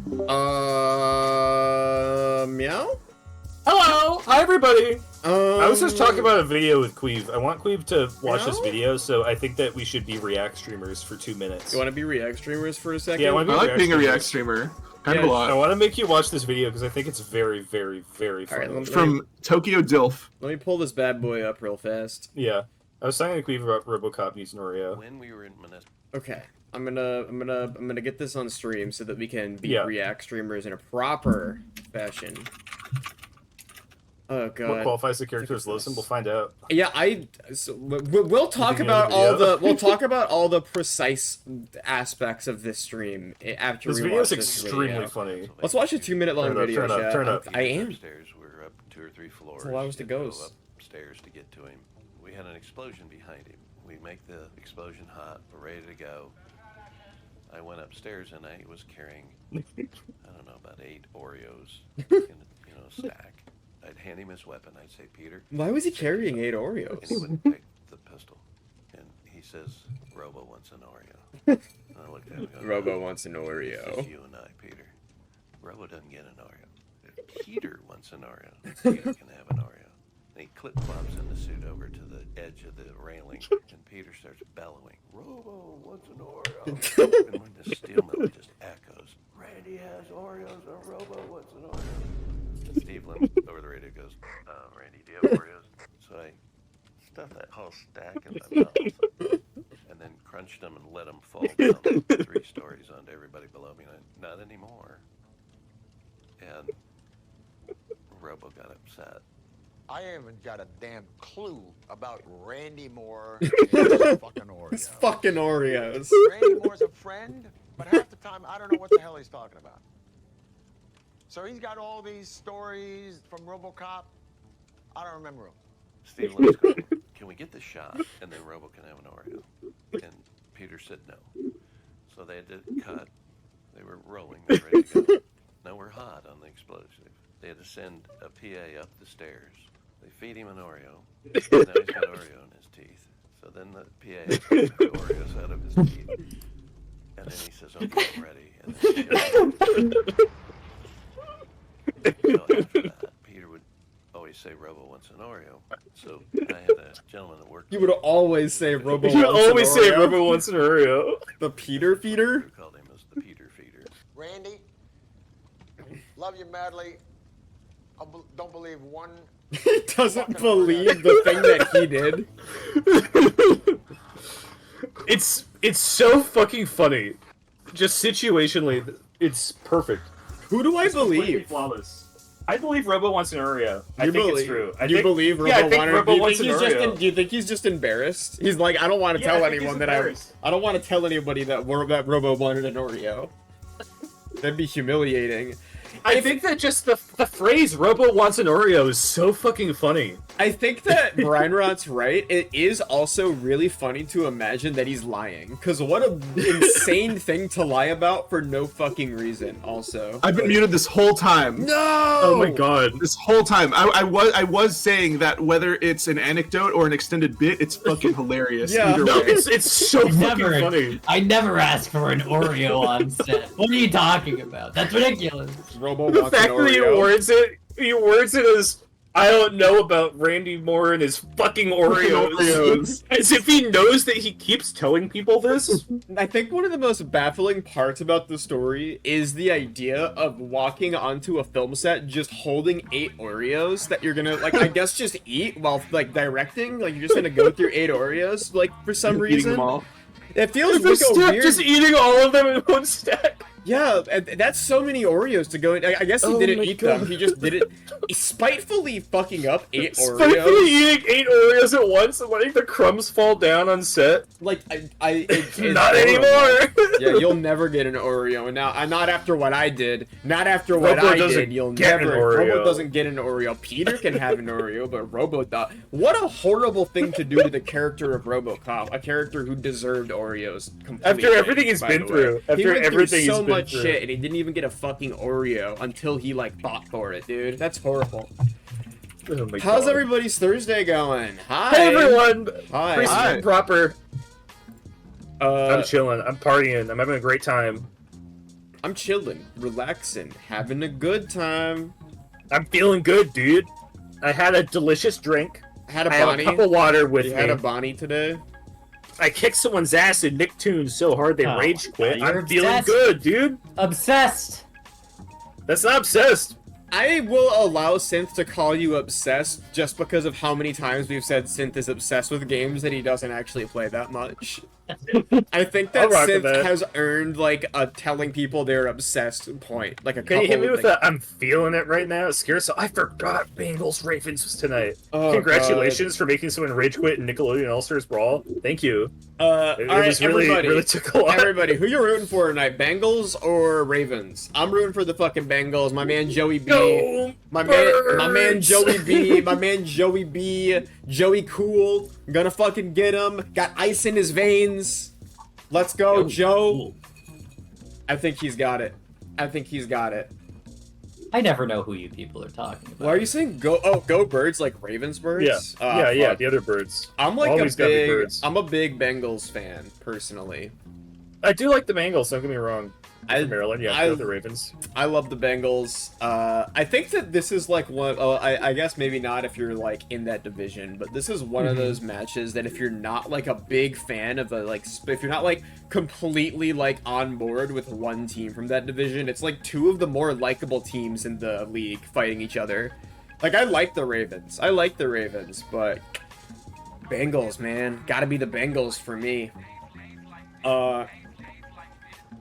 Meow? Hello! Hi, everybody! I was just talking Um, about a video with Qweave. I want Qweave to watch this Meow? video, so I think that we should be React streamers for 2 minutes. You want to be React streamers for a second? Yeah, I want to I be like being a React streamer. Kind of a I lot. want to make you watch this video because I think it's very, very, very funny. Alright, From Tokyo Dilf. let me pull this bad boy up real fast. Yeah. I was talking to Qweave about RoboCop using Oreo. When we were in Minnesota. Okay, I'm gonna get this on stream so that we can be Yeah. React streamers in a proper fashion. Oh god. What qualifies the character as Loathsome? We'll find out. Yeah, we'll talk think about another video? we'll talk about all the precise aspects of this stream after This we video watch is this extremely video. funny. Let's watch a 2-minute long Turn it up, video. turn it up, chat. turn it up. I am. Upstairs, we were up 2 or 3 floors. So why was the You had to go ghost? upstairs to get to him. We had an explosion behind him. We make the explosion hot. We're ready to go. I went upstairs and I was carrying, I don't know, about 8 Oreos in a stack. I'd hand him his weapon. I'd say, Peter. Why was he carrying 8 And Oreos? he wouldn't take the pistol. And he says, Robo wants an Oreo. And I looked at him and go, Robo wants an This Oreo. is you and I, Peter. Robo doesn't get an Oreo. If Peter wants an Oreo, Peter can have an Oreo. And he clip-clops in the suit over to the edge of the railing, and Peter starts bellowing, Robo wants an Oreo. And when the steel mill just echoes, Randy has Oreos, or Robo wants an Oreo. And Steve Lim over the radio goes, Randy, do you have Oreos? So I stuffed that whole stack in my mouth, and then crunched them and let them fall down 3 stories onto everybody below me. And not anymore. And Robo got upset. I haven't got a damn clue about Randy Moore and his fucking Oreo. It's fucking Oreos. Randy Moore's a friend, but half the time I don't know what the hell he's talking about. So he's got all these stories from RoboCop. I don't remember them. Steve Lim's going, can we get the shot? And then Robo can have an Oreo. And Peter said no. So they had to cut. They were rolling. They were ready to go. Now we're hot on the explosive. They had to send a PA up the stairs. They feed him an Oreo. Now he's got Oreo in his teeth. So then the PA has to take the Oreos out of his teeth. And then he says, okay, I'm ready. And then so after that, Peter would always say Robo wants an Oreo. So I had a gentleman that worked. You would always say Robo You wants always an say Oreo. Robo wants an Oreo. The Peter feeder? We called him as the Peter Feeder. Randy, love you madly. Don't believe one. He doesn't believe the thing that he did. It's so fucking funny. Just situationally, it's perfect. Who do I Completely believe? flawless. I believe Robo wants an Oreo. I think it's true. You believe Robo yeah, I think wanted? Robo wants an Oreo. Do you think he's just embarrassed? He's like, I don't want to Yeah, I tell think he's anyone that embarrassed. I don't want to tell anybody that Robo wanted an Oreo. That'd be humiliating. I think that just the phrase "Robo wants an Oreo" is so fucking funny. I think that Brian Rot's right. It is also really funny to imagine that he's lying. Because what an insane thing to lie about for no fucking reason, also. I've been muted this whole time. No! Oh my god. This whole time. I was saying that whether it's an anecdote or an extended bit, it's fucking hilarious. Yeah. Either No, way. it's so fucking funny. I never asked for an Oreo on set. What are you talking about? That's ridiculous. Robo The wants an fact that Oreo. he words it as I don't know about Randy Moore and his fucking Oreos. As if he knows that he keeps telling people this. I think one of the most baffling parts about the story is the idea of walking onto a film set just holding 8 Oreos that you're gonna, like, I guess just eat while, like, directing. Like, you're just gonna go through 8 Oreos, like, for some Eating reason. them all. It feels The like a step weird... just eating all of them in one stack. Yeah, and that's so many Oreos to go in. I guess he Oh didn't my eat God. them. He just did it spitefully fucking up 8 Spitefully Oreos. eating 8 Oreos at once and letting the crumbs fall down on set. Like, it's Not horrible. anymore. Yeah, you'll never get an Oreo. And now, not after what I did. Not after what Robo I doesn't did. You'll get an never. Oreo. Robo doesn't get an Oreo. Peter can have an Oreo, but Robo does. What a horrible thing to do to the character of RoboCop, a character who deserved Oreos completely. After everything he's by been the way. through. He After went through everything he's so been much through. shit, and he didn't even get a fucking Oreo until he like fought for it, dude. That's horrible. Oh my How's God. everybody's Thursday going? Hi. Hey everyone! Hi. Priest Hi. and proper. I'm Uh, chilling. I'm partying. I'm having a great time. I'm chilling, relaxing, having a good time. I'm feeling good, dude. I had a delicious drink. I had a I have a Bonnie. cup of water with You me. had a Bonnie today? I kicked someone's ass in Nicktoons so hard they Oh, rage quit. you're I'm feeling obsessed. good, dude. Obsessed. That's not obsessed. I will allow Synth to call you obsessed just because of how many times we've said Synth is obsessed with games that he doesn't actually play that much. I think that I'll rock with Synth that. has earned like a telling people they're obsessed point. Like a Can couple. you hit me with like, a I'm feeling it right now? Scared so I forgot Bengals Ravens was tonight. Oh, Congratulations for making someone rage quit in Nickelodeon All-Stars Brawl. Thank you. It all right, was really, everybody. really took a lot. Everybody, who you rooting for tonight? Bengals or Ravens? I'm rooting for the fucking Bengals. My man Joey B. Go My man Birds! Joey B. My man Joey B. Joey Cool. Gonna fucking get him. Got ice in his veins. Let's go, Joe. I think he's got it. I think he's got it. I never know who you people are talking about. Why are you saying go? Oh, go Birds like Ravens birds? Yeah, yeah, fuck. the other birds. I'm like Always gotta be big. birds. I'm a big Bengals fan personally. I do like the Bengals, don't get me wrong. I- From Maryland, yeah, I- the Ravens. I love the Bengals. I think that this is like one. Oh, I guess maybe not if you're like in that division, but this is one of those matches that if you're not like a big fan of the like, if you're not like completely like on board with one team from that division, it's like two of the more likable teams in the league fighting each other. Like I like the Ravens. I like the Ravens, but Bengals, man, gotta be the Bengals for me.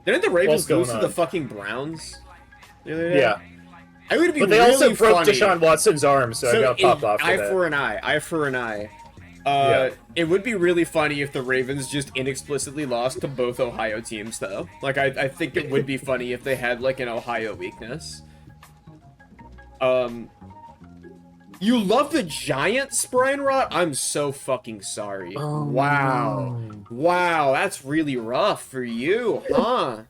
Didn't the Ravens What's going lose to the on? fucking Browns the other day? Yeah. I would be But they really also broke funny. Deshaun Watson's arm, so I got popped off for eye that. for an eye. Eye for an eye. Yeah. It would be really funny if the Ravens just inexplicitly lost to both Ohio teams, though. Like, I think it would be funny if they had, like, an Ohio weakness. You love the Giants, Brian Rot? I'm so fucking sorry. Wow. Wow, that's really rough for you, huh?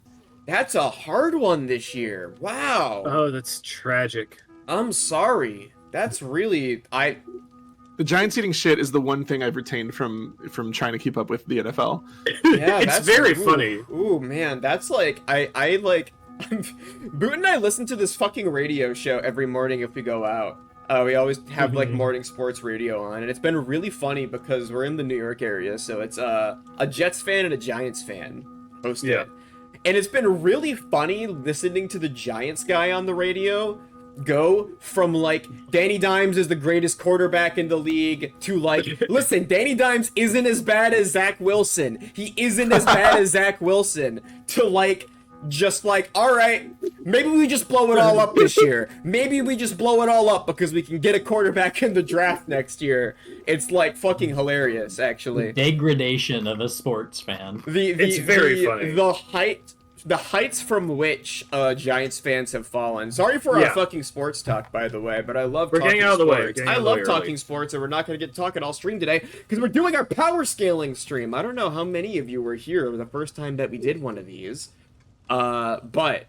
That's a hard one this year. Wow. Oh, that's tragic. I'm sorry. That's really The Giants eating shit is the one thing I've retained from trying to keep up with the NFL. yeah. It's that's very ooh, funny. Ooh man, that's like I like. Boot and I listen to this fucking radio show every morning if we go out. We always have like morning sports radio on, and it's been really funny because we're in the New York area, so it's a Jets fan and a Giants fan hosting Yeah. it. And it's been really funny listening to the Giants guy on the radio go from like Danny Dimes is the greatest quarterback in the league to like listen, Danny Dimes isn't as bad as Zach Wilson. He isn't as bad as Zach Wilson to like just like, all right, maybe we just blow it all up this year. Maybe we just blow it all up because we can get a quarterback in the draft next year. It's like fucking hilarious, actually. Degradation of a sports fan. It's very funny. The heights from which Giants fans have fallen. Sorry for our Yeah. fucking sports talk, by the way, but I love We're talking getting out of the way. sports. Getting I out of the love way talking early. sports, and we're not going to get to talk it all stream today because we're doing our power scaling stream. I don't know how many of you were here the first time that we did one of these, but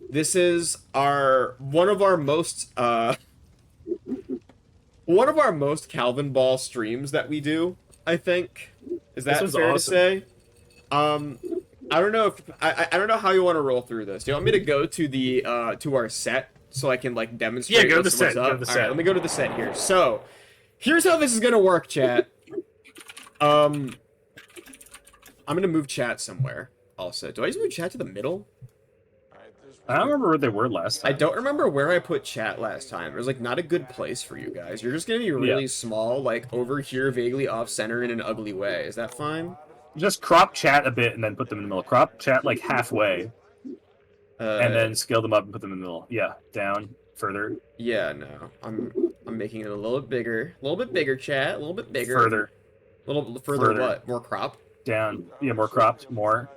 this is one of our most Calvin Ball streams that we do. I think is that one's fair awesome. to say? I don't know if I don't know how you want to roll through this. Do you want me to go to the to our set so I can like demonstrate? Yeah, go to the what's set, up? go to the All right, set. let me go to the set here. So, here's how this is gonna work, chat. I'm gonna move chat somewhere. Also, do I just move chat to the middle? I don't remember where they were last time. I don't remember where I put chat last time. It was like not a good place for you guys. You're just gonna be really small, like over here, vaguely off center in an ugly way. Is that fine? Just crop chat a bit and then put them in the middle. Crop chat like halfway, and then scale them up and put them in the middle. Yeah, down, further, Yeah, no. I'm making it a little bit bigger, chat, a little bit bigger. further, A little further, Further. what? More crop? down. Yeah, more cropped, more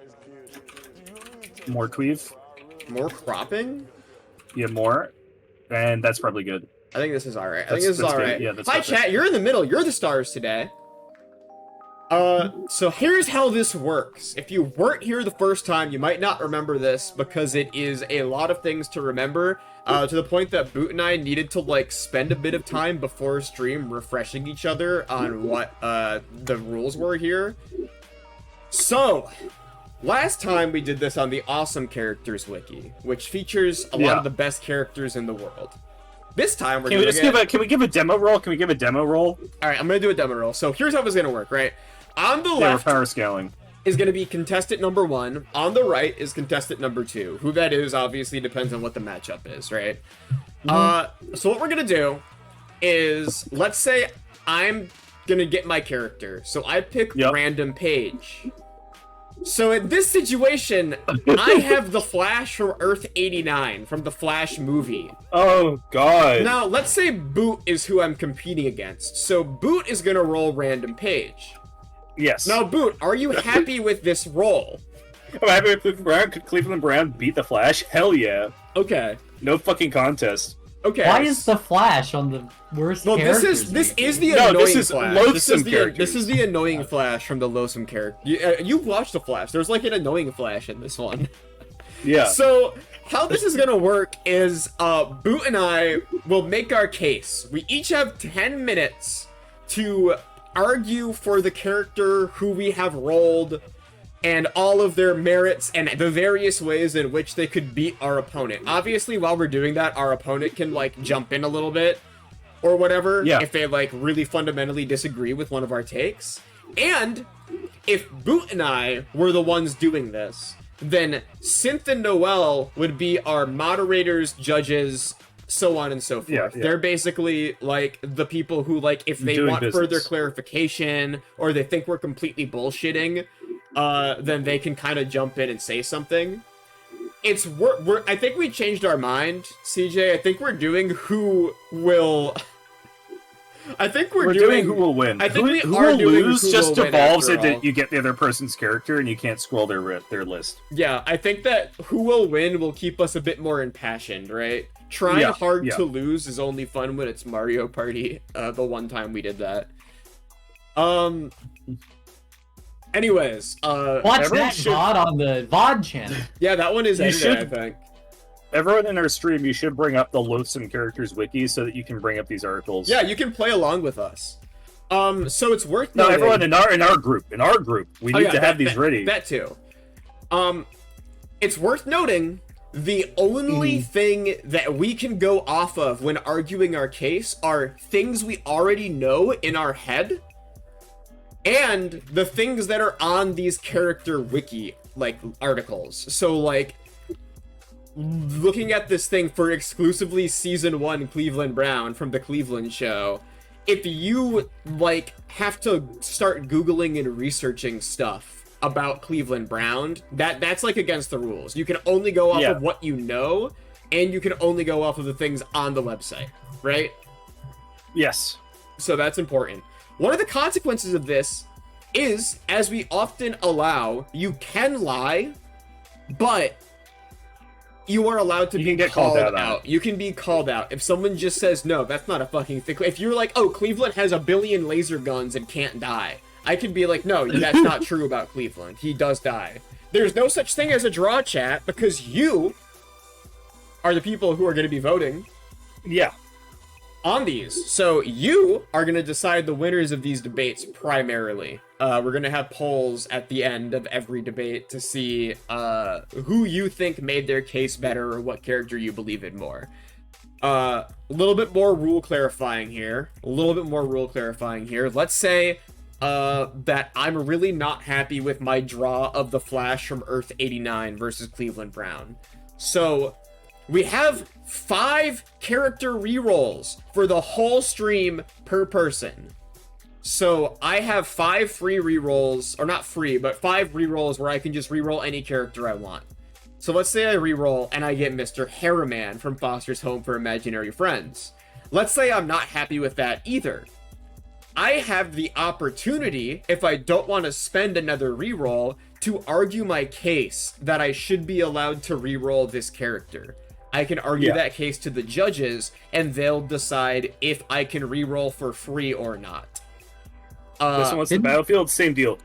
Qweave. More cropping? Yeah, more, and that's probably good. I think this is alright. I That's- think this is that's good. alright. Yeah, that's Hi, perfect. chat. You're in the middle. You're the stars today. So here's how this works. If you weren't here the first time, you might not remember this because it is a lot of things to remember. To the point that Boot and I needed to like spend a bit of time before stream refreshing each other on what the rules were here. So, last time we did this on the Awesome Characters Wiki, which features a lot of the best characters in the world. This time we're Can we give a demo roll? Can we give a demo roll? All right, I'm gonna do a demo roll. So here's how it's gonna work, right? On the Yeah, left we're power scaling. is gonna be contestant number 1. On the right is contestant number 2. Who that is obviously depends on what the matchup is, right? So what we're gonna do is, let's say I'm gonna get my character. So I pick random page. So in this situation, I have the Flash from Earth 89 from the Flash movie. Oh, God. Now, let's say Boot is who I'm competing against. So Boot is gonna roll random page. Yes. Now, Boot, are you happy with this roll? I'm happy with Cleveland Brown. Could Cleveland Brown beat the Flash? Hell yeah. Okay. No fucking contest. Okay. Why is the Flash on the worst characters? This is the No, annoying this is Flash. loathsome This is the annoying Flash from the loathsome character. You've watched the Flash. There's like an annoying Flash in this one. Yeah. So how this is gonna work is Boot and I will make our case. We each have 10 minutes to argue for the character who we have rolled and all of their merits and the various ways in which they could beat our opponent. Obviously, while we're doing that, our opponent can like jump in a little bit or whatever if they like really fundamentally disagree with one of our takes. And if Boot and I were the ones doing this, then Synth and Noel would be our moderators, judges, so on and so forth. Yeah. They're basically like the people who, like, if they Doing want business. further clarification or they think we're completely bullshitting, then they can kind of jump in and say something. I think we changed our mind, CJ. I think we're doing who will. I think we're doing who will win. I think who we are will doing lose who just will win evolves after into all. you get the other person's character and you can't scroll their list. Yeah, I think that who will win will keep us a bit more impassioned, right? Trying hard to lose is only fun when it's Mario Party. The one time we did that. Anyways, Watch everyone that should- VOD on the VOD channel. yeah, that one is You edited, should- I think. Everyone in our stream, you should bring up the Loathsome Characters Wiki so that you can bring up these articles. Yeah, you can play along with us. So it's worth No, noting. everyone in our group, we need to have these ready. That too. It's worth noting the only thing that we can go off of when arguing our case are things we already know in our head and the things that are on these character wiki like articles. So like looking at this thing for exclusively season 1 Cleveland Brown from the Cleveland show, if you like have to start googling and researching stuff about Cleveland Brown, that's like against the rules. You can only go off of what you know, and you can only go off of the things on the website, right? Yes. So that's important. One of the consequences of this is, as we often allow, you can lie, but you are allowed to be get called called out out. You can be called out. If someone just says, no, that's not a fucking thing. If you're like, oh, Cleveland has 1 billion laser guns and can't die, I can be like, no, that's not true about Cleveland. He does die. There's no such thing as a draw chat because you are the people who are going to be voting Yeah. on these. So you are going to decide the winners of these debates primarily. We're going to have polls at the end of every debate to see who you think made their case better or what character you believe in more. A little bit more rule clarifying here. Let's say that I'm really not happy with my draw of the Flash from Earth 89 versus Cleveland Brown. So we have 5 character rerolls for the whole stream per person. So I have 5 free rerolls, or not free, but 5 rerolls where I can just reroll any character I want. So let's say I reroll and I get Mr. Harriman from Foster's Home for Imaginary Friends. Let's say I'm not happy with that either. I have the opportunity, if I don't want to spend another reroll, to argue my case that I should be allowed to reroll this character. I can argue that case to the judges, and they'll decide if I can reroll for free or not. This one was the Battlefield, same deal.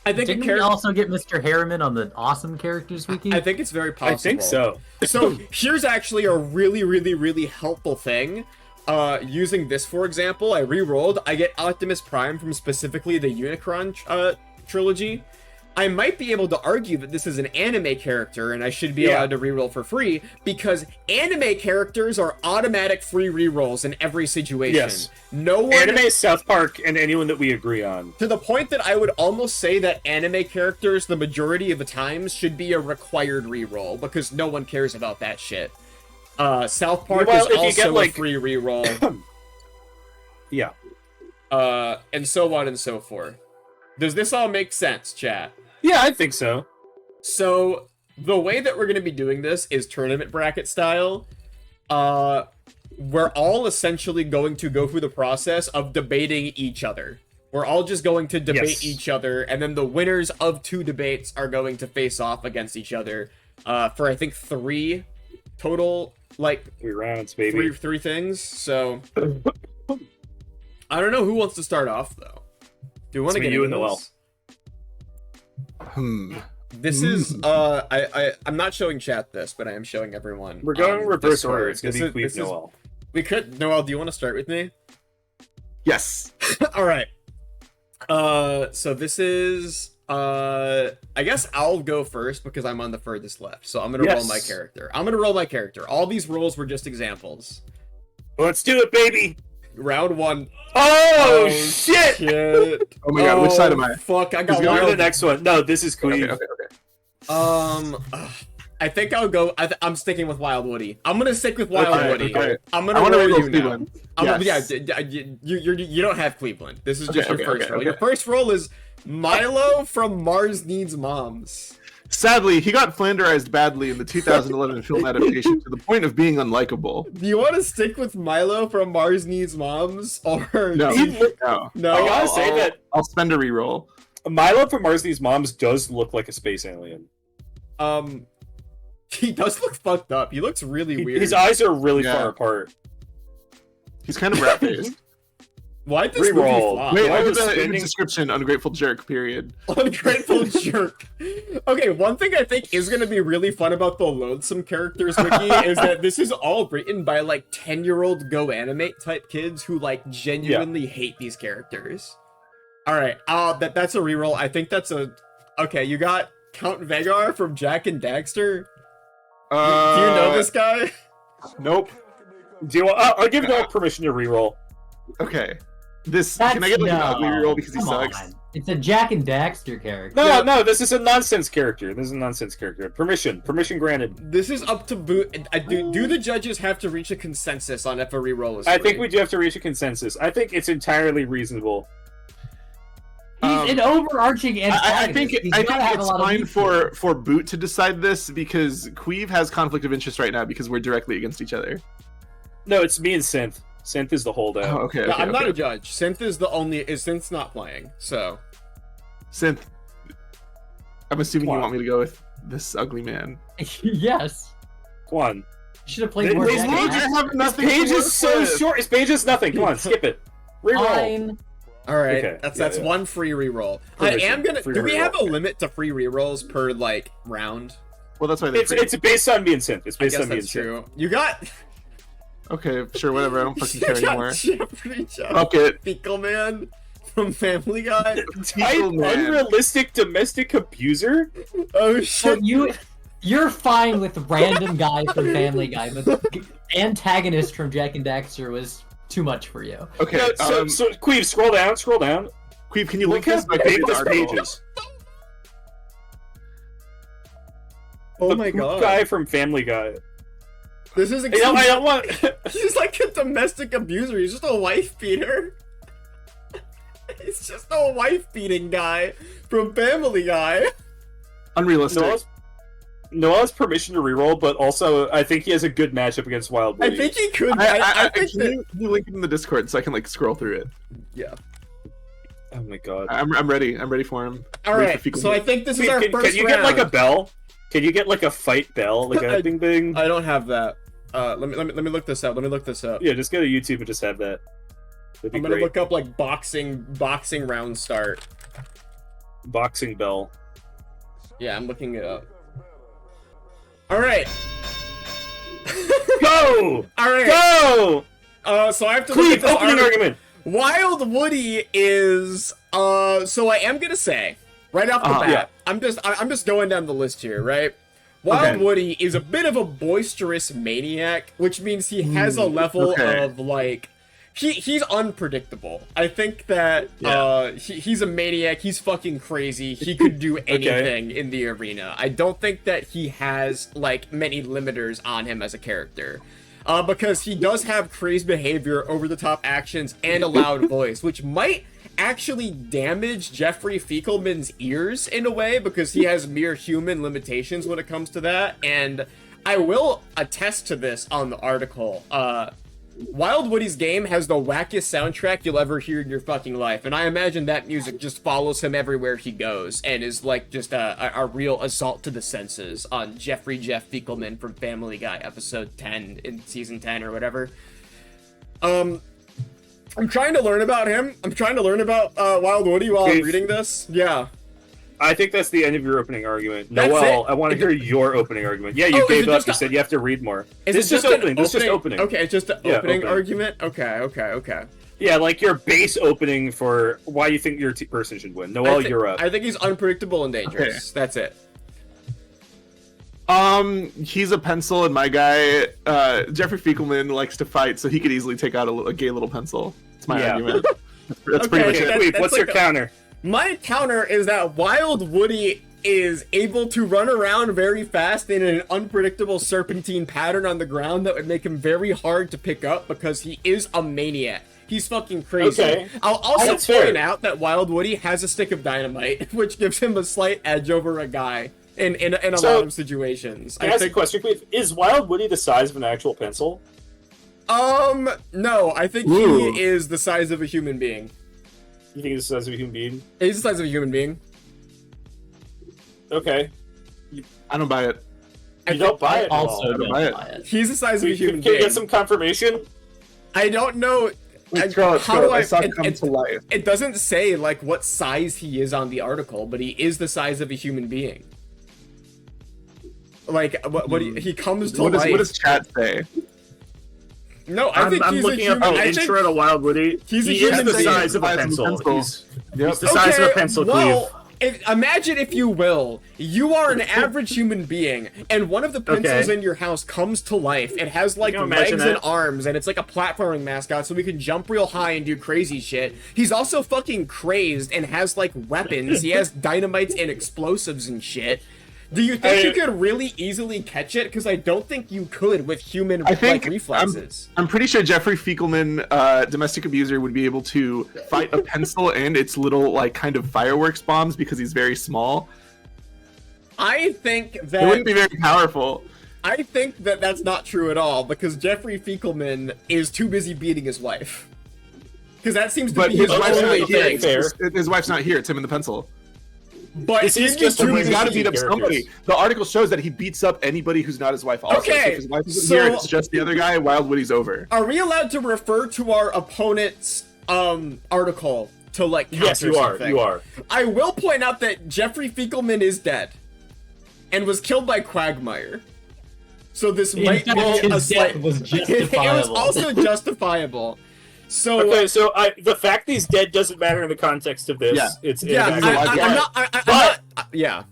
I think Didn't we also get Mr. Harriman on the Awesome Characters Wiki? I think it's very possible. I think so. So here's actually a really, really, really helpful thing. Using this, for example, I re-rolled. I get Optimus Prime from specifically the Unicron trilogy. I might be able to argue that this is an anime character and I should be allowed to reroll for free because anime characters are automatic free rerolls in every situation. Yes. No one... Anime, South Park, and anyone that we agree on. To the point that I would almost say that anime characters, the majority of the times, should be a required reroll because no one cares about that shit. South Park is also a free reroll. Yeah. And so on and so forth. Does this all make sense, chat? Yeah, I think so. So, the way that we're going to be doing this is tournament bracket style. We're all essentially going to go through the process of debating each other. We're all just going to debate each other, and then the winners of 2 debates are going to face off against each other for, I think, 3 total, like... 3 rounds, baby. 3 things, so... I don't know who wants to start off, though. Do you want to get you into and this? This is I'm not showing chat this, but I am showing everyone. We're going reverse Discord. order. It's gonna be Qweave Noel. We could Noel. Do you want to start with me? Yes. All right. So this is I guess I'll go first because I'm on the furthest left. So I'm gonna roll my character. All these rolls were just examples. Let's do it, baby. Round 1. Oh shit! Oh my god, which side am I? Fuck, I got Go to the next one. No, this is Qweave. Okay. I think I'll go. I'm sticking with Wild Woody. I'm gonna stick with Wild Woody. Okay. I'm gonna roll you now. Cleveland. You don't have Cleveland. This is just your first roll. Your first roll is Milo from Mars Needs Moms. Sadly, he got flanderized badly in the 2011 film adaptation to the point of being unlikable. Do you want to stick with Milo from Mars Needs Moms, or no? No. I gotta say that I'll spend a reroll. Milo from Mars Needs Moms does look like a space alien. He does look fucked up. He looks really weird. His eyes are really far apart. He's kind of rat-faced. Why'd this movie flop? Wait, look at the description, ungrateful jerk, period. Ungrateful jerk. Okay, one thing I think is going to be really fun about the Loathsome characters wiki is that this is all written by, like, 10-year-old Go Animate type kids who, like, genuinely hate these characters. Alright, that's a reroll. I think that's a... Okay, you got Count Vegar from Jak and Daxter? Do you know this guy? Nope. I'll give you permission to reroll. Okay. Can I get like an ugly reroll because he sucks? On. It's a Jak and Daxter character. No, this is a nonsense character. Permission granted. This is up to boot. Do the judges have to reach a consensus on if a reroll is free? I think we do have to reach a consensus. I think it's entirely reasonable. He's an overarching antagonist. I think it's fine for Boot to decide this because Qweave has conflict of interest right now because we're directly against each other. No, it's me and Synth. Synth is the holdout. Oh, okay. I'm not a judge. Synth is the only. Synth's not playing, so. Synth. I'm assuming you want me to go with this ugly man. Yes. Come on. Should have played more. His page is so short. His page is nothing. Come on, skip it. Reroll. Fine. All right, that's one free reroll. I am gonna. Do we have a limit to free rerolls per like round? Well, that's why it's based on me and Synth. It's based on me and Synth. You got. Okay, sure, whatever. I don't fucking care anymore. Fuck it. Pickle Man from Family Guy. Unrealistic domestic abuser? Oh shit. You're fine with random guy from Family Guy, but the antagonist from Jak and Daxter was too much for you. Okay, so Qweave, scroll down. Qweave, can you link us my favorite pages? Oh my god. Guy from Family Guy. This is I don't want. He's like a domestic abuser. He's just a wife beater. He's just a wife beating guy from Family Guy. Unrealistic. Noah has permission to reroll, but also I think he has a good matchup against Wild Woody. I think he could. Can you link it in the Discord so I can like scroll through it? Yeah. Oh my god. I'm ready. I'm ready for him. All right. So I think this is our first round. Can you get like a bell? Can you get like a fight bell, like a ding ding? I don't have that. Let me look this up. Yeah, just go to YouTube and just have that. I'm gonna look up like boxing round start. Boxing bell. Yeah, I'm looking it up. All right. Go! All right. Go! So I have to look at this opening argument. Wild Woody is so I am gonna say Right off the bat, yeah. I'm just going down the list here, right? Wild Okay. Woody is a bit of a boisterous maniac, which means he has a level okay. of like he's unpredictable. I think that he's a maniac. He's fucking crazy. He could do anything in the arena. I don't think that he has like many limiters on him as a character. Because he does have crazy behavior, over-the-top actions, and a loud voice, which might actually damage Jeffrey Fiekelman's ears in a way, because he has mere human limitations when it comes to that, and I will attest to this on the article. Wild Woody's game has the wackiest soundtrack you'll ever hear in your fucking life, and I imagine that music just follows him everywhere he goes, and is like just a real assault to the senses on Jeff Fiekelman from Family Guy episode 10 in season 10 or whatever. I'm trying to learn about him. I'm trying to learn about Wild Woody while I'm reading this. Yeah. I think that's the end of your opening argument. That's Noel, it? I want to hear your opening argument. Yeah, you gave up. You said you have to read more. Is This it is just opening. This is just opening. Okay, it's just an opening argument? Okay. Yeah, like your base opening for why you think your person should win. Noel, you're up. I think he's unpredictable and dangerous. That's it. He's a pencil, and my guy, Jeffrey Fiekelman, likes to fight, so he could easily take out a gay little pencil. That's my argument. That's pretty much it. Wait, what's your counter? My counter is that Wild Woody is able to run around very fast in an unpredictable serpentine pattern on the ground that would make him very hard to pick up because he is a maniac. He's fucking crazy. Okay. I'll also That's point fair. out that Wild Woody has a stick of dynamite, which gives him a slight edge over a guy in a lot of situations. Can I ask a question, Qweave? Is Wild Woody the size of an actual pencil? No, I think he is the size of a human being. You think he's the size of a human being? He's the size of a human being. Okay. I don't buy it. You don't buy it at all. Also, don't buy it. buy it. He's the size of a human Can you being. get some confirmation? I don't know. Let's go. I saw it come it, to life. it doesn't say like what size he is on the article, but he is the size of a human being. Like he comes to life. What does chat say? No, I think I'm he's looking a up human. the intro to Wild Woody. He's a He is human the being. size of a pencil. He's the size of a pencil, Qweave. Imagine, if you will, you are an average human being, and one of the pencils in your house comes to life. It has like Can you legs imagine and that? arms, and it's like a platforming mascot, so we can jump real high and do crazy shit. He's also fucking crazed and has like weapons. He has dynamites and explosives and shit. Do you think you could really easily catch it? Because I don't think you could with human like reflexes. I'm pretty sure Jeffrey Fiekelman, domestic abuser, would be able to fight a pencil and its little like kind of fireworks bombs because he's very small. I think It wouldn't be that very powerful. I think that that's not true at all because Jeffrey Fiekelman is too busy beating his wife. Because that seems to But be his his wife's not only here. thing. His wife's not here. It's him and the pencil. But This is just So a he's got to busy beat up characters. somebody. The article shows that he beats up anybody who's not his wife. Also, Okay, so if his wife isn't so- here, and it's just the other guy. Wild Woody's over. Are we allowed to refer to our opponent's article to like counter Yes, you are. something? You are. I will point out that Jeffrey Fiekelman is dead and was killed by Quagmire. So this In might fact, be a his slight. death was It was justifiable. also justifiable. So Okay, so the fact that he's dead doesn't matter in the context of this. Yeah. It's yeah, he's I'm alive. not. Yeah.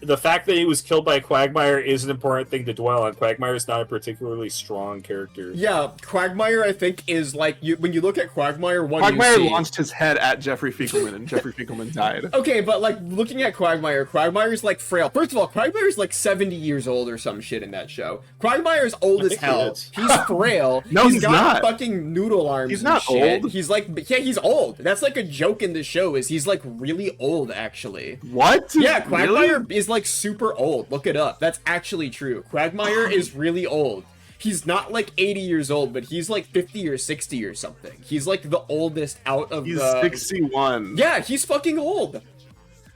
The fact that he was killed by Quagmire is an important thing to dwell on. Quagmire is not a particularly strong character. Yeah, Quagmire, I think, is like when you look at Quagmire, Quagmire you see... launched his head at Jeffrey Fiekelman, and Jeffrey Fiekelman died. Okay, but like looking at Quagmire's like frail. First of all, Quagmire's like 70 years old or some shit in that show. Quagmire's old as think he hell. is. He's frail. No, he's got not. fucking noodle arms. He's and not shit. old. He's like, yeah, he's old. That's like a joke in the show. Is he's like really old actually? What? Yeah, Quagmire Really? is like super old. Look it up. That's actually true. Quagmire is really old. He's not like 80 years old, but he's like 50 or 60 or something. He's like the oldest out of He's the... 61. Yeah, he's fucking old.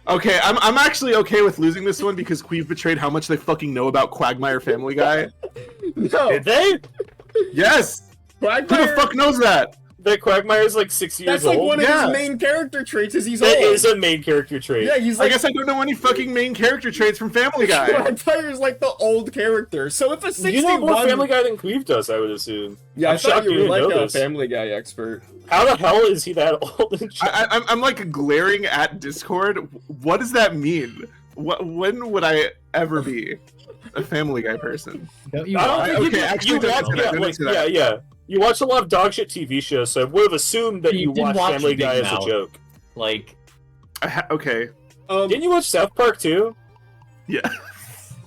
Okay, I'm actually okay with losing this one because Qweave betrayed how much they fucking know about Quagmire Family Guy. No, Did they? Yes! Who Quagmire... the fuck knows that? that Quagmire's like 6 years That's like old? one of Yeah. his main character traits is he's That old. is a main character trait. Yeah, he's I like guess I don't know any fucking main character traits from Family Guy. Quagmire's like the old character. So if a You know more 61 Family Guy than Quweave does, I would assume. Yeah, I'm I thought shocked you you were didn't like know a this. Family Guy expert. How the hell is he that old? And I'm like glaring at Discord. What does that mean? When would I ever be a Family Guy person? Don't you I don't want- think okay, you, actually, you don't watch, answer that, yeah, don't like, answer that. yeah. You watch a lot of dog shit TV shows, so I would have assumed that You you did watched watch Family Big Guy as Mouth. a joke. Like, Okay, Didn't you watch South Park too? yeah.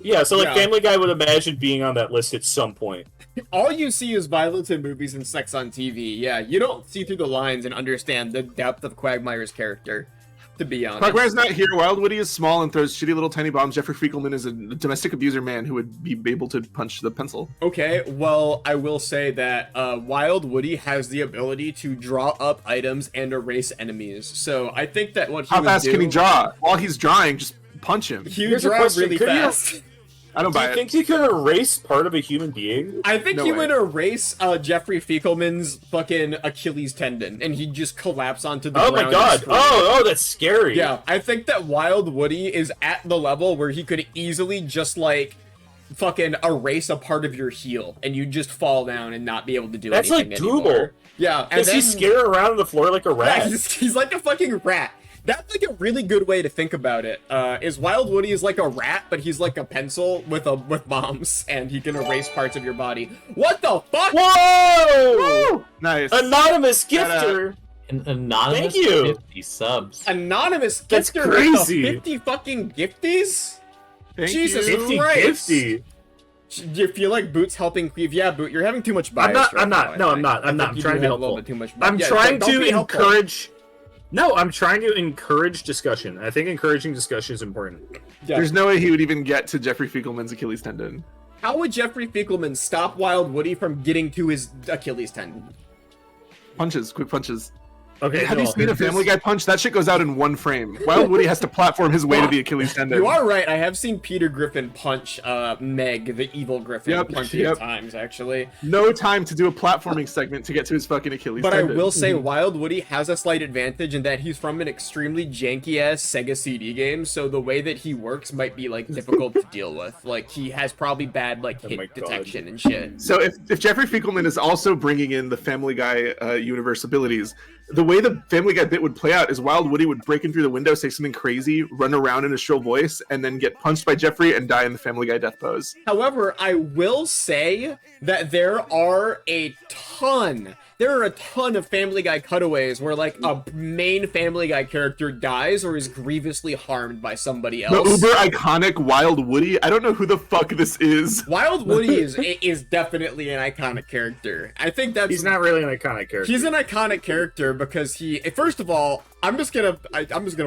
Yeah, so like Yeah. Family Guy would imagine being on that list at some point. All you see is violence in movies and sex on TV. Yeah, you don't see through the lines and understand the depth of Quagmire's character, to be honest. Quagmire's not here. Wild Woody is small and throws shitty little tiny bombs. Jeffrey Fiegelman is a domestic abuser man who would be able to punch the pencil. Okay, well, I will say that Wild Woody has the ability to draw up items and erase enemies. So I think that what he How would fast do, can he draw? While he's drawing, just punch him. He would Here's a draw question, really could you- fast. I don't Do buy you it. think he could erase part of a human being? I think No he way. would erase Jeffrey Fiegelman's fucking Achilles tendon, and he'd just collapse onto the Oh ground. my god! and scream. Oh, that's scary. Yeah, I think that Wild Woody is at the level where he could easily just like fucking erase a part of your heel, and you just fall down and not be able to do That's, anything like, anymore. doable. Yeah, and Does then he scare around on the floor like a yeah, rat? he's like a fucking rat. That's like a really good way to think about it. Is Wild Woody is like a rat, but he's like a pencil with bombs, and he can erase parts of your body. What the fuck? Whoa! Nice. Anonymous Shout gifter. an anonymous Thank you. 50 subs. Anonymous That's gifter with the crazy. 50 fucking gifties? Thank Jesus you. 50 Christ. gifty. Do you feel like Boot's helping Qweave? Yeah, Boot, you're having too much bias. I'm not. right I'm not. now, No, I I'm think. not. I I'm not. think I'm you trying do to be have a little helpful. bit too much. I'm yeah, trying don't to be helpful. encourage. No, I'm trying to encourage discussion. I think encouraging discussion is important. Yeah. There's no way he would even get to Jeffrey Fiegelman's Achilles tendon. How would Jeffrey Fiegelman stop Wild Woody from getting to his Achilles tendon? Punches, quick punches. Okay, Have you seen a Family Guy punch? That shit goes out in one frame. Wild Woody has to platform his way to the Achilles tendon. You are right. I have seen Peter Griffin punch Meg, the evil Griffin, Yep, plenty yep. of times, actually. No time to do a platforming segment to get to his fucking Achilles But I tendon. will say Wild Woody has a slight advantage in that he's from an extremely janky-ass Sega CD game, so the way that he works might be, like, difficult to deal with. Like, he has probably bad, like, Oh hit my God. detection and shit. So if Jeffrey Fiegelman is also bringing in the Family Guy universe abilities, the way the Family Guy bit would play out is Wild Woody would break in through the window, say something crazy, run around in a shrill voice, and then get punched by Jeffrey and die in the Family Guy death pose. However, I will say that there are a ton of Family Guy cutaways where, like, a main Family Guy character dies or is grievously harmed by somebody The else. uber iconic Wild Woody. I don't know who the fuck this is. Wild Woody is definitely an iconic character. I think that's He's not really an iconic character. He's an iconic character because first of all, I'm just gonna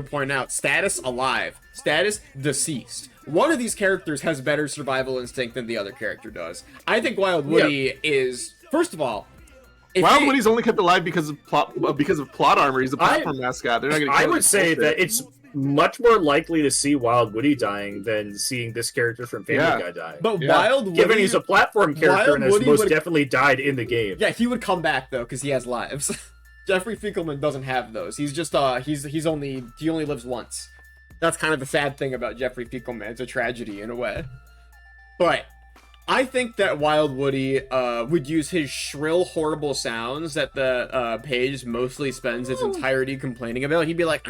point out status alive, status deceased. One of these characters has better survival instinct than the other character does. I think Wild Woody is, first of all, Wild Woody's only kept alive because of plot armor. He's a platform mascot. They're not gonna I kill would him. say Bullshit. that it's much more likely to see Wild Woody dying than seeing this character from Family Yeah. Guy die. but Yeah. Wild Woody, Given he's a platform character Wild and has Woody most would- definitely died in the game. yeah, he would come back though because he has lives. Jeffrey Fiegelman doesn't have those. He's just he only lives once. That's kind of the sad thing about Jeffrey Fiegelman. It's a tragedy in a way. But I think that Wild Woody would use his shrill, horrible sounds that the page mostly spends its entirety complaining about. He'd be like,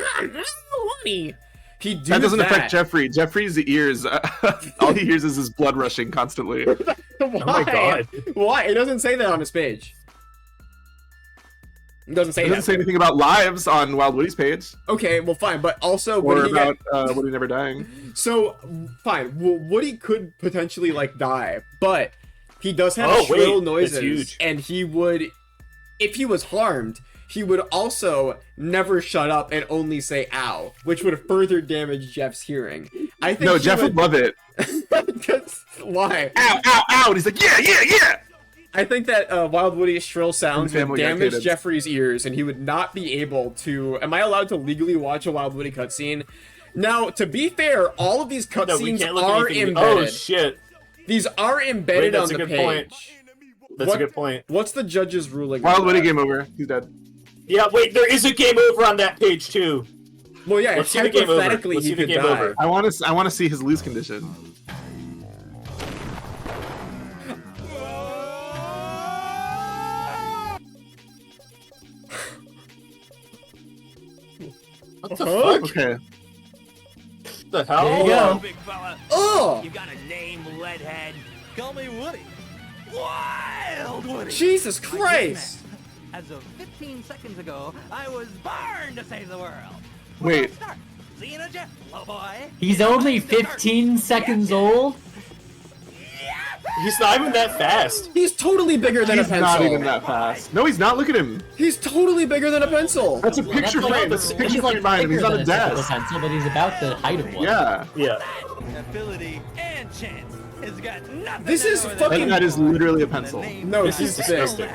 Woody. He'd do that doesn't affect Jeffrey. Jeffrey's ears, all he hears is his blood rushing constantly. Why? Oh my God. Why? It doesn't say that on his page. It doesn't say It that. doesn't say anything about lives on Wild Woody's page, Okay, well, fine, but also or would he get... about Woody never dying. So, fine, Woody could potentially, like, die, but he does have Oh, shrill wait, noises, that's huge. and he would, if he was harmed, he would also never shut up and only say ow, which would further damage Jeff's hearing. I think No, he Jeff would love it. Why? Ow, ow, ow! And he's like, yeah, yeah, yeah! I think that Wild Woody's shrill sounds would Family Guy damage cadence. Jeffrey's ears, and he would not be able to... Am I allowed to legally watch a Wild Woody cutscene? Now, to be fair, all of these No, we cutscenes can't look at are anything- embedded. Oh shit! These are embedded Wait, on that's the a good point. page. That's a good point. What's the judge's ruling? Wild Woody, game over. He's dead. Yeah, wait, there is a game over on that page too. Well, yeah, Let's see the game over. hypothetically Let's he see the could game die. over. I want to see his lose condition. What the fuck? Okay. The hell? There you go. Big fella. Oh! You got a name, Leadhead. Call me Woody. Wild Woody. Jesus My Christ! goodness. As of 15 seconds ago, I was born to save the world. Wait. Start. See you in a jet, low boy. He's only 15 seconds old? He's not even that fast. He's totally bigger than He's a pencil. not even that fast. No, he's not. Look at him. He's totally bigger than a pencil. That's a picture That's like- frame. That's a picture he's like frame behind him. He's bigger on a than typical desk. pencil, but he's about the height of one. Yeah. Yeah. Ability and chance has got nothing This to is do with fucking- it. That is literally a pencil. No, This he's is big. disgusting.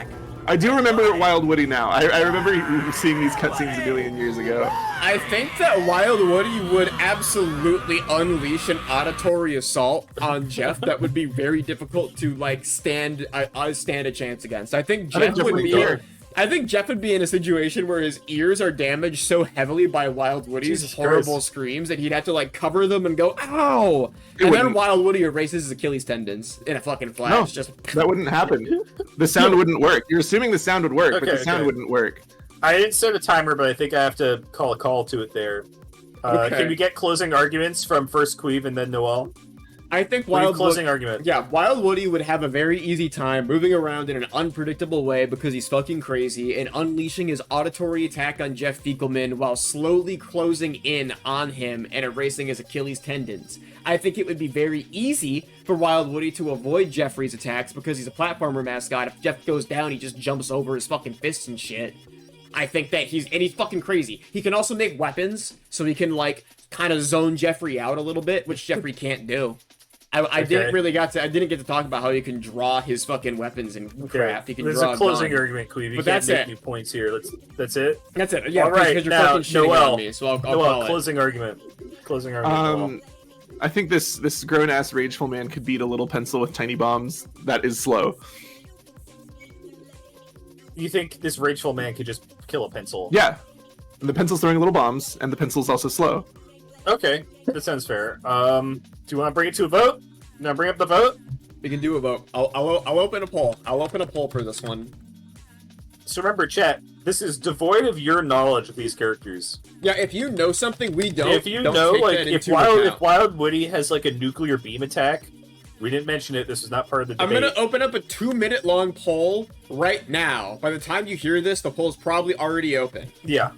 I do remember Wild Woody now. I remember seeing these cutscenes a million years ago. I think that Wild Woody would absolutely unleash an auditory assault on Jeff that would be very difficult to like stand a chance against. I think Jeff Jeff would would be. be there. I think Jeff would be in a situation where his ears are damaged so heavily by Wild Woody's Jesus horrible Christ. screams that he'd have to like cover them and go ow, It and then wouldn't. Wild Woody erases his Achilles tendons in a fucking flash. No, Just that wouldn't happen. The sound wouldn't work. You're assuming the sound would work, but Okay, the sound okay. wouldn't work. I didn't set a timer, but I think I have to call a call to it there. Okay. Can we get closing arguments from first Qweave and then Noel? I think What are your Wild closing Woody. argument? Yeah, Wild Woody would have a very easy time moving around in an unpredictable way because he's fucking crazy and unleashing his auditory attack on Jeff Fiekelman while slowly closing in on him and erasing his Achilles tendons. I think it would be very easy for Wild Woody to avoid Jeffrey's attacks because he's a platformer mascot. If Jeff goes down, he just jumps over his fucking fists and shit. I think that he's fucking crazy. He can also make weapons, so he can like kind of zone Jeffrey out a little bit, which Jeffrey can't do. I didn't get to talk about how he can draw his fucking weapons and crap. He can There's draw a closing gun. argument, Qweave. You But can't that's make it. any points here. That's it. That's it. Yeah, All right, because you're now, fucking shitting Noel. on me, so I'll Noel, call it. closing argument. Closing argument. Noel. I think this grown ass rageful man could beat a little pencil with tiny bombs. That is slow. You think this rageful man could just kill a pencil? Yeah. And the pencil's throwing little bombs, and the pencil's also slow. Okay, that sounds fair. Do you want to bring it to a vote? You want to bring up the vote? We can do a vote. I'll open a poll. I'll open a poll for this one. So remember, chat, this is devoid of your knowledge of these characters. Yeah, if you know something we don't, If you don't know, take like, that if into Wild account. Woody has like a nuclear beam attack, we didn't mention it. This was not part of the I'm debate. gonna open up a 2-minute long poll right now. By the time you hear this, the poll's probably already open. Yeah.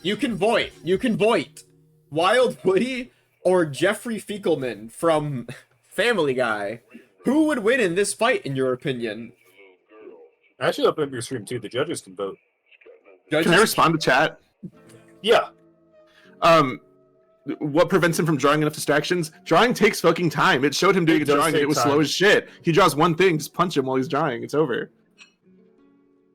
You can vote. You can vote. Wild Woody or Jeffrey Fiekelman from Family Guy. Who would win in this fight, in your opinion? I should open up your stream too. The judges can vote. Judges? Can I respond to chat? Yeah. What prevents him from drawing enough distractions? Drawing takes fucking time. It showed him doing It a does drawing and take it was time. slow as shit. He draws one thing, just punch him while he's drawing. It's over.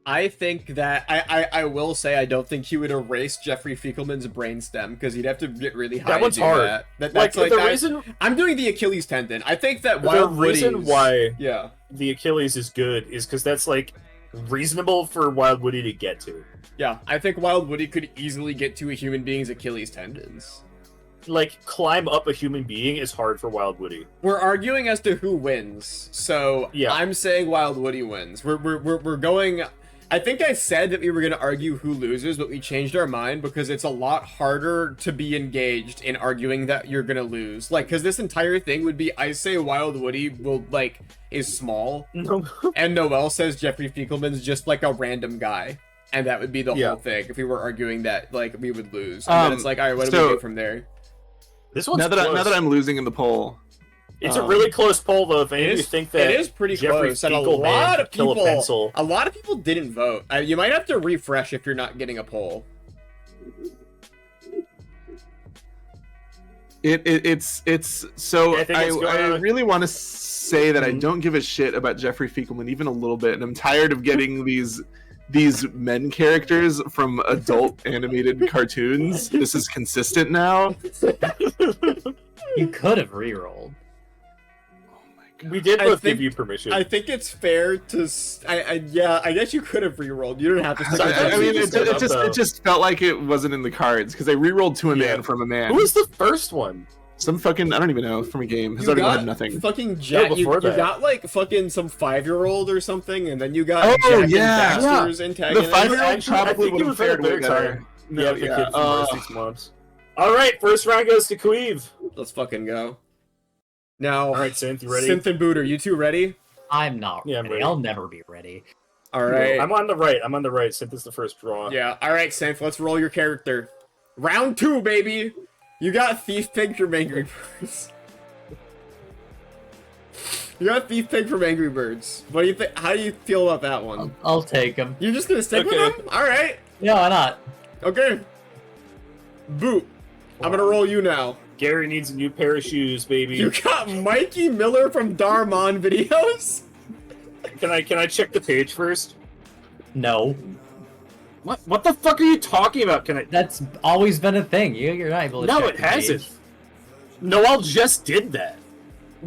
I think that I will say I don't think he would erase Jeffrey Fiekelman's brainstem because he'd have to get really high. That one's to do hard. That. That's Like, like the that- reason- I'm doing the Achilles tendon. I think that The Wild reason Woody's- why yeah. the Achilles is good is because that's like reasonable for Wild Woody to get to. Yeah, I think Wild Woody could easily get to a human being's Achilles tendons. Like, climb up a human being is hard for Wild Woody. We're arguing as to who wins, so Yeah. I'm saying Wild Woody wins. We're going. I think I said that we were going to argue who loses, but we changed our mind because it's a lot harder to be engaged in arguing that you're going to lose. Like, because this entire thing would be, I say Wild Woody is small, No. and Noel says Jeffrey Fiekelman's just like a random guy. And that would be the Yeah. whole thing if we were arguing that, like, we would lose. And then it's like, all right, what do we do from there? This one's Now close. that I'm losing in the poll, It's a really close poll, though. If any of It you is, think that it is pretty Jeffrey close, and a Fiekelman lot could of kill people, a pencil. a lot of people didn't vote. You might have to refresh if you're not getting a poll. it's so Yeah, I think it's going I on. really want to say that I Mhm. don't give a shit about Jeffrey Fiekelman even a little bit, and I'm tired of getting these men characters from adult animated cartoons. This is consistent now. You could have rerolled. Oh my We did I both think- give you permission. I think it's fair to. I guess you could have re-rolled. You don't have to. Stick with I that. mean, just it just felt like it wasn't in the cards because I re-rolled to a man from a man. Who was the first one? Some fucking, I don't even know, from a game. His You other one got had nothing. fucking Jack. No, you before that. got like fucking some 5-year-old or something, and then you got Oh, Jack and yeah. Daxter's The antagonist. 5-year-old Actually, I probably think would it have was fared the way third better. time. No, Yeah, the kid from uh, Varsity Slumps. All right, first round goes to Qweave. Let's fucking go. Now, All right, Synth, you ready? Synth and Boot, are you two ready? I'm not Yeah, I'm ready. ready. I'll never be ready. All right. I'm on the right. Synth is the first draw. Yeah. All right, Synth. Let's roll your character. Round 2, baby. You got Thief Pig from Angry Birds. You got Thief Pig from Angry Birds. What do you think? How do you feel about that one? I'll take him. You're just gonna stick Okay. with him? All right. Yeah, why not? Okay. Boot. I'm gonna roll you now. Gary needs a new pair of shoes, baby. You got Mikey Miller from Darmon Videos. Can I check the page first? No. What the fuck are you talking about? Can I? That's always been a thing. You're not able to No, check it the page. hasn't. Noel just did that.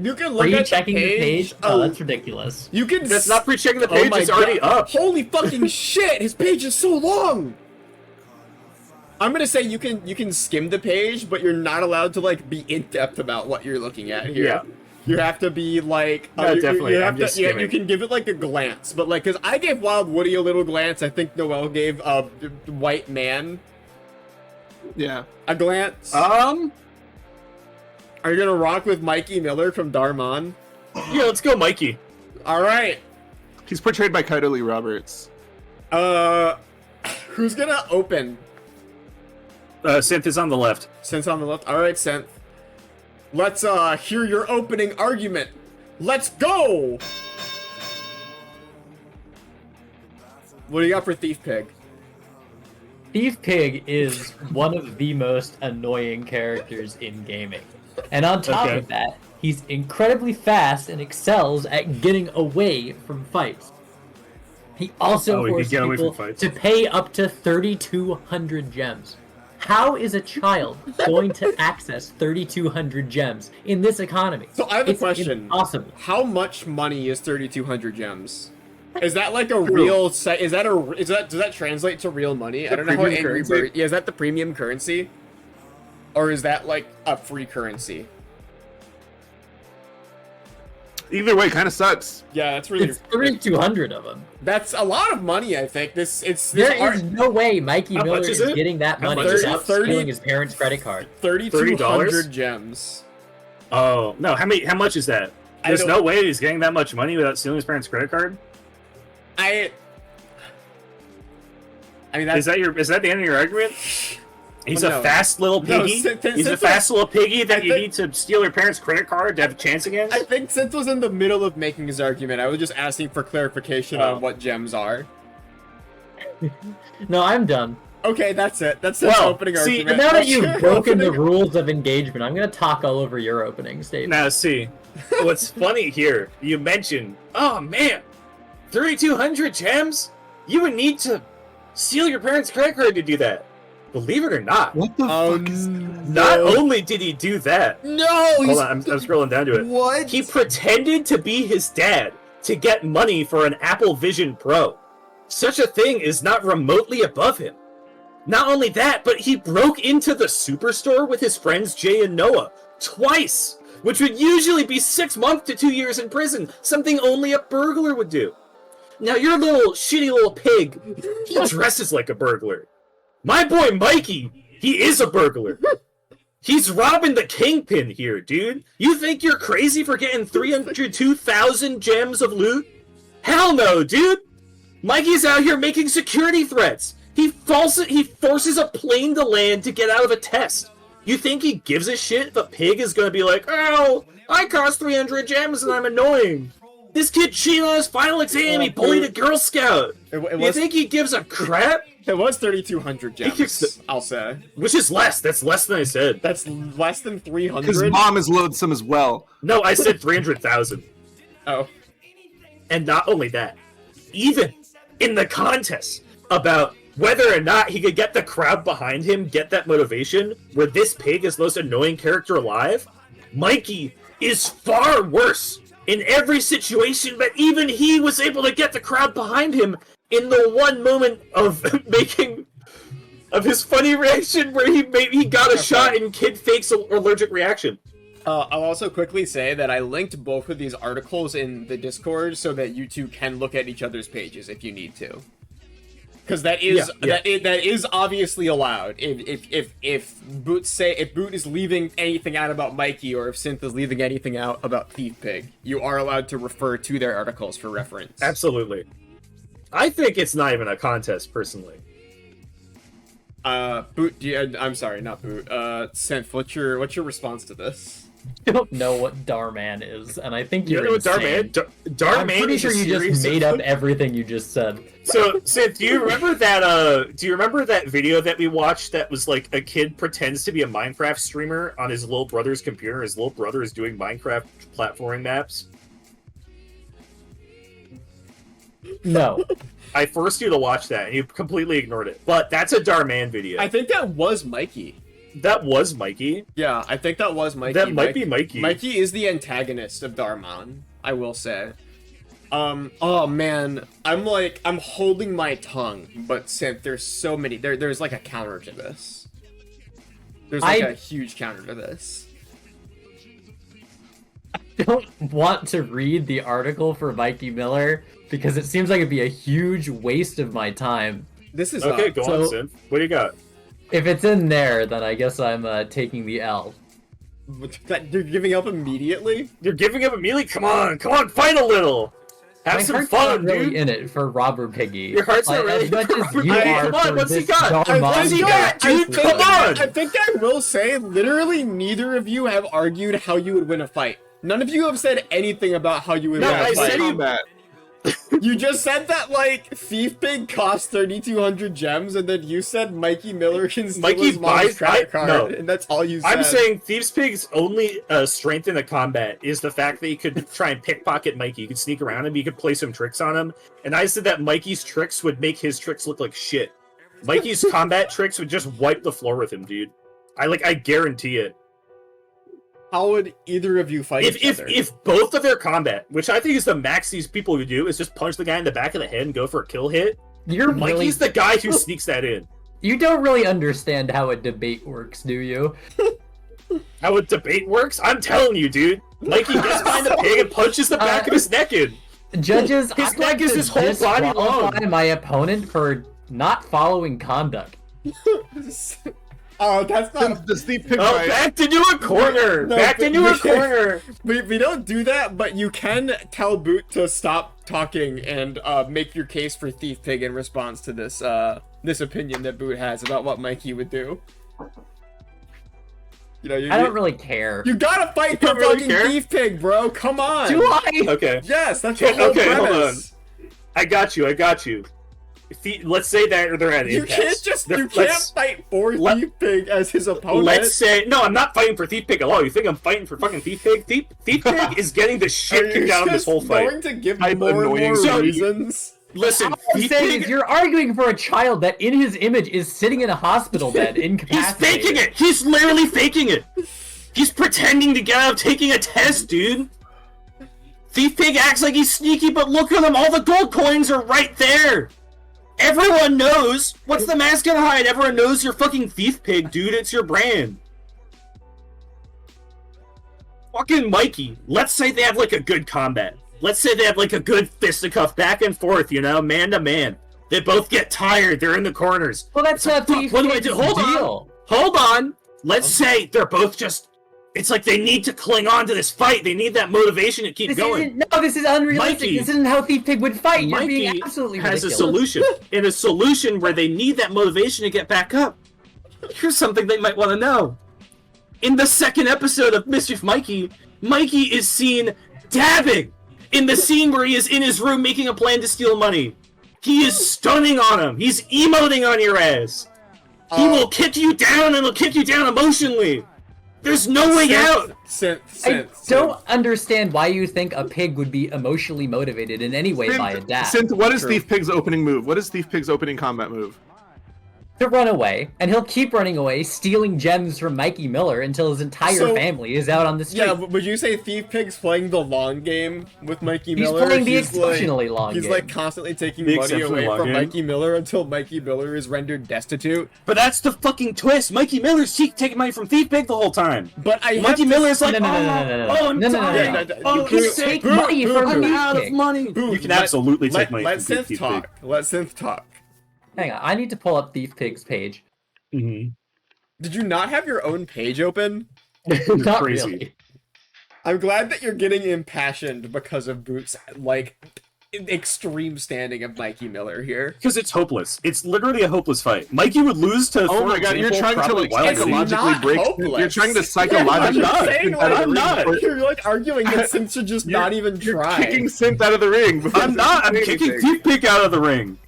You can look at Pre-checking the the page. page? Oh, that's ridiculous. You can. That's not pre-checking the page. my It's already God. up. Holy fucking shit! His page is so long. I'm gonna say you can skim the page, but you're not allowed to like be in depth about what you're looking at here. Yeah. You have to be like. No, definitely, You I'm have just to, yeah, skimming. you can give it like a glance, but like, cause I gave Wild Woody a little glance. I think Noel gave White Man Yeah. a glance. Uh? Are you gonna rock with Mikey Miller from Darmon? Yeah, let's go, Mikey. All right. He's portrayed by Kaido Lee Roberts. Who's gonna open? Synth is on the left. Synth on the left. All right, Synth. Let's hear your opening argument. Let's go. What do you got for Thief Pig? Thief Pig is one of the most annoying characters in gaming. And on top Okay. of that, he's incredibly fast and excels at getting away from fights. He also Oh, he can forces get away from people fights. to pay up to 3,200 gems. How is a child going to access 3,200 gems in this economy? So I have a It's question. impossible. How much money is 3,200 gems? Is that like a real? Does that translate to real money? I don't know how premium Angry currency? Bird. Yeah, is that the premium currency, or is that like a free currency? Either way, kind of sucks. Yeah, that's really. It's 3,200 of them. That's a lot of money. I think this. There is no way Mikey How Miller much is is it? getting that How money much is it? without 30 stealing his parents' credit card. 3,200 gems. Oh no! How much is that? I There's don't- no way he's getting that much money without stealing his parents' credit card. I mean, that's Is that the end of your argument? He's Well, no. a fast little No, piggy. since- He's a since fast little piggy that I you think- need to steal your parents' credit card to have a chance against. I think Synth was in the middle of making his argument. I was just asking for clarification Oh. on what gems are. No, I'm done. Okay, that's it. That's the Well, opening see, argument. Now that What's you've your broken the opening- rules of engagement, I'm gonna talk all over your opening statement. Now, see, what's funny here? You mentioned, oh man, 3,200 gems. You would need to steal your parents' credit card to do that. Believe it or not, What the Oh, fuck is that? not only did he do that. No, Hold on, I'm scrolling down to it. What? He pretended to be his dad to get money for an Apple Vision Pro. Such a thing is not remotely above him. Not only that, but he broke into the superstore with his friends Jay and Noah twice, which would usually be 6 months to 2 years in prison, something only a burglar would do. Now, your little shitty little pig, he dresses like a burglar. My boy Mikey, he is a burglar. He's robbing the kingpin here, dude. You think you're crazy for getting 302,000 gems of loot? Hell no, dude. Mikey's out here making security threats. He forces a plane to land to get out of a test. You think he gives a shit if a pig is gonna be like, oh, I cost 300 gems and I'm annoying. This kid cheated on his final exam. He bullied a Girl Scout. It You was, think he gives a crap? it was 3,200 kicks gems, the- I'll say. Which is less. That's less than I said. That's less than His 300. mom is loathsome as well. No, I said 300,000. Oh. And not only that, even in the contest about whether or not he could get the crowd behind him, get that motivation, where this pig is the most annoying character alive, Mikey is far worse in every situation, but even he was able to get the crowd behind him in the one moment of making of his funny reaction where he got a shot and kid fakes an allergic reaction. I'll also quickly say that I linked both of these articles in the Discord so that you two can look at each other's pages if you need to. Because that is that is obviously allowed. If Boot is leaving anything out about Mikey, or if Synth is leaving anything out about Thief Pig, you are allowed to refer to their articles for reference. Absolutely. I think it's not even a contest, personally. Boot, I'm sorry, not Boot. Synth, what's your response to this? I don't know what Darman is, and I think You you're know what insane. Darman I'm pretty sure you just made up everything you just said. So, Sid, do you remember that video that we watched that was like a kid pretends to be a Minecraft streamer on his little brother's computer? His little brother is doing Minecraft platforming maps? No. I forced you to watch that, and you completely ignored it. But that's a Darman video. I think that was Mikey. That was Mikey? Yeah, I think that was Mikey. That might be Mikey. Mikey is the antagonist of Darman, I will say. Oh man, I'm holding my tongue, but Synth, there's so many, there's like a counter to this. There's like a huge counter to this. I don't want to read the article for Mikey Miller, because it seems like it'd be a huge waste of my time. This is okay, go on, Synth. What do you got? If it's in there, then I guess I'm taking the L. You're giving up immediately? You're giving up immediately? Come on, fight a little! Have My some heart's fun, not really dude! in it for Robber Piggy. Your heart's not really as much in it as for you Robber are Piggy. Come on, for what's he this got? Darman What's he got, dude? Come on! I think I will say, literally neither of you have argued how you would win a fight. None of you have said anything about how you would win a I fight. said combat. You just said that, like, Thief Pig costs 3,200 gems, and then you said Mikey Miller can steal Mikey his mom's buys- credit card, no. and that's all you said. I'm saying Thieves Pig's only strength in the combat is the fact that he could try and pickpocket Mikey. You could sneak around him, you could play some tricks on him, and I said that Mikey's tricks would make his tricks look like shit. Mikey's combat tricks would just wipe the floor with him, dude. I guarantee it. How would either of you fight each other? If both of their combat, which I think is the max these people would do, is just punch the guy in the back of the head and go for a kill hit, Mikey's the guy who sneaks that in. You don't really understand how a debate works, do you? How a debate works? I'm telling you, dude. Mikey gets behind the pig and punches the back of his neck in. Judges, His I'd neck like is to his whole body disqualify long. my opponent for not following conduct. Oh, that's not... The Thief Pig Oh, fight. backed into a corner! No, Backed into a corner! We don't do that, but you can tell Boot to stop talking and make your case for Thief Pig in response to this this opinion that Boot has about what Mikey would do. You know, I don't really care. You gotta fight You for don't really fucking care? Thief Pig, bro. Come on. Do I? Okay. Yes, that's the whole Okay, hold on. premise. I got you. Let's say that they're at You impasse. can't just They're- you can't let's- fight for let- Thief Pig as his opponent. Let's say no. I'm not fighting for Thief Pig at all. You think I'm fighting for fucking Thief Pig? Thief Pig is getting the Are shit you kicked out of this just whole fight. going to give I'm more and annoying. more So- reasons? Listen, All I'm Thief saying Pig, is you're arguing for a child that in his image is sitting in a hospital bed he's incapacitated. faking it. He's literally faking it. He's pretending to get out of taking a test, dude. Thief Pig acts like he's sneaky, but look at him. All the gold coins are right there. Everyone knows. What's the mask gonna hide? Everyone knows you're fucking Thief Pig, dude. It's your brand. Fucking Mikey. Let's say they have like a good combat. Let's say they have like a good fisticuff back and forth, you know, man to man. They both get tired. They're in the corners. Well, that's not Fuck, Thief what do I Pig's do? Hold on. deal. Hold on. Let's say they're both just. It's like they need to cling on to this fight. They need that motivation to keep This going. this is unrealistic. Mikey- This isn't how Thief Pig would fight. You're Mikey being absolutely has ridiculous. a solution. And a solution where they need that motivation to get back up. Here's something they might want to know. In the second episode of Mischief Mikey, Mikey is seen dabbing in the scene where he is in his room making a plan to steal money. He is stunning on him. He's emoting on your ass. He will kick you down and he'll kick you down emotionally. There's no way out. I don't understand why you think a pig would be emotionally motivated in any way by a dab. Synth, what is Thief Pig's opening move? What is Thief Pig's opening combat move? to run away, and he'll keep running away, stealing gems from Mikey Miller until his entire family is out on the street. Yeah, would you say Thief Pig's playing the long game with Mikey He's Miller? playing the exceptionally long He's game. like constantly taking The money exceptionally away long from game. Mikey Miller until Mikey Miller is rendered destitute. But that's the fucking twist. Mikey Miller's taking money from Thief Pig the whole time. But I have Mikey to- Miller's like, No. oh, I'm tired. Oh, You I'm sick. take money from I'm Thief out of Pig. money. Boo, You can let- absolutely take money Let from Synth Thief talk. Let Synth talk. Hang on, I need to pull up Thief Pig's page. Pig. Did you not have your own page open? Not crazy. really. I'm glad that you're getting impassioned because of Boot's, like, extreme standing of Mikey Miller here. Because it's hopeless. It's literally a hopeless fight. Mikey would lose to. Oh for my god, you're example, trying to probably like Wild It's Wing. not psychologically break. hopeless. You're trying to I'm psychologically. not not. saying, Synth out of the I'm ring. not. You're like arguing that Synth should just not even You're try. kicking Synth out of the ring. before I'm not. I'm Synth kicking anything. Thief Pig out of the ring.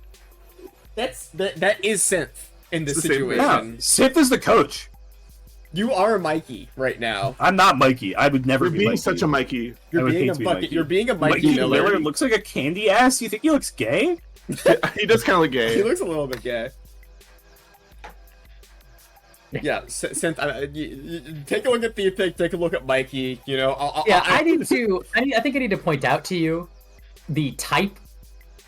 That is Synth in this It's the same thing. Yeah, situation. Sith is the coach. You are Mikey right now. I'm not Mikey. I would never You're be being Mikey. such a Mikey. I You're would being hate a to be bucket. Mikey. You're being a Mikey, Mikey Miller. Miller looks like a candy ass. You think he looks gay? He does kind of look He gay. looks a little bit gay. Yeah, Synth. Take a look at Thief Pig. Take a look at Mikey. You know. I think I need to point out to you the type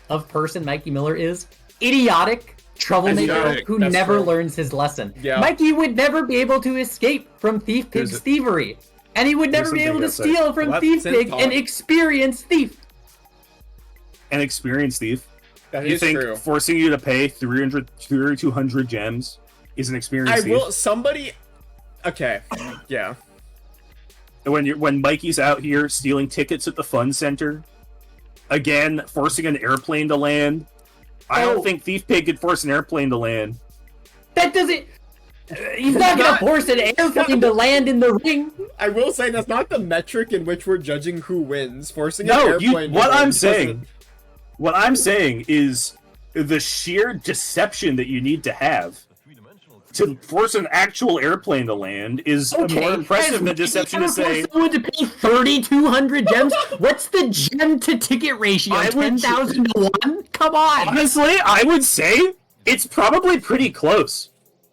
of person Mikey Miller is. Idiotic troublemaker Idiotic, who that's never true. learns his lesson. Yeah. Mikey would never be able to escape from Thief Pig's There's- thievery. And he would never be something able to outside. steal from Let Thief Synth Pig talk. and experience thief. An experienced thief. That You is think true. forcing you to pay 3,200 gems is an experienced I thief? will. Somebody. Okay. Yeah. When Mikey's out here stealing tickets at the fun center, again forcing an airplane to land. I Oh. don't think Thief Pig could force an airplane to land. That doesn't. He's not gonna force an airplane to land in the ring. I will say that's not the metric in which we're judging who wins. Forcing an No, airplane. to what win I'm doesn't- saying, what I'm saying is the sheer deception that you need to have to force an actual airplane to land is more impressive than deception to Has say. someone to pay 3,200 gems. What's the gem to ticket ratio? I would- 10,000 to 1? Come on, Honestly, I would say it's probably pretty close.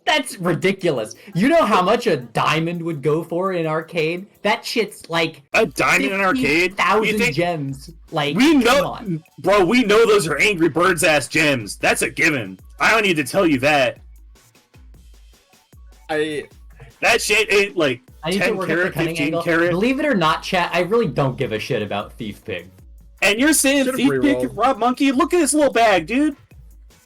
that's ridiculous. You know how much a diamond would go for in arcade? That shit's like A diamond in an arcade? You 50,000 think- gems. Like, We come know, on. bro. We know those are Angry Birds ass gems. That's a given. I don't need to tell you that. That shit ain't like I need to 10 work at the carat, cunning 15 angle. carat. Believe it or not, chat, I really don't give a shit about Thief Pig. And you're saying Should've Thief Pig re-rolled. and Rob Monkey? Look at his little bag, dude.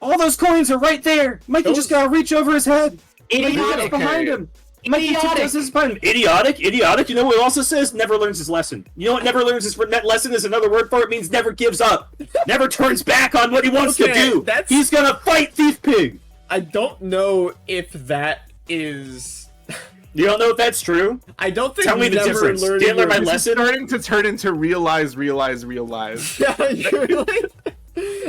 All those coins are right there. Mikey Those- just gotta reach over his head. Mikey Idiotic. gets behind him. Mikey Idiotic. does this behind him. Idiotic. You know what it also says? Never learns his lesson. You know what never learns his lesson is another word for it? Means never gives up. Never turns back on what he wants Okay, to do. that's- He's gonna fight Thief Pig. I don't know if that is. You don't know if that's true? I don't think. Tell me the never difference. learning Didn't learn your- my This is lesson? starting to turn into realize. Yeah, you're like.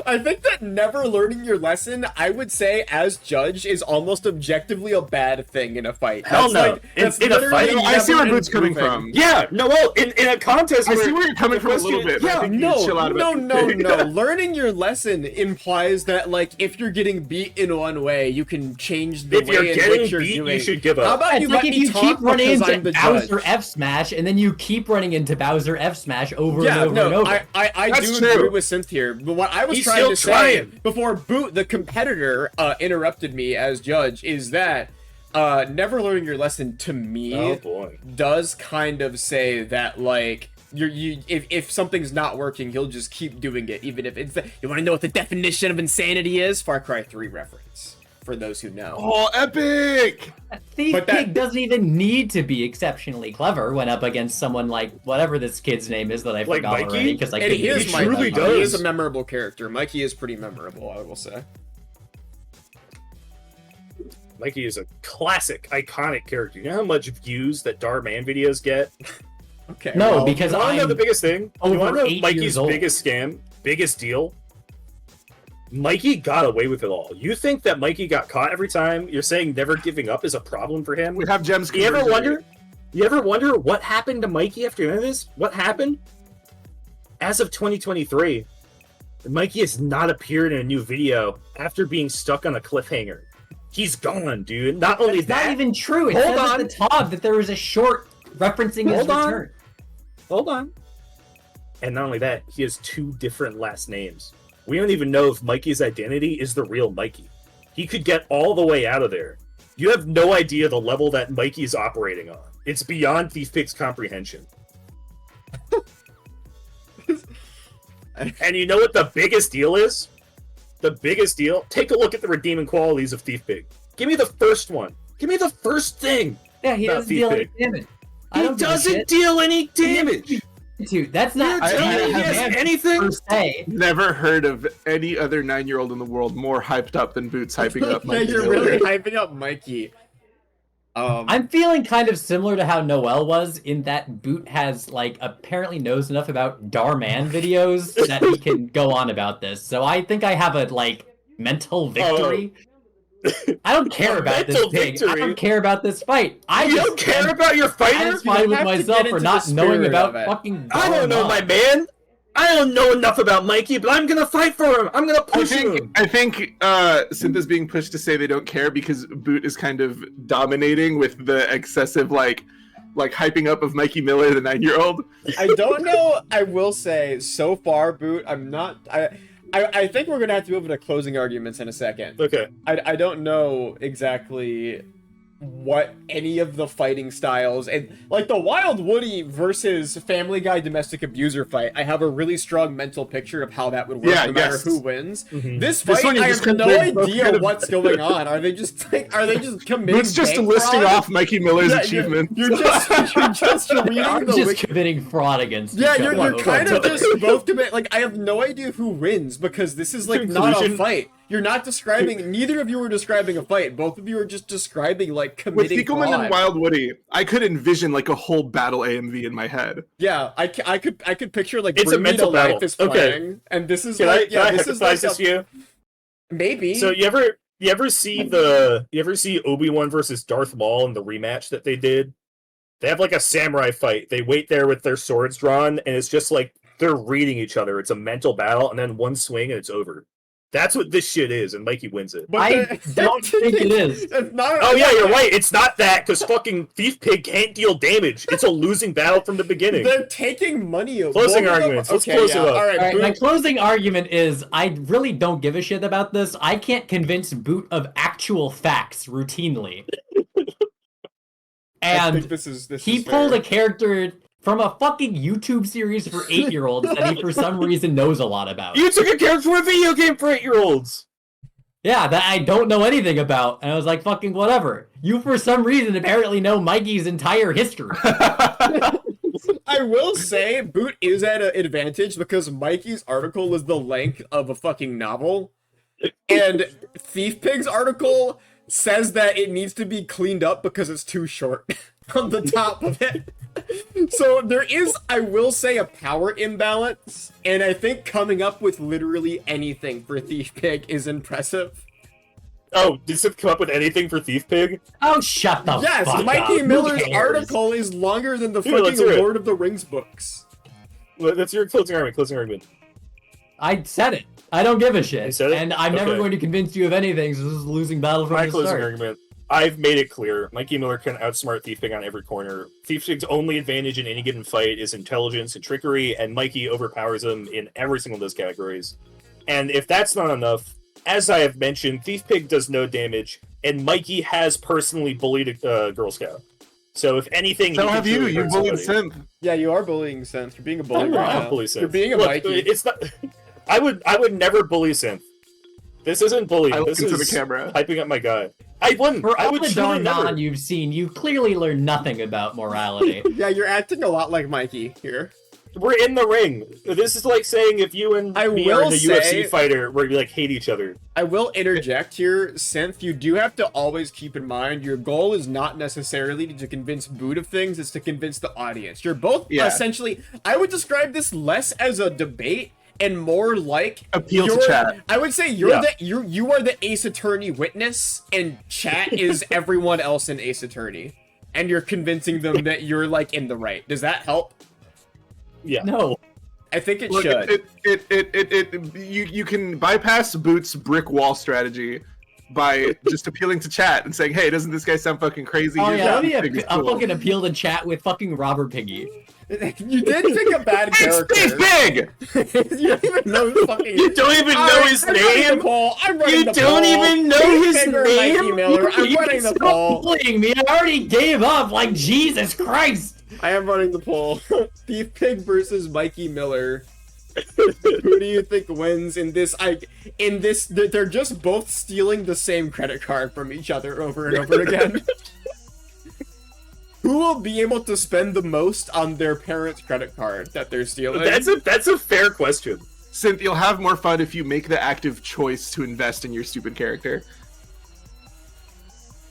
I think that never learning your lesson, I would say, as judge, is almost objectively a bad thing in a fight. Hell no. In a literally fight? I see where never Boots coming improving. from. Yeah. No. Well, in a contest, I see where you're coming the from a little question- bit. But I Yeah. think you need to chill out about No. Thief Pig. Learning your lesson implies that, like, if you're getting beat in one way, you can change the If you're way in getting which you're beat, you doing. should give up. How about It's you like let if me you talk keep running because I'm into the Bowser judge? F Smash, and then you keep running into Bowser F Smash over Yeah, and over and no, over. I That's do true. agree with Synth here, but what I was He's trying still to say trying. before Boot, the competitor, interrupted me as judge, is that never learning your lesson to me Oh boy. does kind of say that, like, if something's not working, he'll just keep doing it, even if it's. You want to know what the definition of insanity is? Far Cry 3 reference, for those who know. Oh, epic! Thief But that- Pig doesn't even need to be exceptionally clever when up against someone like whatever this kid's name is that I Like forgot Mikey? already because I And couldn't he is even Mikey. truly remember. He does. is a memorable character. Mikey is pretty memorable, I will say. Mikey is a classic, iconic character. You know how much views that Darman videos get? Okay. No, well, because You want to know I'm the biggest thing? You want over to know 8 Mikey's years old. biggest scam? Biggest deal? Mikey got away with it all. You think that Mikey got caught every time? You're saying never giving up is a problem for him? We have gems. You ever converted. wonder? You ever wonder what happened to Mikey after any of this? What happened? As of 2023, Mikey has not appeared in a new video after being stuck on a cliffhanger. He's gone, dude. Not only It's that. not even true. It Hold says on. at the top that there was a short referencing his return. Hold on. And not only that, he has 2 different last names. We don't even know if Mikey's identity is the real Mikey. He could get all the way out of there. You have no idea the level that Mikey's operating on. It's beyond Thief Pig's comprehension. And you know what the biggest deal is? The biggest deal? Take a look at the redeeming qualities of Thief Pig. Give me the first one. Give me the first thing. Yeah, he about doesn't Thief deal any Pig. damage. He doesn't deal any damage. Dude, that's not I damage have anything? per se. Never heard of any other 9-year-old in the world more hyped up than Boots hyping up Yeah, Mikey you're Miller. really hyping up Mikey. I'm feeling kind of similar to how Noel was in that Boot has like apparently knows enough about Darman videos that he can go on about this. So I think I have a like mental victory. I don't care A about this mental pig. I victory? don't care about this fight. You don't care about your fighter? satisfied with have to myself get for into not the knowing spirit about of it. fucking I don't know, Darman. my man. I don't know enough about Mikey, but I'm gonna fight for him. I'm gonna push him. I think Synth is being pushed to say they don't care because Boot is kind of dominating with the excessive like hyping up of Mikey Miller, the 9-year-old. I don't know. I will say, so far, Boot, I'm not. I think we're gonna have to move into closing arguments in a second. Okay. I don't know exactly what any of the fighting styles and like the Wild Woody versus Family Guy domestic abuser fight. I have a really strong mental picture of how that would work, Yeah, no matter yes. who wins. Mhm. This This fight, one you I just have no compared both idea kind of- what's going on. Are they just committing? Boot's just bank listing fraud? off Mikey Miller's Yeah, achievements. You're just reading I'm the just wiki. committing fraud against Yeah, each you're other. kind of just both commit. Like, I have no idea who wins because this is like not a Conclusion? fight. You're not describing. Neither of you are describing a fight. Both of you are just describing like With committing Fiegelman fraud. and Wild Woody, I could envision like a whole battle AMV in my head. Yeah, I could picture like It's a Bring Me to mental battle. Life is Okay. playing, and this is Can like I this is like hypothesize this to you? maybe. So you ever see Obi-Wan versus Darth Maul in the rematch that they did? They have like a samurai fight. They wait there with their swords drawn, and it's just like they're reading each other. It's a mental battle, and then one swing and it's over. That's what this shit is, and Mikey wins it. But I don't think it is. It's not. Oh yeah, you're right. It's not that because fucking Thief Pig can't deal damage. It's a losing battle from the beginning. They're taking money. Closing Both of them- arguments. Let's Okay, close yeah. it up. All right, All right, my Boot. closing argument is I really don't give a shit about this. I can't convince Boot of actual facts routinely. I think And this is he pulled a character from a fucking YouTube series for 8-year-olds that he for some reason knows a lot about. You took a character from a video game for 8-year-olds. Yeah, that I don't know anything about. And I was like, fucking whatever. You for some reason apparently know Mikey's entire history. I will say, Boot is at an advantage because Mikey's article is the length of a fucking novel, and Thief Pig's article says that it needs to be cleaned up because it's too short on the top of it. So there is, I will say, a power imbalance, and I think coming up with literally anything for Thief Pig is impressive. Oh, did Sith come up with anything for Thief Pig? Oh, shut the Yes, fuck Mikey up. Miller's Who cares? article is longer than the Here, let's fucking hear it. Lord of the Rings books. That's your closing argument. Closing argument. I said it. I don't give a shit. You said it? And I'm never Okay. going to convince you of anything, so this is a losing battle from My the closing start. argument. I've made it clear. Mikey Miller can outsmart Thief Pig on every corner. Thief Pig's only advantage in any given fight is intelligence and trickery, and Mikey overpowers him in every single of those categories. And if that's not enough, as I have mentioned, Thief Pig does no damage, and Mikey has personally bullied a Girl Scout. So if anything, So he can have you. truly You hurt bullied somebody. Synth. Yeah, you are bullying Synth. You're being a bully I'm right not now. bully Synth. You're being a Look, Mikey. It's not. I would never bully Synth. This isn't bullying. I look This into the is camera. hyping up my guy. I wouldn't. For I all would the truly never. Darman you've seen, you clearly learned nothing about morality. Yeah, you're acting a lot like Mikey here. We're in the ring. This is like saying if you and I me will are in a say- UFC fighter, we like hate each other. I will interject here, Synth. You do have to always keep in mind your goal is not necessarily to convince Boot of things, it's to convince the audience. You're both Yeah. essentially, I would describe this less as a debate and more like Appeal to you're- chat. I would say you're Yeah. you are the Ace Attorney witness, and chat is everyone else in Ace Attorney, and you're convincing them that you're like in the right. Does that help? Yeah. No. I think it Look, should. you can bypass Boot's brick wall strategy by just appealing to chat and saying, "Hey, doesn't this guy sound fucking crazy?" Oh Here's yeah, how let Pig me is I'll cool." fucking appeal to chat with fucking Robert Piggy. You did pick a bad character. It's Big! You don't even know the fucking. You don't even know his I'm running the name. poll. I'm running You the don't poll. even know Big his Pig or name? Mikey Miller. I'm running the Stop poll. bullying me. I already gave up. Like Jesus Christ. I am running the poll. Beef Pig versus Mikey Miller. Who do you think wins in this? They're just both stealing the same credit card from each other over and over again. Who will be able to spend the most on their parents' credit card that they're stealing? That's a fair question. Synth, you'll have more fun if you make the active choice to invest in your stupid character.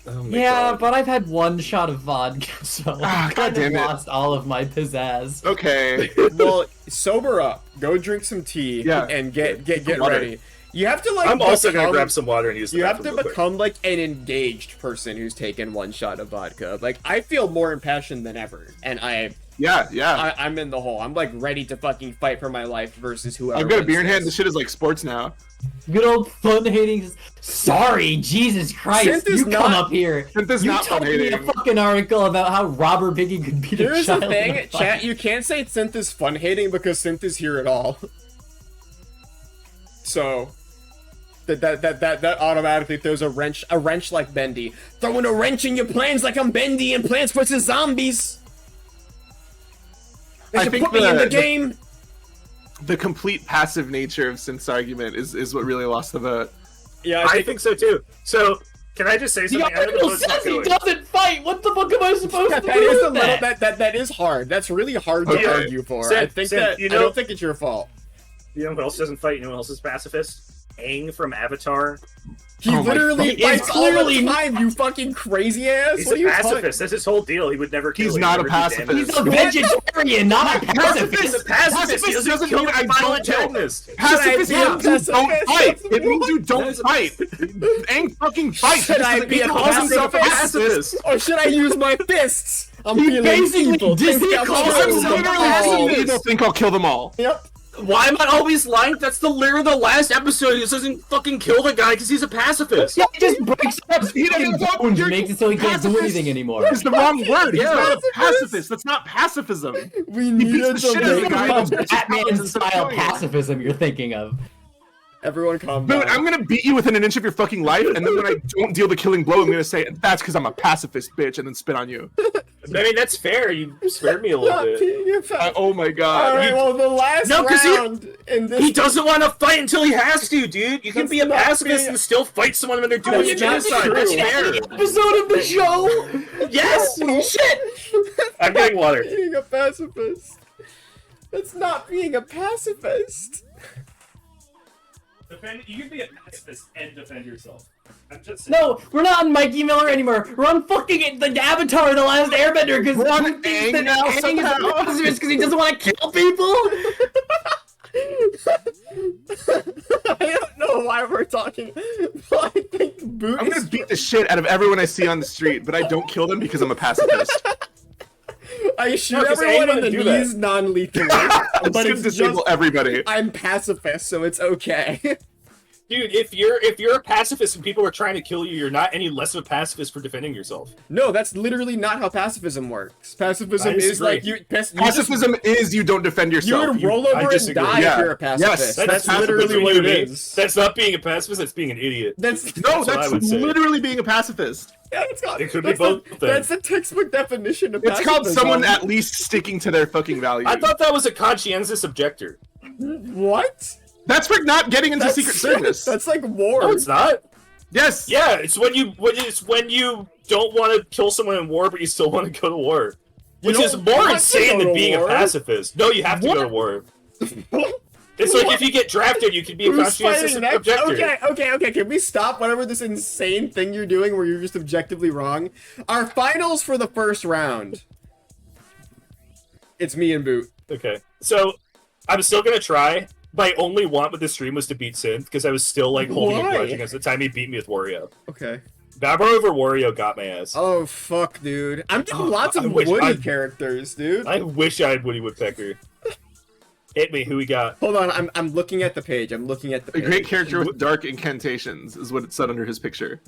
Oh my Yeah, God. but I've had one shot of vodka, so I kind of goddammit. lost all of my pizzazz. Okay. Well, sober up. Go drink some tea. Yeah. And get Water. ready. You have to like. I'm also gonna become- grab some water and use the You have to bathroom real quick. become like an engaged person who's taken one shot of vodka. Like I feel more impassioned than ever, and Yeah. I'm in the hole. I'm like ready to fucking fight for my life versus whoever. I've got a wins beer in hand. this. This shit is like sports now. Good old fun hating. Sorry, Jesus Christ! Synth is You come not- up here. Synth is You not told me a fun-hating. fucking article about how Robert Piggy could beat a Here's the child. in a thing, fight. chat. You can't say Synth is fun hating because Synth is here at all. So that automatically throws a wrench like Bendy. Throwing a wrench in your plans like I'm Bendy in Plants vs Zombies. They I should think put me in the the- game. The complete passive nature of Synth's argument is what really lost the vote. Yeah, I think so too. So, can I just say The something? I know the article vote's not says he going. doesn't fight. What the fuck am I supposed to that do is with a little that? that is hard. That's really hard to Okay. argue for. Sid, I think Sid, that you I know- don't think it's your fault. You know who else doesn't fight? You know who else is pacifist? Aang from Avatar. He Oh my literally God. fights It's all the clearly time. You fucking crazy ass. He's What are a you talking? pacifist. That's his whole deal. He would never kill. He's He'd not a never do damage. pacifist. He's a vegetarian, not a He's a pacifist. pacifist. He doesn't doesn't kill mean the I final don't kill. antagonist. Pacifist Should I be a means you don't pacifist? fight. It means you don't That's- fight. Aang fucking fights. Should He I doesn't be a call himself a pacifist? pacifist. Or should I use my fists? I'm He feeling basically evil. Disney Think I'll calls kill I'm himself them literally all. asking you to think I'll kill them all. Yep. Why am I always lying? That's the literally the last episode. He doesn't fucking kill the guy because he's a pacifist. Yeah, he just breaks up his He doesn't fucking want- bones you're and makes it so he can't do pacifist. anything anymore. It's the wrong word. He's Yeah. not a pacifist. That's not pacifism. We He needed beats the to shit out of the make guy. him- That's Batman instead of style killing him. pacifism you're thinking of. Everyone calm Dude, down. I'm gonna beat you within an inch of your fucking life, and then when I don't deal the killing blow, I'm gonna say that's because I'm a pacifist, bitch, and then spit on you. I mean, that's fair. You spared me a little Not bit. being a fa- Oh my god. Alright, well, the last No, 'cause he- round in this. He doesn't want to fight until he has to, dude. You can That's be a not pacifist being- and still fight someone when they're Oh, doing yeah, that's genocide. true. That's fair. Episode of the show. Yes. Shit. I'm getting water. Being a pacifist. That's not being a pacifist. You can be a pacifist and defend yourself. I'm just No, we're not on Mikey Miller anymore. We're on fucking the Avatar, the Last Airbender, because We're on Aang now somehow. because he doesn't want to kill people. I don't know why we're talking, but I think Boot I'm is gonna beat the shit out of everyone I see on the street, but I don't kill them because I'm a pacifist. I shoot No, 'cause everyone Aang in the wouldn't do that. knees non-lethally, I'm but just it's gonna disable just everybody. I'm pacifist, so it's okay. Dude, if you're a pacifist and people are trying to kill you, you're not any less of a pacifist for defending yourself. No, that's literally not how pacifism works. Pacifism I is disagree. like you just, Pacifism is you don't defend you yourself. would roll over I and disagree. die Yeah. if you're a pacifist. Yes, that's that's literally That's what you it mean. is. That's not being a pacifist. That's being an idiot. That's No, That's what I that's would say. literally being a pacifist. yeah, it's called, It could be that's both the, things. that's the textbook definition of It's pacifism. called someone at least sticking to their fucking values. I thought that was a conscientious objector. What? That's for not getting into Secret Service. That's like war. No, it's not. Yes. Yeah, it's when you don't want to kill someone in war, but you still want to go to war, You which is don't more want to insane go than to being war. a pacifist. No, you have to go to war. It's like if you get drafted, you can be a Who's conscientious fighting next? objector. Okay. Can we stop whatever this insane thing you're doing where you're just objectively wrong? Our finals for the first round. It's me and Boot. Okay, so I'm still gonna try. My only want with the stream was to beat Synth because I was still like holding Why? a grudge against the time he beat me with Wario. Okay. Babar over Wario got my ass. Oh fuck, dude. I'm getting Oh, lots I of wish Woody I'd- characters, dude. I wish I had Woody Woodpecker. Hit me. Who we got? Hold on, I'm looking at the page. I'm looking at the A page. great character with dark incantations is what it said under his picture.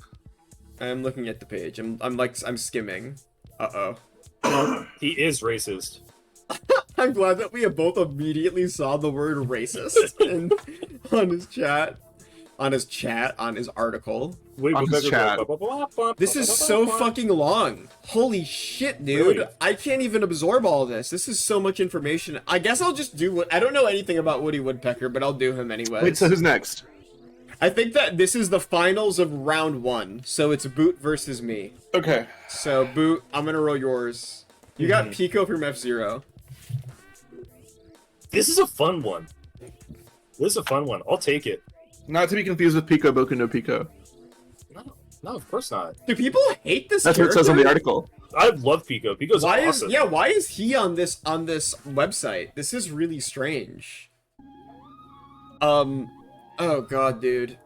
I'm looking at the page. I'm skimming. Uh-oh. He is racist. I'm glad that we have both immediately saw the word racist on his article. On his chat. This is so fucking long. Holy shit, dude. Really? I can't even absorb all this. This is so much information. I guess I'll just do what I don't know anything about Woody Woodpecker, but I'll do him anyway. Wait, so who's next? I think that this is the finals of round 1, so it's Boot versus me. Okay. So Boot, I'm gonna roll yours. You got Pico from F-Zero. This is a fun one. I'll take it. Not to be confused with Pico Boku no Pico. No, of course not. Do people hate this That's what it says on the article. I love Pico. Pico's awesome. Why is he on this website? This is really strange. Oh god, dude.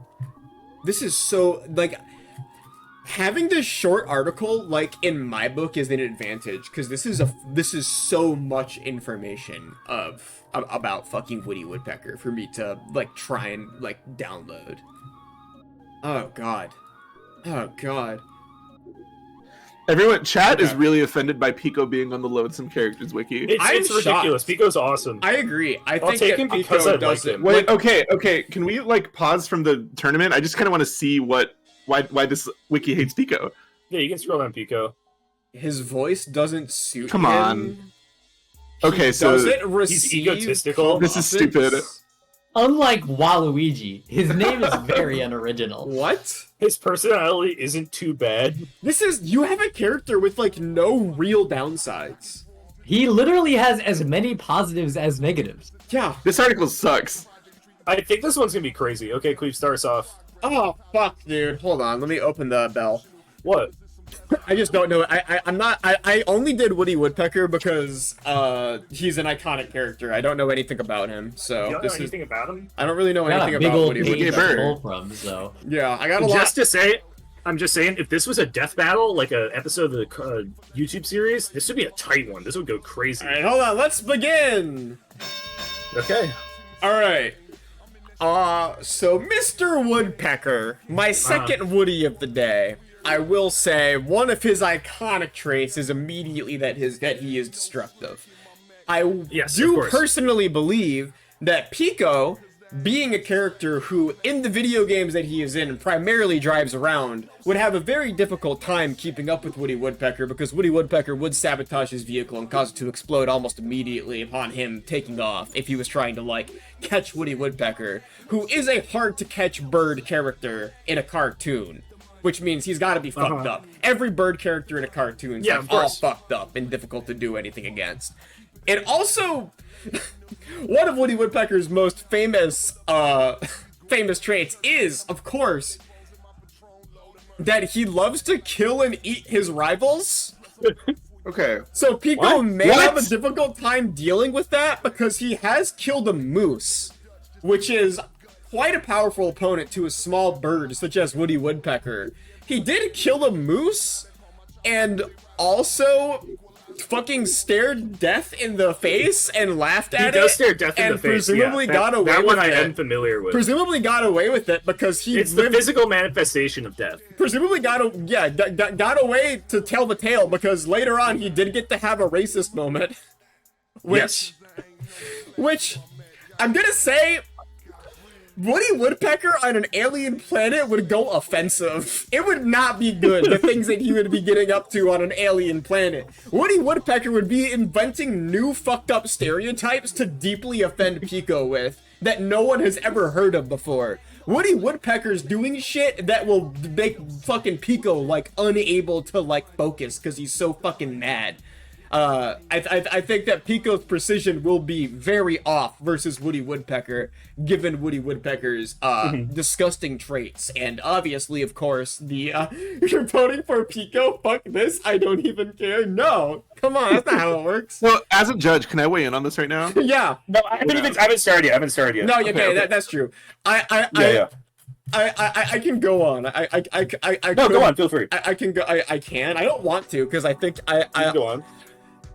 This is so like having this short article like in my book is an advantage because this is so much information about fucking Woody Woodpecker for me to like try and like download. Oh god. Oh god. Everyone, chat is really offended by Pico being on the Loathsome Characters wiki. It's ridiculous. Shocked. Pico's awesome. I agree. I I'll think take that him Pico because I like does it. him. Wait, okay. Can we like pause from the tournament? I just kind of want to see why this wiki hates Pico. Yeah, you can scroll down Pico. His voice doesn't suit Come him. on. Okay, so doesn't receive egotistical. This is stupid. Unlike Waluigi, his name is very unoriginal. What? His personality isn't too bad. You have a character with like no real downsides. He literally has as many positives as negatives. Yeah. This article sucks. I think this one's gonna be crazy. Okay, Qweave, start us off. Oh fuck, dude. Hold on. Let me open the bell. What? I just don't know. I only did Woody Woodpecker because he's an iconic character. I don't know anything about him. So You don't know anything about him? I don't really know I got anything a big about old Woody page Woodpecker. to pull from, so. Yeah, I got a lot. Just to say, I'm just saying, if this was a death battle, like an episode of the YouTube series, this would be a tight one. This would go crazy. All right, hold on. Let's begin. Okay. All right. So Mr. Woodpecker, my second Woody of the day. I will say one of his iconic traits is immediately that he is destructive. I do personally believe that Pico, being a character who, in the video games that he is in, primarily drives around, would have a very difficult time keeping up with Woody Woodpecker because Woody Woodpecker would sabotage his vehicle and cause it to explode almost immediately upon him taking off if he was trying to, like, catch Woody Woodpecker, who is a hard-to-catch bird character in a cartoon. Which means he's got to be fucked up. Every bird character in a cartoon is like all fucked up and difficult to do anything against. And also, one of Woody Woodpecker's most famous traits is, of course, that he loves to kill and eat his rivals. Okay. So Pico may have a difficult time dealing with that because he has killed a moose, which is quite a powerful opponent to a small bird such as Woody Woodpecker. He did kill a moose and also fucking stared death in the face and laughed at it. He does stare death in the face. Presumably got away with it. That one I am familiar with. Presumably got away with it because it's the physical manifestation of death. Presumably got away to tell the tale because later on he did get to have a racist moment. Which I'm gonna say, Woody Woodpecker on an alien planet would go offensive. It would not be good, the things that he would be getting up to on an alien planet. Woody Woodpecker would be inventing new fucked up stereotypes to deeply offend Pico with, that no one has ever heard of before. Woody Woodpecker's doing shit that will make fucking Pico, like, unable to, like, focus because he's so fucking mad. I think that Pico's precision will be very off versus Woody Woodpecker, given Woody Woodpecker's disgusting traits. And obviously, of course, you're voting for Pico? Fuck this, I don't even care. No, come on, that's not how it works. Well, as a judge, can I weigh in on this right now? Yeah. No, I haven't started yet. No, okay. That's true. I can go on. Go on. Feel free. I can go. I can. I don't want to because I think You can go on.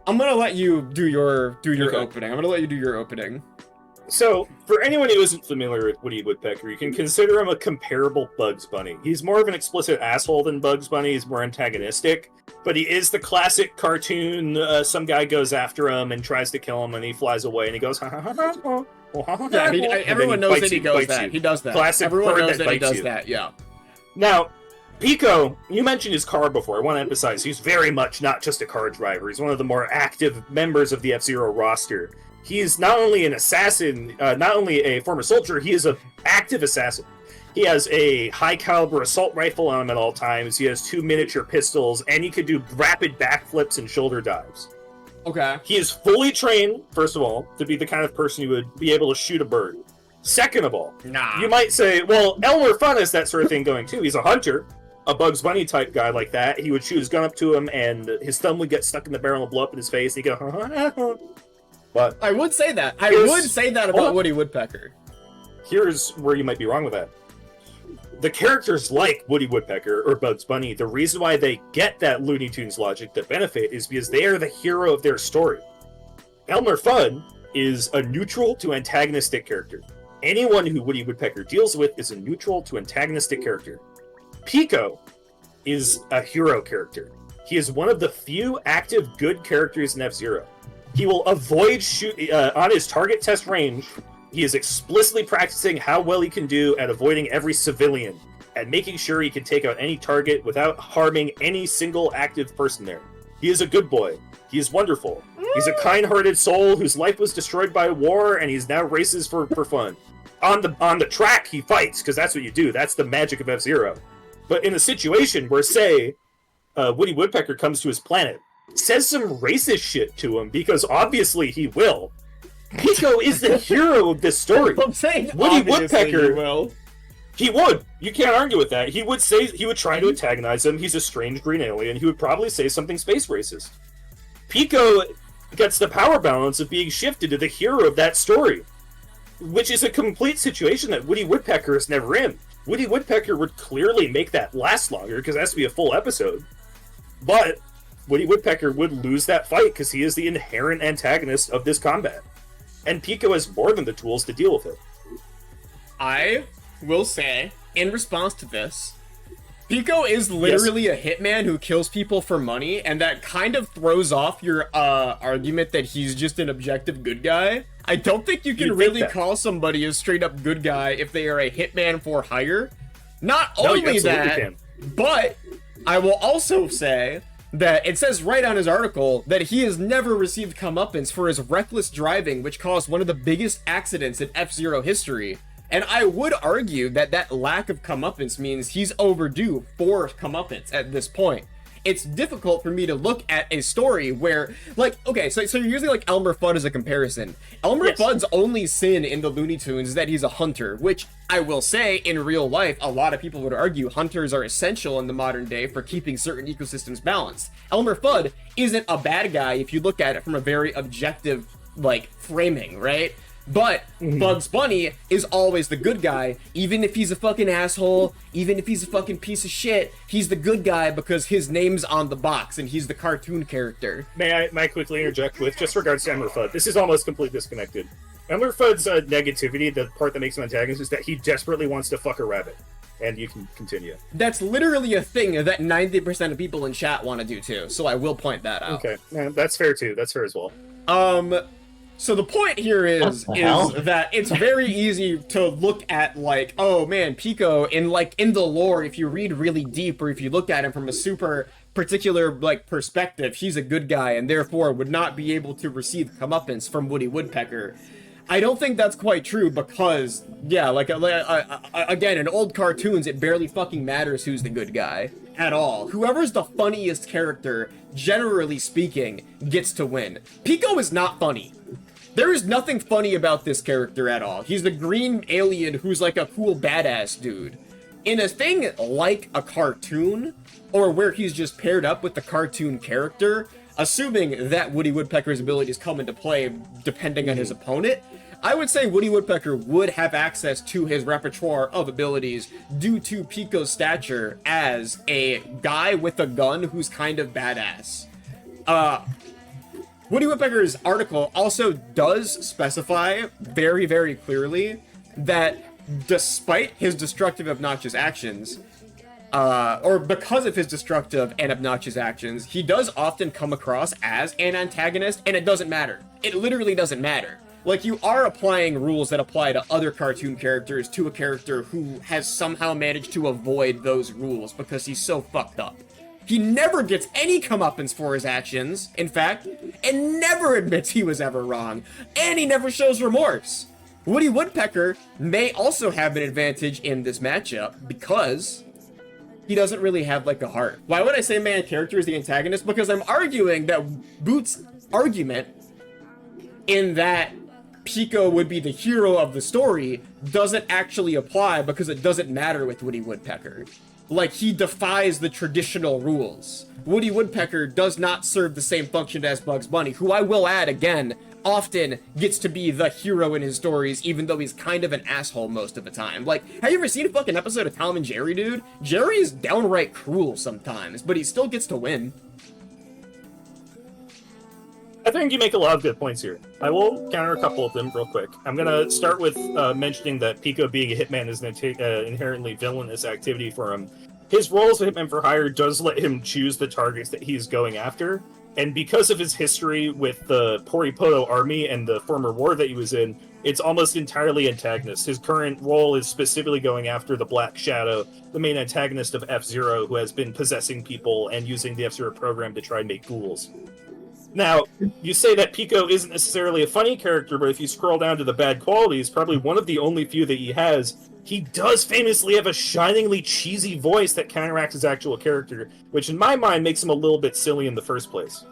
I'm gonna let you do your opening. I'm gonna let you do your opening. So, for anyone who isn't familiar with Woody Woodpecker, you can consider him a comparable Bugs Bunny. He's more of an explicit asshole than Bugs Bunny. He's more antagonistic. But he is the classic cartoon, some guy goes after him and tries to kill him, and he flies away, and he goes, ha ha ha ha ha. Yeah, everyone knows that he goes that. He does that. Classic everyone knows that he bites does you. that, yeah. Now, Pico, you mentioned his car before. I want to emphasize, he's very much not just a car driver. He's one of the more active members of the F-Zero roster. He's not only an assassin, not only a former soldier, he is an active assassin. He has a high-caliber assault rifle on him at all times, he has 2 miniature pistols, and he can do rapid backflips and shoulder dives. Okay. He is fully trained, first of all, to be the kind of person who would be able to shoot a bird. Second of all, you might say, well, Elmer Fudd has that sort of thing going too. He's a hunter, a Bugs Bunny type guy like that. He would shoot his gun up to him, and his thumb would get stuck in the barrel and blow up in his face. He'd go, But I would say that. I would say that about Woody Woodpecker. Here's where you might be wrong with that. The characters like Woody Woodpecker or Bugs Bunny, the reason why they get that Looney Tunes logic, the benefit, is because they are the hero of their story. Elmer Fudd is a neutral to antagonistic character. Anyone who Woody Woodpecker deals with is a neutral to antagonistic character. Pico is a hero character. He is one of the few active good characters in F-Zero. He will avoid on his target test range. He is explicitly practicing how well he can do at avoiding every civilian and making sure he can take out any target without harming any single active person there. He is a good boy. He is wonderful. He's a kind-hearted soul whose life was destroyed by war, and he's now races for fun. On the track, he fights, because that's what you do. That's the magic of F-Zero. But in a situation where, say, Woody Woodpecker comes to his planet, says some racist shit to him, because obviously he will. Pico is the hero of this story. I'm saying Woody Woodpecker he will. He would. You can't argue with that. He would try to antagonize him. He's a strange green alien. He would probably say something space racist. Pico gets the power balance of being shifted to the hero of that story, which is a complete situation that Woody Woodpecker is never in. Woody Woodpecker would clearly make that last longer, because it has to be a full episode. But Woody Woodpecker would lose that fight because he is the inherent antagonist of this combat. And Pico has more than the tools to deal with it. I will say, in response to this, Pico is literally a hitman who kills people for money, and that kind of throws off your argument that he's just an objective good guy. I don't think you can really call somebody a straight up good guy if they are a hitman for hire. Not only that, but I will also say that it says right on his article that he has never received comeuppance for his reckless driving, which caused one of the biggest accidents in F-Zero history. And I would argue that that lack of comeuppance means he's overdue for comeuppance at this point. It's difficult for me to look at a story where, like, okay, so you're using, like, Elmer Fudd as a comparison. Elmer Fudd's only sin in the Looney Tunes is that he's a hunter, which I will say, in real life, a lot of people would argue hunters are essential in the modern day for keeping certain ecosystems balanced. Elmer Fudd isn't a bad guy if you look at it from a very objective, like, framing, right? But Bugs Bunny is always the good guy, even if he's a fucking asshole, even if he's a fucking piece of shit, he's the good guy because his name's on the box and he's the cartoon character. May I quickly interject with just regards to Elmer Fudd? This is almost completely disconnected. Elmer Fudd's negativity, the part that makes him antagonist, is that he desperately wants to fuck a rabbit. And you can continue. That's literally a thing that 90% of people in chat want to do too, so I will point that out. Okay, that's fair too. That's fair as well. So the point here is that it's very easy to look at, like, oh man, Pico, in the lore, if you read really deep, or if you look at him from a super particular, like, perspective, he's a good guy, and therefore would not be able to receive comeuppance from Woody Woodpecker. I don't think that's quite true because, yeah, again, in old cartoons, it barely fucking matters who's the good guy at all. Whoever's the funniest character, generally speaking, gets to win. Pico is not funny. There is nothing funny about this character at all. He's the green alien who's like a cool badass dude. In a thing like a cartoon, or where he's just paired up with the cartoon character, assuming that Woody Woodpecker's abilities come into play depending on his opponent, I would say Woody Woodpecker would have access to his repertoire of abilities due to Pico's stature as a guy with a gun who's kind of badass. Woody Woodpecker's article also does specify very, very clearly that despite his destructive, obnoxious actions, or because of his destructive and obnoxious actions, he does often come across as an antagonist, and it doesn't matter. It literally doesn't matter. Like, you are applying rules that apply to other cartoon characters to a character who has somehow managed to avoid those rules because he's so fucked up. He never gets any comeuppance for his actions, in fact, and never admits he was ever wrong, and he never shows remorse. Woody Woodpecker may also have an advantage in this matchup because he doesn't really have, like, a heart. Why would I say main character is the antagonist? Because I'm arguing that Boot's argument in that Pico would be the hero of the story doesn't actually apply because it doesn't matter with Woody Woodpecker. Like, he defies the traditional rules. Woody Woodpecker does not serve the same function as Bugs Bunny, who I will add again, often gets to be the hero in his stories, even though he's kind of an asshole most of the time. Like, have you ever seen a fucking episode of Tom and Jerry, dude? Jerry is downright cruel sometimes, but he still gets to win. I think you make a lot of good points here. I will counter a couple of them real quick. I'm going to start with mentioning that Pico being a hitman is an inherently villainous activity for him. His role as a hitman for hire does let him choose the targets that he's going after, and because of his history with the Poripoto army and the former war that he was in, it's almost entirely antagonist. His current role is specifically going after the Black Shadow, the main antagonist of F-Zero, who has been possessing people and using the F-Zero program to try and make ghouls. Now, you say that Pico isn't necessarily a funny character, but if you scroll down to the bad qualities, probably one of the only few that he has, he does famously have a shiningly cheesy voice that counteracts his actual character, which in my mind makes him a little bit silly in the first place.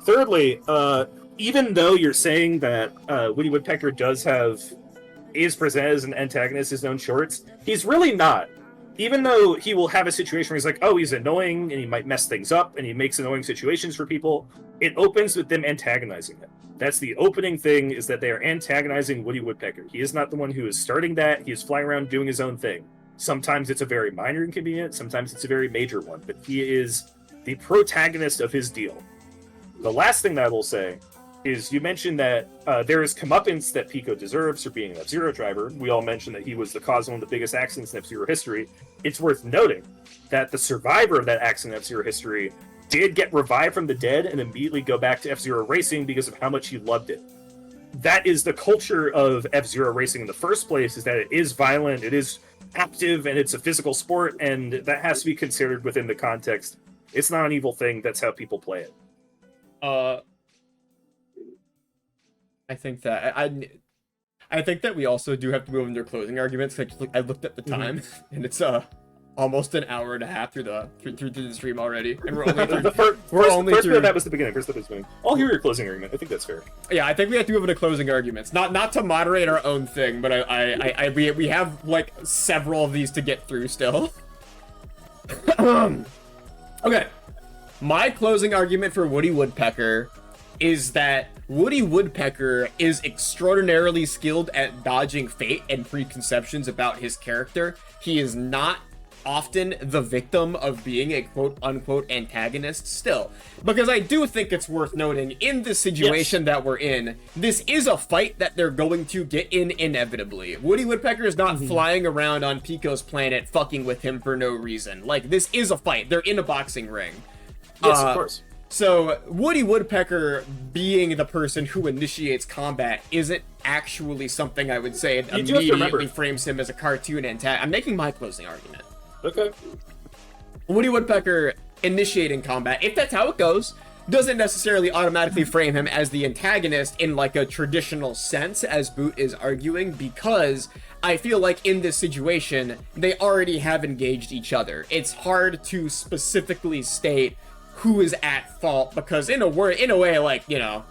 Thirdly, even though you're saying that Woody Woodpecker is presented as an antagonist in his own shorts, he's really not. Even though he will have a situation where he's like, oh, he's annoying, and he might mess things up, and he makes annoying situations for people, it opens with them antagonizing him. That's the opening thing, is that they are antagonizing Woody Woodpecker. He is not the one who is starting that. He is flying around doing his own thing. Sometimes it's a very minor inconvenience, sometimes it's a very major one, but he is the protagonist of his deal. The last thing that I will say is you mentioned that there is comeuppance that Pico deserves for being an F-Zero driver. We all mentioned that he was the cause of one of the biggest accidents in F-Zero history. It's worth noting that the survivor of that accident in F-Zero history did get revived from the dead and immediately go back to F-Zero racing because of how much he loved it. That is the culture of F-Zero racing in the first place, is that it is violent, it is active, and it's a physical sport, and that has to be considered within the context. It's not an evil thing, that's how people play it. I think that we also do have to move into closing arguments. I looked at the time, and it's almost an hour and a half through the stream already, and we're only through. That was the beginning. First, that was the beginning. I'll hear your closing argument. I think that's fair. Yeah, I think we have to move into closing arguments. Not to moderate our own thing, but we have like several of these to get through still. Okay, my closing argument for Woody Woodpecker is that Woody Woodpecker is extraordinarily skilled at dodging fate and preconceptions about his character. He is not often the victim of being a quote-unquote antagonist still. Because I do think it's worth noting, in this situation that we're in, this is a fight that they're going to get in inevitably. Woody Woodpecker is not flying around on Pico's planet fucking with him for no reason. Like, this is a fight. They're in a boxing ring. Yes, of course. So, Woody Woodpecker being the person who initiates combat isn't actually something I would say immediately frames him as a cartoon antagonist. I'm making my closing argument. Okay. Woody Woodpecker initiating combat, if that's how it goes, doesn't necessarily automatically frame him as the antagonist in like a traditional sense, as Boot is arguing, because I feel like in this situation, they already have engaged each other. It's hard to specifically state who is at fault, because in a way, like, you know,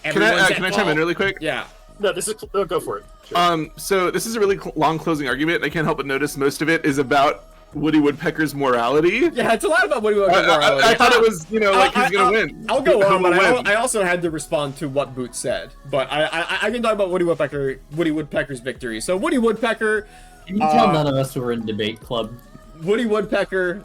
everyone's at fault. Can I chime in really quick? Yeah. No, this is go for it. Sure. So this is a really long closing argument. I can't help but notice most of it is about Woody Woodpecker's morality. Yeah, it's a lot about Woody Woodpecker's morality. I thought it was, you know, like he's gonna win. I'll go on, but I also had to respond to what Boot said. But I can talk about Woody Woodpecker's victory. So Woody Woodpecker. You can tell none of us were in debate club. Woody Woodpecker.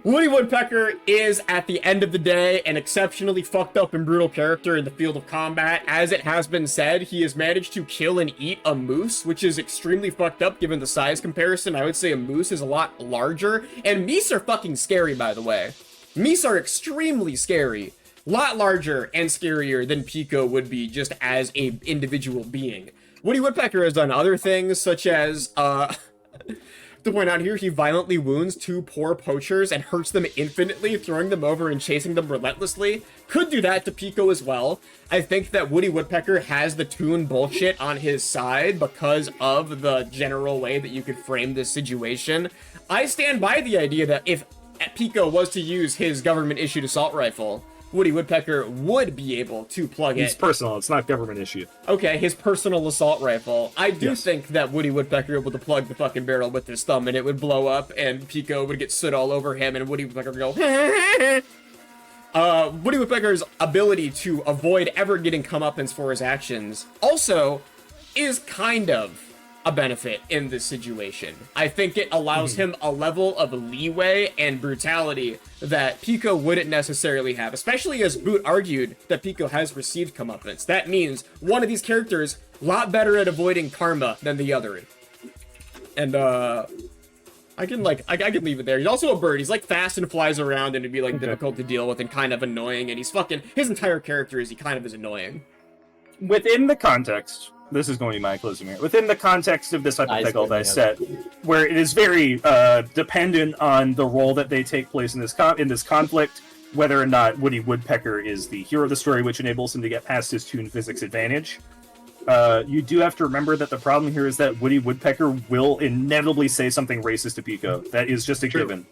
Woody Woodpecker is, at the end of the day, an exceptionally fucked up and brutal character in the field of combat. As it has been said, he has managed to kill and eat a moose, which is extremely fucked up given the size comparison. I would say a moose is a lot larger, and meese are fucking scary, by the way. Meese are extremely scary. A lot larger and scarier than Pico would be just as a individual being. Woody Woodpecker has done other things, such as, to point out here, he violently wounds 2 poor poachers and hurts them infinitely, throwing them over and chasing them relentlessly. Could do that to Pico as well. I think that Woody Woodpecker has the toon bullshit on his side because of the general way that you could frame this situation. I stand by the idea that if Pico was to use his government-issued assault rifle, Woody Woodpecker would be able to plug it. It's personal, it's not government issue. Okay, his personal assault rifle. I do think that Woody Woodpecker would be able to plug the fucking barrel with his thumb and it would blow up and Pico would get soot all over him and Woody Woodpecker would go, Woody Woodpecker's ability to avoid ever getting comeuppance for his actions also is kind of a benefit in this situation. I think it allows him a level of leeway and brutality that Pico wouldn't necessarily have, especially as Boot argued that Pico has received comeuppance. That means one of these characters a lot better at avoiding karma than the other. And I can leave it there. He's also a bird. He's like fast and flies around and it'd be like difficult to deal with and kind of annoying, and he's fucking, his entire character is he kind of is annoying. Within the context, this is going to be my closing here. Within the context of this hypothetical that I set, where it is very dependent on the role that they take place in this conflict, whether or not Woody Woodpecker is the hero of the story, which enables him to get past his toon physics advantage. You do have to remember that the problem here is that Woody Woodpecker will inevitably say something racist to Pico. That is just a given.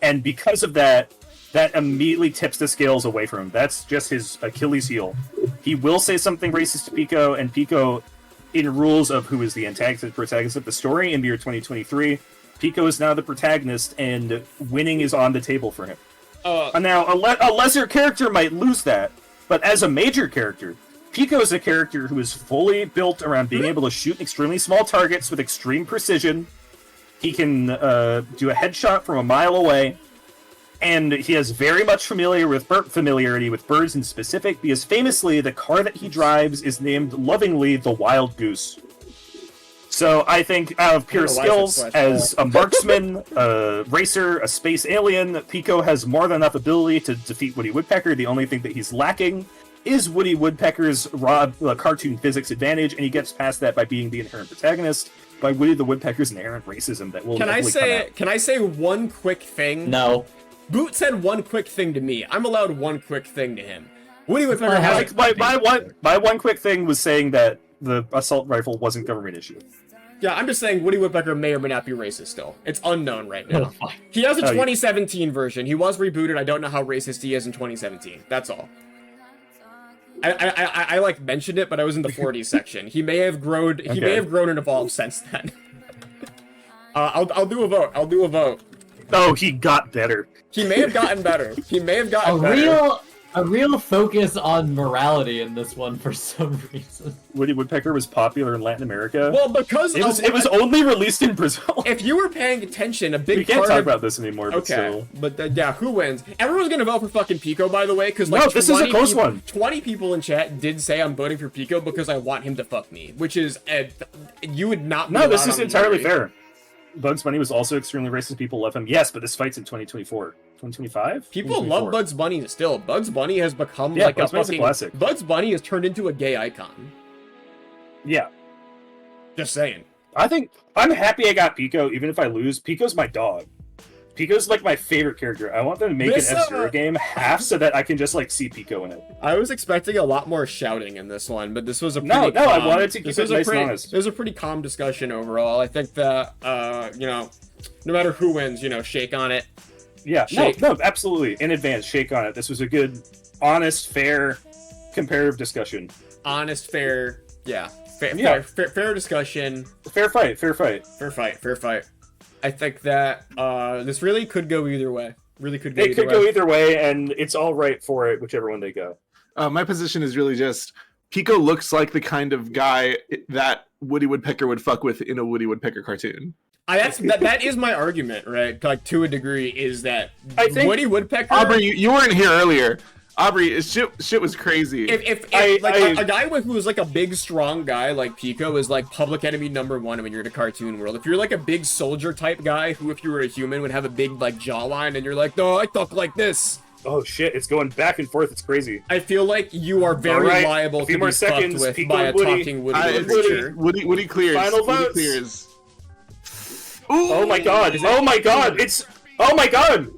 And because of that, that immediately tips the scales away from him. That's just his Achilles heel. He will say something racist to Pico, and Pico, in rules of who is the antagonist and protagonist of the story in the year 2023, Pico is now the protagonist, and winning is on the table for him. Now, a lesser character might lose that, but as a major character, Pico is a character who is fully built around being able to shoot extremely small targets with extreme precision. He can do a headshot from a mile away. And he has very much familiarity with birds in specific, because famously, the car that he drives is named lovingly the Wild Goose. So I think out of pure skills, as a marksman, a racer, a space alien, Pico has more than enough ability to defeat Woody Woodpecker. The only thing that he's lacking is Woody Woodpecker's raw cartoon physics advantage, and he gets past that by being the inherent protagonist, by Woody the Woodpecker's inherent racism that will come out. Can I say one quick thing? No. Boot said one quick thing to me. I'm allowed one quick thing to him. Woody Woodpecker has... My one quick thing was saying that the assault rifle wasn't government issue. Yeah, I'm just saying Woody Woodpecker may or may not be racist still. It's unknown right now. He has a 2017 version. He was rebooted. I don't know how racist he is in 2017. That's all. I like mentioned it, but I was in the 40s section. He may have grown. He may have grown and evolved since then. I'll do a vote. I'll do a vote. Oh, he got better. He may have gotten better. He may have gotten better. A real focus on morality in this one for some reason. Woody Woodpecker was popular in Latin America. Well, because it was only released in Brazil. If you were paying attention, a big we can't talk about this anymore. But okay, still. But yeah, who wins? Everyone's gonna vote for fucking Pico, by the way, because like no, this is a close one. 20 people in chat did say I'm voting for Pico because I want him to fuck me, which is you would not. No, this is entirely fair. Bugs Bunny was also extremely racist. People love him. Yes, but this fight's in 2024. 2025? People love Bugs Bunny still. Bugs Bunny has become like a fucking classic. Bugs Bunny has turned into a gay icon. Yeah. Just saying. I think I'm happy I got Pico, even if I lose. Pico's my dog. Pico's like my favorite character. I want them to make an F-Zero game half so that I can just like see Pico in it. I was expecting a lot more shouting in this one, but this was a pretty calm, I wanted to keep it nice and honest. It was a pretty calm discussion overall. I think that you know, no matter who wins, you know, shake on it. Yeah, no, absolutely. In advance, shake on it. This was a good, honest, fair, comparative discussion. Honest, fair, yeah. Fair discussion. Fair fight. I think that this really could go either way. It could go either way, and it's all right for it, whichever one they go. My position is really just Pico looks like the kind of guy that Woody Woodpecker would fuck with in a Woody Woodpecker cartoon. That is my argument, right? Like to a degree, is that I think Woody Woodpecker. Aubrey, you weren't here earlier. Aubrey, shit was crazy. If a guy who was like a big, strong guy like Pico is like public enemy #1 when you're in a cartoon world. If you're like a big soldier type guy who, if you were a human, would have a big like jawline, and you're like, no, I talk like this. Oh shit! It's going back and forth. It's crazy. I feel like you are very liable to be fucked with Pico by a and Woody. talking Woody creature. Woody clears. Final Woody votes. clears. Oh my god! Oh my god! It's oh my god!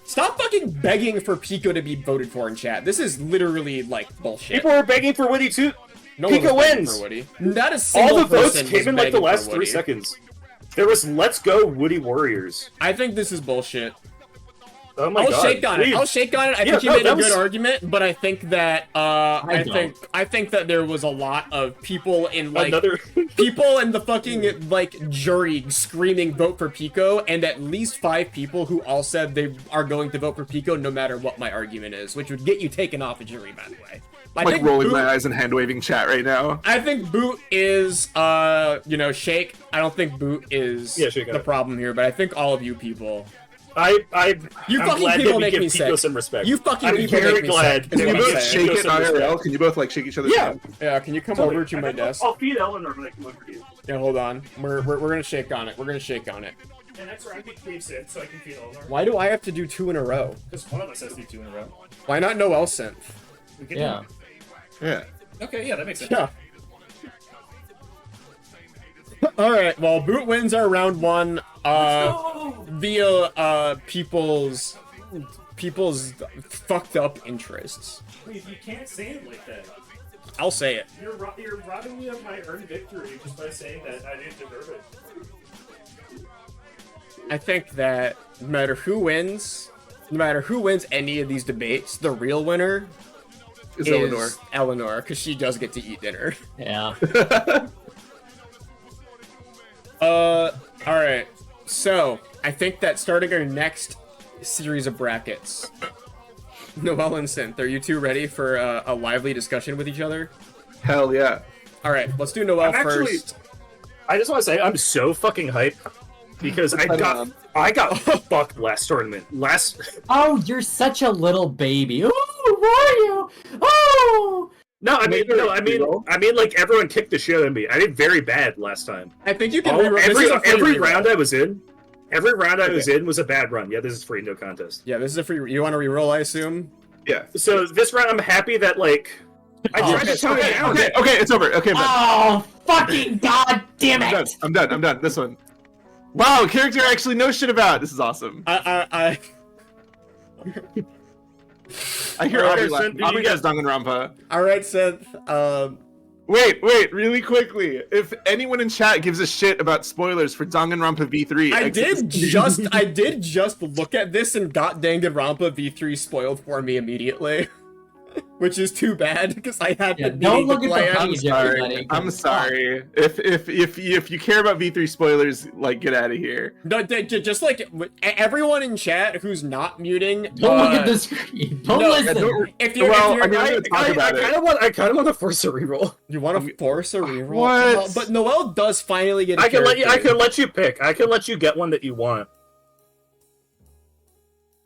Stop fucking begging for Pico to be voted for in chat. This is literally like bullshit. People are begging for Woody too. No one Pico was begging wins. For Woody. Not a single All the votes person came was in like the begging last for 3 Woody. seconds. There was "Let's go Woody Warriors." I think this is bullshit. Oh my I'll god! shake on it. I'll shake on it. I think you made a good argument, but I think that I think that there was a lot of people in like people in the fucking like jury screaming vote for Pico, and at least 5 people who all said they are going to vote for Pico no matter what my argument is, which would get you taken off a jury, by the way. I'm like rolling my eyes and hand waving chat right now. I think Boot is shake. I don't think Boot is the problem here, but I think all of you people. I'm fucking glad people that we make give me Pico sick. some respect. You fucking I'm people very make me glad. sick. Can you both shake it some respect. IRL? Can you both like shake each other's hand? Yeah, can you come over to my desk? I'll feed Eleanor when I come over to you. Yeah, hold on. We're gonna shake on it. We're gonna shake on it. And that's where I get Qweave synth, so I can feed Eleanor. Why do I have to do 2 in a row? Because one of us has to do 2 in a row. Why not Noel synth? We can Yeah. Yeah. Okay, yeah, that makes sense. Yeah. Alright, well, Boot wins our round 1 via people's fucked up interests. Please, you can't say it like that. I'll say it. You're robbing me of my earned victory just by saying that I didn't deserve it. I think that no matter who wins any of these debates, the real winner Is Eleanor. Eleanor, because she does get to eat dinner. Yeah. Alright. So, I think that starting our next series of brackets, Noel and Synth, are you two ready for a lively discussion with each other? Hell yeah. Alright, let's do Noel first. I just want to say, I'm so fucking hyped because I got fucked last tournament. Oh, you're such a little baby. Ooh, Wario! Oh! No, I mean, like everyone kicked the shit out of me. I did very bad last time. I think you can every round I was in. Every round I was in was a bad run. Yeah, this is free, no contest. Yeah, this is a free. You want to reroll, I assume? Yeah. So this round, I'm happy that like I tried to tone it down. Okay, it's over. Okay, I'm done. Oh, fucking god damn it! I'm done. This one. Wow, character I actually know shit about. This is awesome. I hear Okay, Aubrey laughing. so Aubrey does Danganronpa. Alright, Synth. Wait, really quickly. If anyone in chat gives a shit about spoilers for Danganronpa V3, I did just look at this and got Danganronpa V3 spoiled for me immediately. Which is too bad because I had the don't look to at play the it. page, everybody. I'm sorry. If you care about V3 spoilers, like get out of here. No, just like everyone in chat who's not muting. Don't look at the screen. Don't listen. If you're, I kind of want to force a reroll. You want to force a reroll? What? Well, but Noel does finally get. I can let you pick. I can let you get one that you want.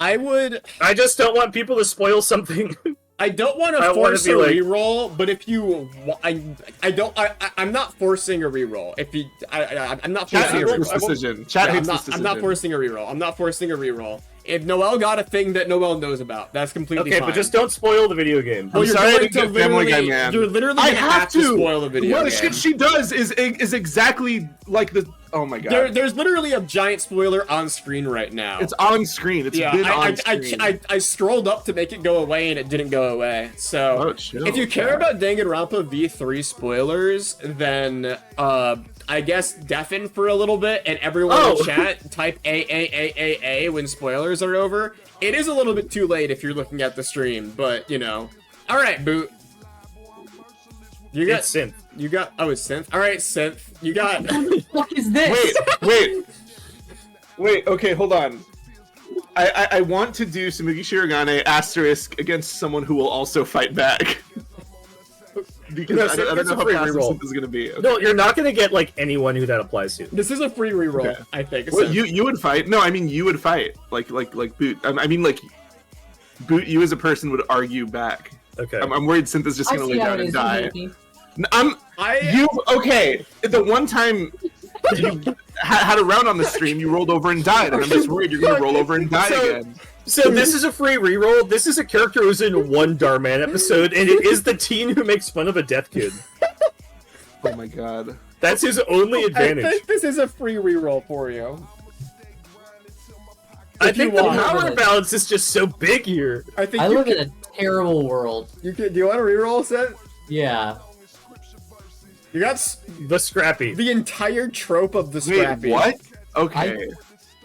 I just don't want people to spoil something. I don't want to force a reroll, but if you, I'm not forcing a reroll. If you, I'm not forcing a reroll. Chat hates this decision. I'm not forcing a reroll. I'm not forcing a reroll. If Noel got a thing that Noel knows about, that's completely fine. Okay, but just don't spoil the video game. Well, I'm sorry I didn't get Family Guy, man. You're literally gonna have to spoil the video game. The shit she does is exactly like the. Oh my god. There's literally a giant spoiler on screen right now. It's on screen. It's been on screen. I scrolled up to make it go away and it didn't go away. So if you care about Danganronpa V3 spoilers, then I guess deafen for a little bit and everyone in chat type A when spoilers are over. It is a little bit too late if you're looking at the stream, but you know. All right, Boot. It's Synth. You got it's Synth. All right, Synth. You got. What the fuck is this? Wait. Okay, hold on. I want to do Samugi Shirogane asterisk against someone who will also fight back. because No, I don't it's know a how free passive reroll. synth is going to be. Okay. No, you're not gonna get like anyone who that applies to. This is a free reroll, Okay. I think. Well, So- you would fight. No, I mean you would fight. Like Boot. I mean like Boot. You as a person would argue back. Okay. I'm worried synth is just I going to see lay how down it and is. die. Yuki. You okay? The one time you had a round on the stream, you rolled over and died, and I'm just worried you're gonna roll over and die again. So this is a free reroll. This is a character who's in one Darman episode, and it is the teen who makes fun of a deaf kid. Oh my god. That's his only I advantage. think this is a free reroll for you. I if you think the want. power balance is just so big here. I think I you live can, in a terrible world. do you want to reroll, Set? Yeah. You got The Scrappy. the entire trope of the Wait, Scrappy. what? Okay.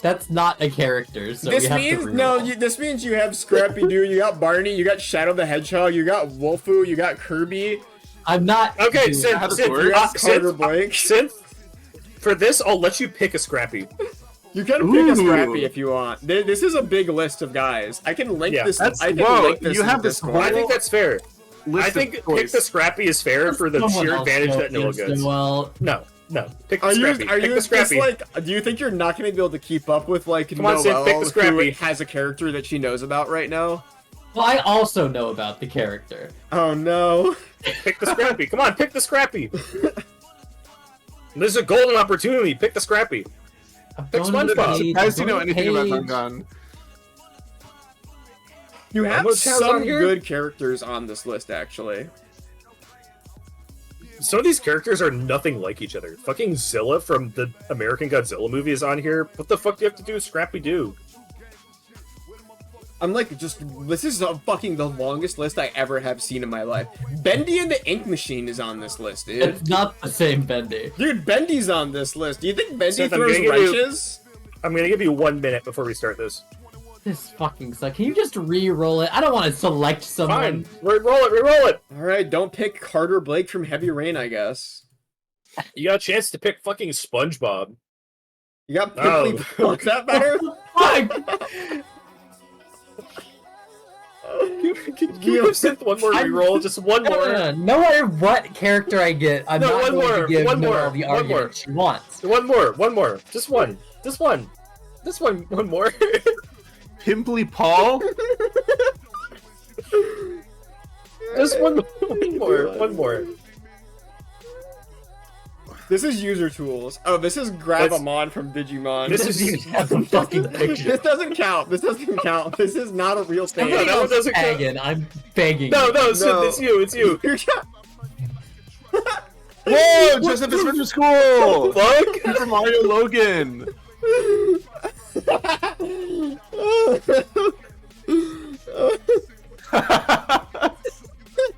That's not a character, so This we have means to no. reroll. This means you have Scrappy Doo, you got Barney, you got Shadow the Hedgehog, you got Wolfoo, you got Kirby, I'm not. Okay, doing Synth, how does Synth, it work? you got Carter Synth, Blank. Synth, for this, I'll let you pick a Scrappy. You can pick a Ooh. Scrappy if you want. This is a big list of guys. I can link Yeah, this. that's- I can whoa, link this. you in have this Discord. whole- I think that's fair. List I of think pick choice. the Scrappy is fair for the Someone sheer else advantage know that Noah Instant gets. Well, No, pick the Are you? Scrappy. Are Pick you the just Scrappy. like? Do you think you're not going to be able to keep up with like Come on, Noelle, Sid, pick the who Scrappy. has a character that she knows about right now? well, I also know about the character. Oh no! Pick the Scrappy. Come on, pick the Scrappy. This is a golden opportunity. Pick the Scrappy. Pick SpongeBob. Guys, do you know anything about Zangan? You have Almost has some on here? good characters on this list, actually. Some of these characters are nothing like each other. Fucking Zilla from the American Godzilla movie is on here. What the fuck do you have to do with Scrappy Doo? I'm like, this is fucking the longest list I ever have seen in my life. Bendy and the Ink Machine is on this list, dude. It's not the same Bendy. Dude, Bendy's on this list. Do you think Bendy Seth, I'm throws gonna give you- wrenches? I'm gonna give you 1 minute before we start this. This fucking sucks. Can you just re-roll it? I don't want to select someone. Fine. Reroll it. Alright, don't pick Carter Blake from Heavy Rain, I guess. You got a chance to pick fucking SpongeBob. You got Oh. Pickly. Is that better? Fuck! Can you give Synth one more reroll? Just one more. No matter what character I get, I'm No, not one going more, to give one Noelle more, the one argument more. she wants. One more. Just one. One more. Pimply Paul? Just one more. This is user tools. Oh, this is Gravamon from Digimon. This This is- is have a fucking picture. This doesn't count. This doesn't count. This is not a real thing. No, that one doesn't count. Begging. I'm begging. No, you. Synth, it's you. You're just- Whoa, Joseph is from school! Fuck. Super Mario Logan!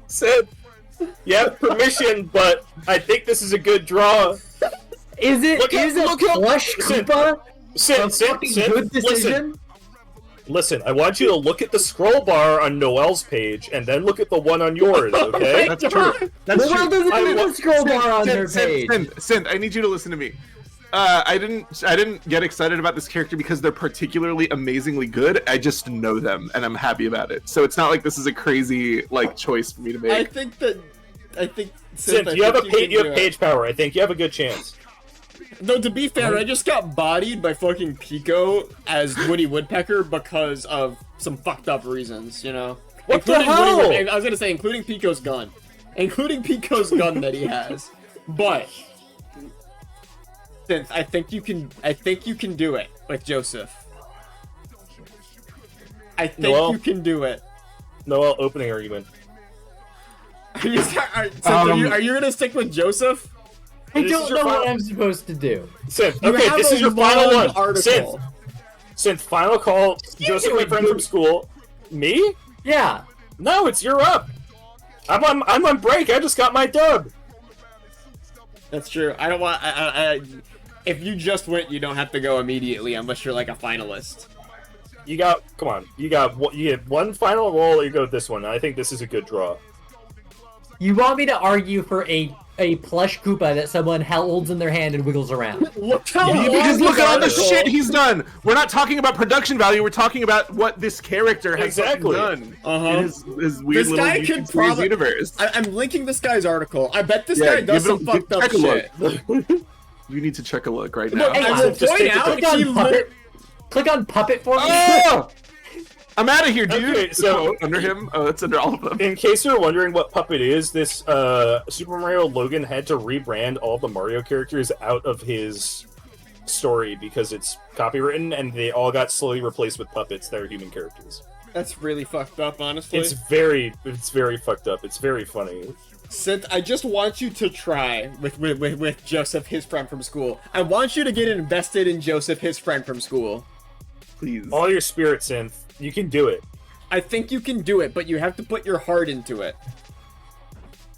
Synth, you have permission, but I think this is a good draw. Is it? Look Is at- it look at- Flush Synth, Koopa? A Synth, fucking Synth, good decision? Listen, I want you to look at the scroll bar on Noelle's page and then look at the one on yours, okay? That's true. That's Noelle true. doesn't even have a scroll bar on their Synth, page. Synth, I need you to listen to me. I didn't get excited about this character because they're particularly amazingly good. I just know them and I'm happy about it. So it's not like this is a crazy like choice for me to make. I think Synth, you have can do it. page power. I think you have a good chance. No, to be fair, I just got bodied by fucking Pico as Woody Woodpecker because of some fucked up reasons, you know? What the Including hell? I was gonna say, including Pico's gun. Including Pico's gun that he has. But since I think you can do it with Joseph. I think Noelle? you can do it. Noelle, opening argument. Are you gonna stick with Joseph? I This don't is your know what final- I'm supposed to do. Synth, You okay, have this a is your final long one. article. Synth, final call. Joseph, my friend from school. Me? Yeah. No, it's you're up. I'm on break. I just got my dub. That's true. I don't want. If you just went, you don't have to go immediately unless you're like a finalist. You had one final roll. You go with this one. I think this is a good draw. You want me to argue for a a plush Koopa that someone holds in their hand and wiggles around. Look how Yeah, long because look at all the article- shit he's done. We're not talking about production value. We're talking about what this character has Exactly. done Uh-huh. in his weird This little guy YouTube could series probably- universe. I'm linking this guy's article. I bet this Yeah, guy does give some him- fucked up check a look. shit. You need to check a look right now. Look, I on, will just point take a out Click on he Puppet. Click on Puppet for me. Oh! I'm out of here, dude. Okay, so- under him. Oh, it's under all of them. In case you're wondering what Puppet is, this Super Mario Logan had to rebrand all the Mario characters out of his story because it's copywritten, and they all got slowly replaced with puppets that are human characters. That's really fucked up, honestly. It's very fucked up. It's very funny. Sith, I just want you to try with Joseph, his friend from school. I want you to get invested in Joseph, his friend from school. Please. All your spirit, Synth. You can do it. I think you can do it, but you have to put your heart into it.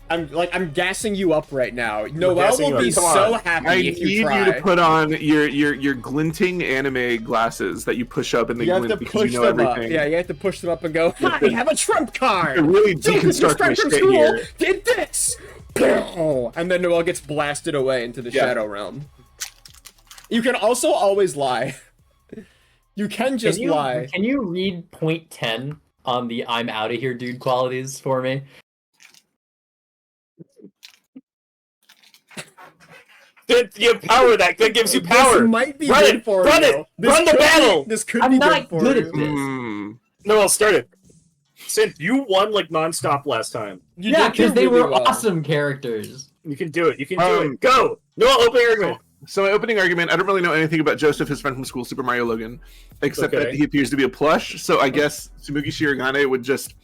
I'm gassing you up right now. Noel gassing will you be up. Come so on. happy I if need you you try. to put on your glinting anime glasses that you push up and they You have glint to because push you know them everything. up. Yeah, you have to push them up and go, "Hi, have a trump card!" To really Joseph, his deconstruct my friend from shit school, here. did this! And then Noel gets blasted away into the Yeah. Shadow Realm. You can also always lie. You can just lie. Can you read point 10 on the "I'm out of here, dude" qualities for me? You have power. That gives you power. This might be Run good it! for Run you. it! This Run the could be- battle! This could I'm be not good for good you. at this. No, I'll start it. Synth, you won like nonstop last time. You Yeah, did do because they really were well. awesome characters. You can do it. You can do Um, it. Go! No opening argument. So my opening argument, I don't really know anything about Joseph, his friend from school, Super Mario Logan, except Okay. that he appears to be a plush. So I guess Tsumugi Shirogane would just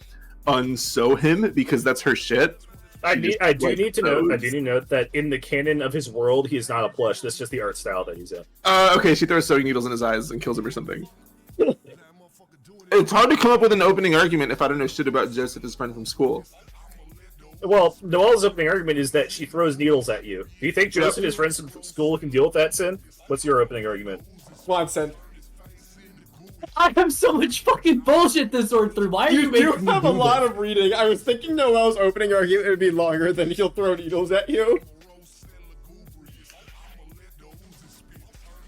unsew him because that's her shit. I She just, do like, need to note. I sews. do need to note that in the canon of his world, he is not a plush. That's just the art style that he's in. Okay, she throws sewing needles in his eyes and kills him or something. It's hard to come up with an opening argument if I don't know shit about Joseph, his friend from school. Well, Noel's opening argument is that she throws needles at you. Do you think Joseph and his friends from school can deal with that, Sin? What's your opening argument? Swanson. I have so much fucking bullshit to sort through. Why are you You do making me have a do lot this? of reading. I was thinking Noel's opening argument would be longer than he'll throw needles at you.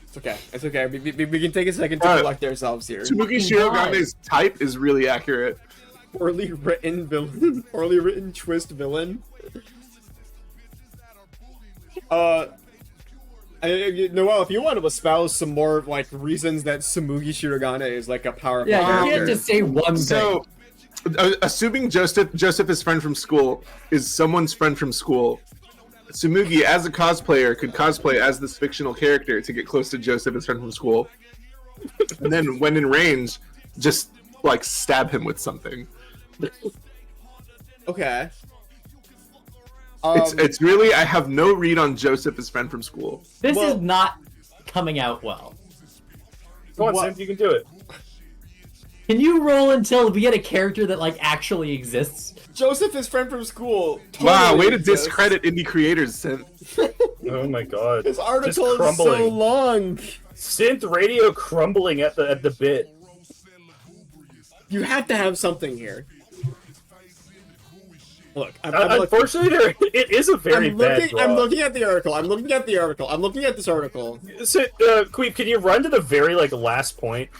It's okay. It's okay. We can take a second to collect ourselves here. Tsumugi Shirogane's type is really accurate. Poorly written villain. Poorly written twist villain. Noel, if you want to espouse some more like reasons that Tsumugi Shirogane is like a powerful Yeah, you character. can't just say one thing. So, assuming Joseph, his friend from school, is someone's friend from school, Tsumugi, as a cosplayer, could cosplay as this fictional character to get close to Joseph, his friend from school, and then when in range, just like stab him with something. Okay. It's really, I have no read on Joseph, his friend from school. This Well- is not coming out well. Go on, What? Sin, you can do it. Can you roll until we get a character that like actually exists? Joseph, his friend from school. Wow, totally way to exists. discredit indie creators, Synth. Oh my god. His Just article is crumbling. so long. Synth radio crumbling at the bit. You have to have something here. Look, I'm Unfortunately, it is a very bad draw. I'm looking at the article. I'm looking at this article. So, Qweave, can you run to the very last point,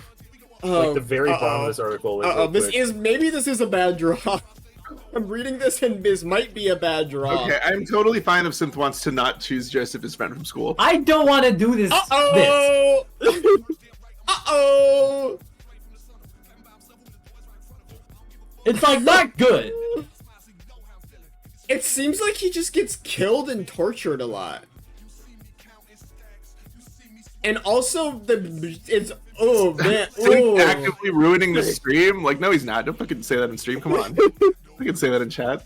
like the very bottom of this article? Like, real quick? Maybe this is a bad draw. I'm reading this and this might be a bad draw. Okay, I'm totally fine if Synth wants to not choose Joseph, his friend from school. I don't want to do this. Uh-oh! Uh-oh! It's like not good. It seems like he just gets killed and tortured a lot. And also it's oh man, Synth oh. actively ruining the stream? Like, no, he's not. Don't fucking say that in stream. Come on. I can say that in chat.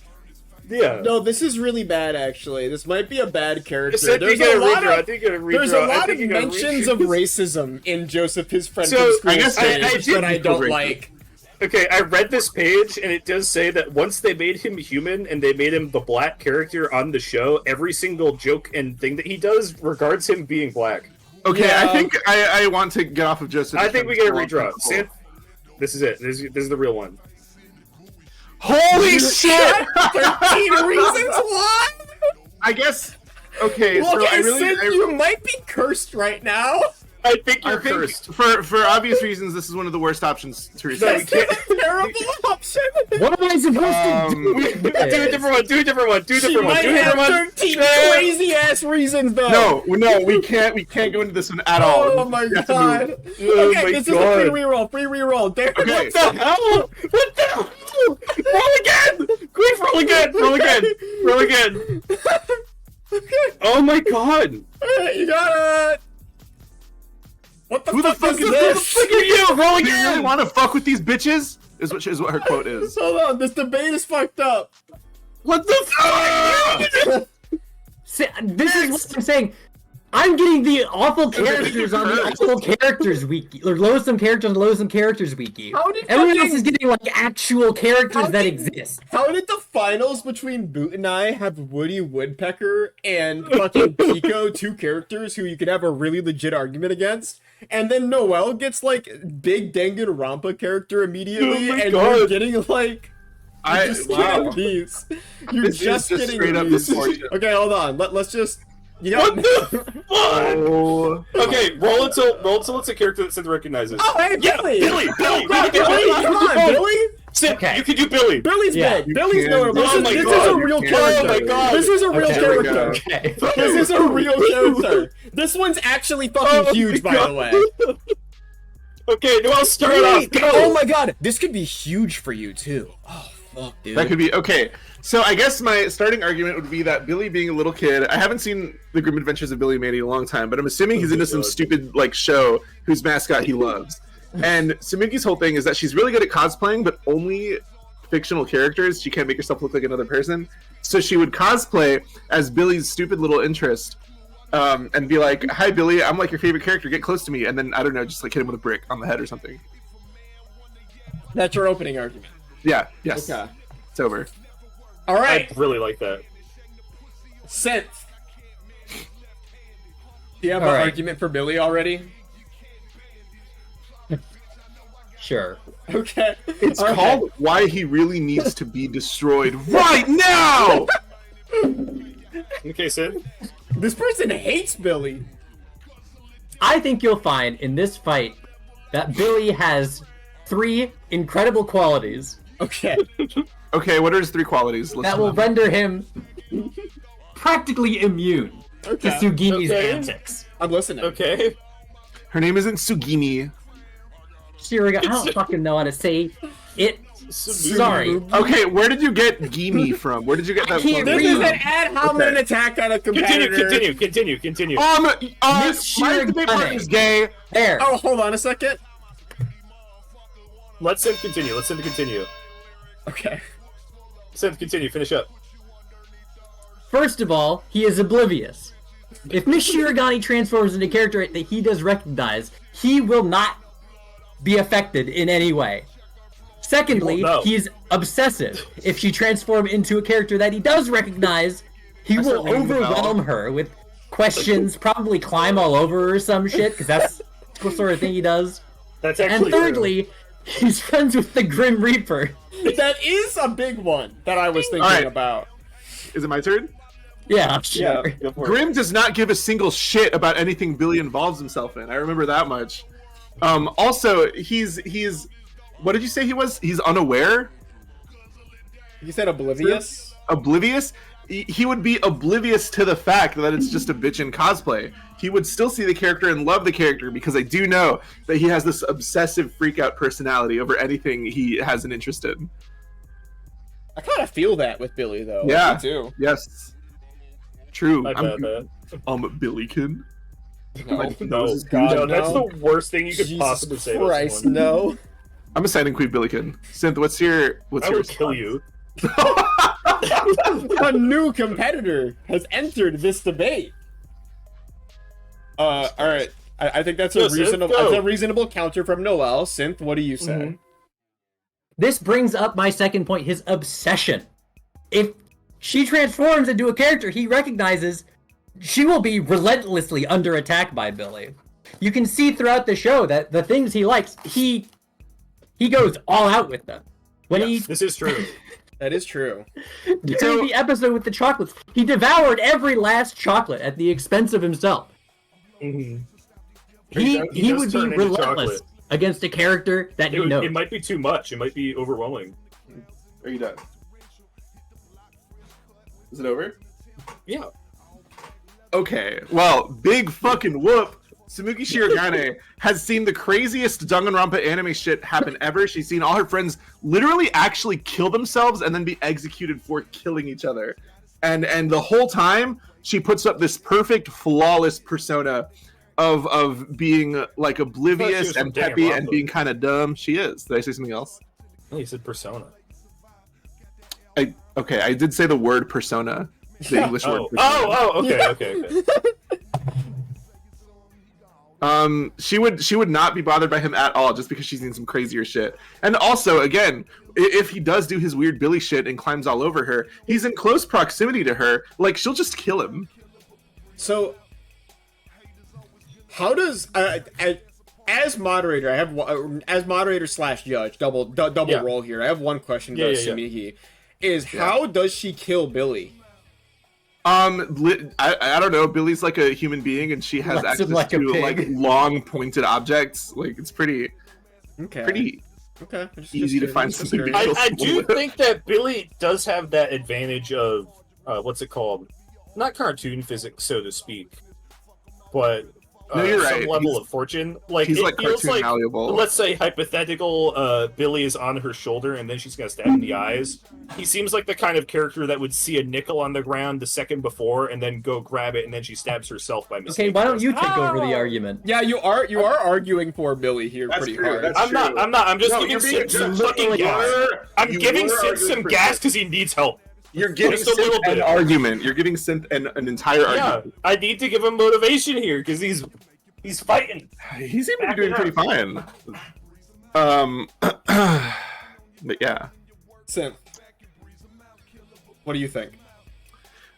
Yeah. No, this is really bad actually. This might be a bad character. Synth, you There's gotta a lot redraw. I of think you gotta redraw. there's a I lot think of you gotta mentions redraw. of racism in Joseph, his friend So, from school I guess page I did that I feel don't racist. like. Okay, I read this page, and it does say that once they made him human and they made him the black character on the show, every single joke and thing that he does regards him being black. Okay, Yeah. I think I want to get off of Joseph. I his think friend we from get a school. redraw. Synth, this is it. This is the real one. Holy shit! 13 reasons why? I guess. Okay, Look, so I really. Sid, you might be cursed right now. I think I you're think cursed. for obvious reasons, this is one of the worst options to receive. That's a terrible option. What am I supposed to do? Do a different one. Do a different one. Do a She different one. might Do a have different one. 13 crazy ass reasons though. No, we can't go into this one at all. Oh my We have to god. move. Oh Okay, my this God. is a free reroll. Free reroll. There. Okay. What the hell? What the hell? Roll again! Quick, roll again! Roll again! Roll again! Okay. Oh my god! Alright, you got it. What the Who the fuck is this? this? Look at you! Roll You really again! want to fuck with these bitches? Is what her quote is. Hold on, this debate is fucked up. What the fuck? This is what I'm saying. I'm getting the awful characters on the awful characters wiki, or loathsome characters on the loathsome characters wiki. How did Everyone fucking- else is getting like actual characters How that did- exist. How did the finals between Boot and I have Woody Woodpecker and fucking Pico, two characters who you could have a really legit argument against, and then Noel gets like Big Danganronpa character immediately, Oh my and God. you're getting like you're just getting these. You're This is just just getting straight up these. misfortune. Okay, hold on. Let's just. You got. What the fuck? Oh. Okay, roll until it's a character that Sid recognizes. Oh, hey, Yeah, Billy! Billy! Oh, We God, can get Billy! Come on, Billy! Sid, Okay. you can do Billy! Billy's Yeah. good. Billy's can't. notable. Oh my This is God, a you real can't. character. Oh my God. This is a real Okay, there we character. go. Okay. This is a real character. This one's actually fucking Oh huge, my by God. the way. Okay, Noel, start it off! Go! Oh my god, this could be huge for you too. Oh fuck, dude. That could be okay. So I guess my starting argument would be that Billy being a little kid. I haven't seen the Grim Adventures of Billy and Mandy in a long time, but I'm assuming he's into some stupid like show whose mascot he loves. And Sumugi's whole thing is that she's really good at cosplaying, but only fictional characters. She can't make herself look like another person. So she would cosplay as Billy's stupid little interest, and be like, "Hi, Billy, I'm like your favorite character. Get close to me." And then I don't know, just like hit him with a brick on the head or something. That's your opening argument. Yeah. Yes. Okay. It's over. All I right, really like that. Synth. Do you have All an right. argument for Billy already? Sure. Okay. It's Okay. called Why He Really Needs to Be Destroyed Right Now! Okay, Sid? This person hates Billy. I think you'll find in this fight that Billy has 3 incredible qualities Okay. Okay, what are his 3 qualities? List that them will out. render him practically immune to Okay. Sugimi's Okay. antics. I'm listening. Okay. Her name isn't Sugimi. Shiriga, I don't fucking know how to say it. Sorry. Okay, where did you get Gimi from? Where did you get that can't from? This is an read. ad hominem attack on a competitor. Continue. My Miss debate partner Shirogane. is gay. There. Oh, hold on a second. Let Sid continue. Okay. Sid, continue. Finish up. First of all, he is oblivious. If Miss Shirogane transforms into a character that he does recognize, he will not be affected in any way. Secondly, He won't know. he's obsessive. If she transforms into a character that he does recognize, he will ringing the bell. overwhelm her with questions, probably climb all over her or some shit, because that's the sort of thing he does. That's And actually thirdly, he's friends with the Grim Reaper. That is a big one that I was thinking Alright. about. Is it my turn? Yeah, sure. true. Go for it. Grim does not give a single shit about anything Billy involves himself in. I remember that much. Also, he's what did you say he was? He's unaware? You said oblivious? Oblivious? He would be oblivious to the fact that it's just a bitch in cosplay. He would still see the character and love the character because I do know that he has this obsessive freak out personality over anything he has an interest in. I kind of feel that with Billy, though. Yeah. Me too. Yes. True. I bet that. I'm a Billykin. No. My nose is God, huge. No, that's no. the worst thing you could Jesus possibly say. to Christ, someone. no. I'm a signing Queen Billykin. Synth, what's your I your will kill response? you. A new competitor has entered this debate. All right. I think that's Go, a Synth, reasonable. go. That's a reasonable counter from Noel. Synth, what do you say? Mhm. This brings up my second point, his obsession. If she transforms into a character he recognizes, she will be relentlessly under attack by Billy. You can see throughout the show that the things he likes, he goes all out with them. When he This is true. That is true. During the episode with the chocolates, he devoured every last chocolate at the expense of himself. Mm-hmm. He would be relentless against a character that he knows. It might be too much. It might be overwhelming. Are you done? Is it over? Yeah. Okay, well, big fucking whoop. Samuki Shirogane has seen the craziest Danganronpa anime shit happen ever. She's seen all her friends literally actually kill themselves and then be executed for killing each other. And the whole time, she puts up this perfect, flawless persona of being like oblivious and peppy and being kind of dumb. She is. Did I say something else? No, you said persona. Okay, I did say the word persona. The English word persona. Okay. She would not be bothered by him at all just because she's seen some crazier shit. And also, again, if he does do his weird Billy shit and climbs all over her, he's in close proximity to her. Like, she'll just kill him. So, how does as moderator, I have as moderator / judge, double role here. I have one question about Samiki. How does she kill Billy? I don't know. Billy's like a human being, and she has access to like long pointed objects. Like, it's pretty easy to find something to kill. I do think that Billy does have that advantage of what's it called? Not cartoon physics, so to speak, but no, you're some right. level of fortune. Like, he's like feels cartoon like, malleable. let's say hypothetical, Billy is on her shoulder and then she's gonna stab in the eyes. He seems like the kind of character that would see a nickel on the ground the second before and then go grab it and then she stabs herself by mistake. Okay, why don't you take over the argument? Yeah, you are arguing for Billy here. That's pretty hard. I'm not. I'm just giving Sid some fucking gas. I'm giving Sid some gas because he needs help. You're giving Synth an argument. You're giving Synth an entire argument. I need to give him motivation here because he's fighting. He's even doing pretty fine. But yeah. Synth, what do you think?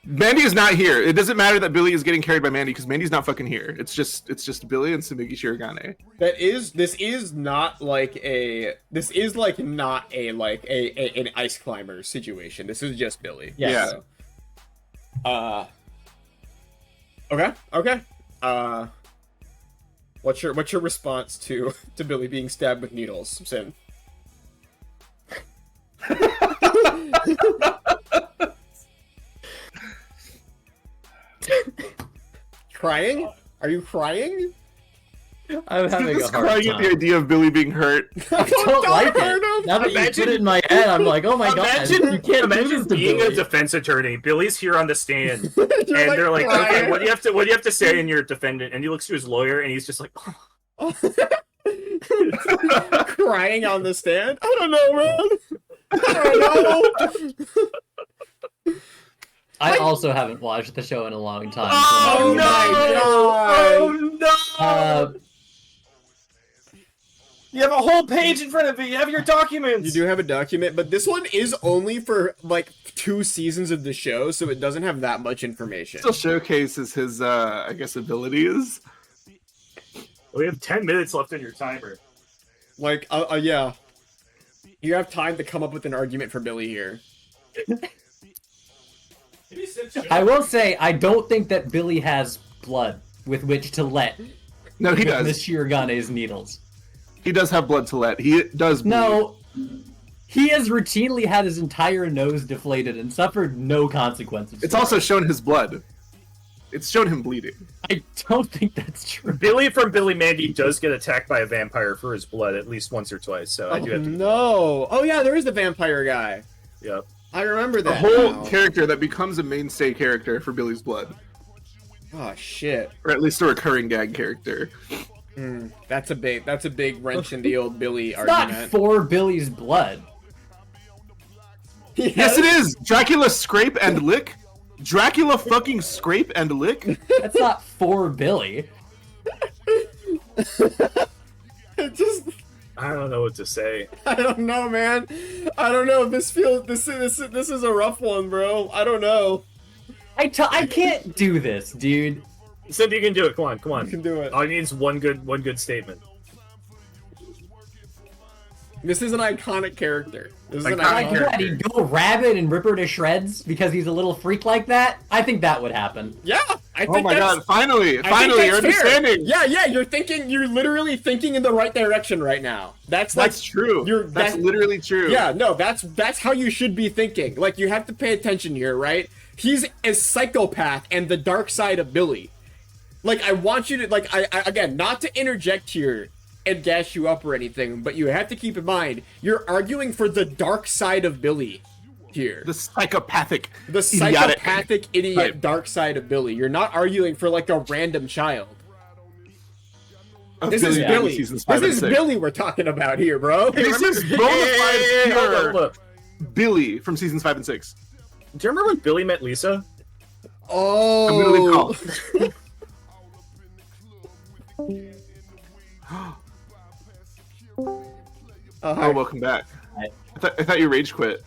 Mandy is not here. It doesn't matter that Billy is getting carried by Mandy because Mandy's not fucking here. It's just Billy and Samuki Shirogane. This is not like an ice climber situation. This is just Billy. Yes. Yeah. Okay. What's your response to Billy being stabbed with needles, Sin? Crying? Are you crying? I'm having a hard crying time. at the idea of Billy being hurt. I don't like it. Now that you put it in my head, I'm like, oh my god, you can't do this to being Billy. a defense attorney. Billy's here on the stand, and they're like, okay, what do you have to say in your defendant? And he looks to his lawyer, and he's just like, crying on the stand? I don't know, man. I don't know. I also haven't watched the show in a long time. oh no! You have a whole page in front of you. You have your documents. You do have a document, but this one is only for like 2 seasons of the show, so it doesn't have that much information. Still showcases his, I guess, abilities. We have 10 minutes left on your timer. Like, yeah. You have time to come up with an argument for Billy here. I will say, I don't think that Billy has blood with which to let No, he does. Miss Shiragane's needles. He does have blood to let. He does bleed. No, he has routinely had his entire nose deflated and suffered no consequences. It's also shown his blood. It's shown him bleeding. I don't think that's true. Billy from Billy Mandy does get attacked by a vampire for his blood at least once or twice, so I do have to... No! Oh yeah, there is the vampire guy. Yep. I remember that. A whole now. character that becomes a mainstay character for Billy's blood. Oh shit. Or at least a recurring gag character. That's a big wrench in the old Billy It's argument. not for Billy's blood. Yes, it is! Dracula scrape and lick? Dracula fucking scrape and lick? That's not for Billy. It just... I don't know what to say. I don't know, man. I don't know. This is a rough one, bro. I don't know. I can't do this, dude. Cindy, you can do it. Come on. You can do it. All you need is one good statement. This is an iconic character. This is an Iconic iconic character. What, he'd go rabid and rip her to shreds because he's a little freak like that? I think that would happen. Yeah, I think Oh my that's, god! Finally, I finally, think you're that's fair. understanding. Yeah, you're literally thinking in the right direction right now. That's true. That's literally true. Yeah, no, that's how you should be thinking. Like, you have to pay attention here, right? He's a psychopath and the dark side of Billy. Like, I want you to, like, I again, not to interject here and gas you up or anything, but you have to keep in mind, you're arguing for the dark side of Billy here. The psychopathic, Idiot type. dark side of Billy. You're not arguing for, like, a random child. Of This is Billy. Seasons This 5 and is 6. Billy we're talking about here, bro. This is bona fide pure Billy from seasons 5 and 6. Do you remember when Billy met Lisa? I'm gonna leave Oh. call. Oh, welcome back. I thought you rage quit.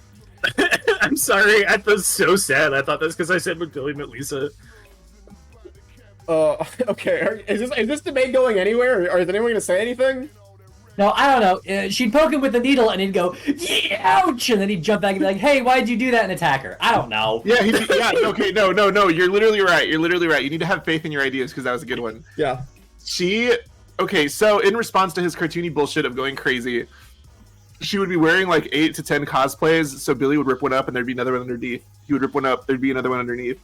I'm sorry, I was so sad. I thought that's because I said when Billy met Lisa. Okay. Is this debate going anywhere, or is anyone gonna say anything? No, I don't know. She'd poke him with a needle, and he'd go, yeah, ouch! And then he'd jump back and be like, hey, why'd you do that, and attack her? I don't know. Yeah, okay, no. You're literally right. You need to have faith in your ideas because that was a good one. Yeah. Okay, so in response to his cartoony bullshit of going crazy, she would be wearing like 8 to 10 cosplays, so Billy would rip one up and there'd be another one underneath. He would rip one up, there'd be another one underneath.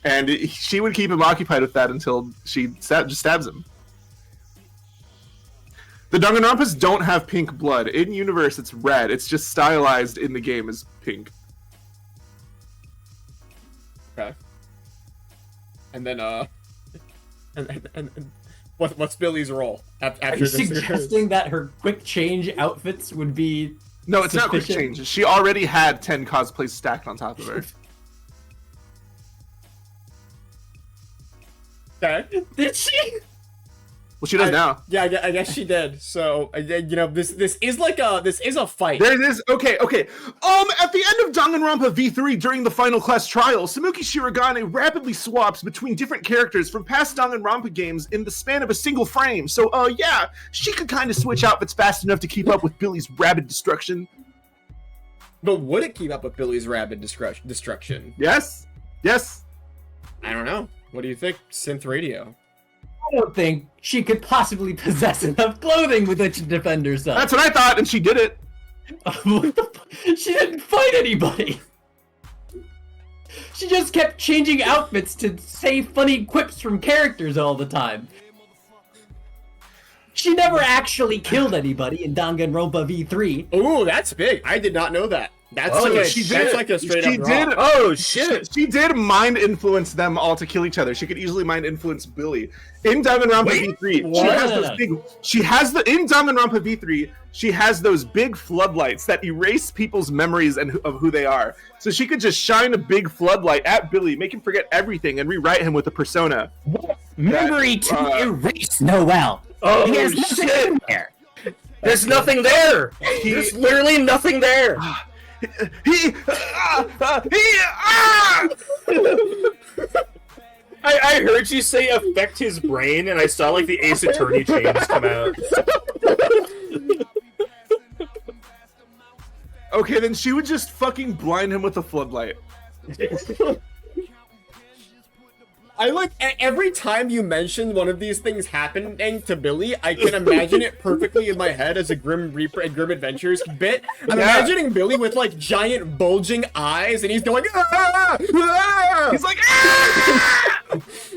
And she would keep him occupied with that until she just stabs him. The Danganronpas don't have pink blood. In universe, it's red. It's just stylized in the game as pink. Okay. And then and what's Billy's role after Are you this? suggesting that her quick change outfits would be No, it's not quick sufficient? change. She already had 10 cosplays stacked on top of her. Okay. Did she? Well, she does now. Yeah, I guess she did. So, this is a fight. There it is. Okay. At the end of Danganronpa V3 during the final class trial, Samuki Shirogane rapidly swaps between different characters from past Danganronpa games in the span of a single frame. So, yeah, she could kind of switch outfits fast enough to keep up with Billy's rabid destruction. But would it keep up with Billy's rabid destruction? Yes. I don't know. What do you think, Synth Radio? I don't think she could possibly possess enough clothing with which to defend herself. That's what I thought, and she did it. She didn't fight anybody. She just kept changing outfits to say funny quips from characters all the time. She never actually killed anybody in Danganronpa V3. Ooh, that's big. I did not know that. That's Oh, like a, she that's did. like a straight She up did. draw. Oh shit! She did mind influence them all to kill each other. She could easily mind influence Billy. In Danganronpa V3, what? she has those big. In Danganronpa V3, she has those big floodlights that erase people's memories of who they are. So she could just shine a big floodlight at Billy, make him forget everything, and rewrite him with a persona. Memory to erase Noel. Oh He has nothing shit! in there. There's nothing there. There's literally nothing there. I heard you say affect his brain, and I saw like the Ace Attorney chains come out. Okay, then she would just fucking blind him with a floodlight. I like every time you mention one of these things happening to Billy, I can imagine it perfectly in my head as a Grim Reaper and Grim Adventures bit. I'm imagining Billy with like giant bulging eyes, and he's going, ah! Ah! He's like, ah!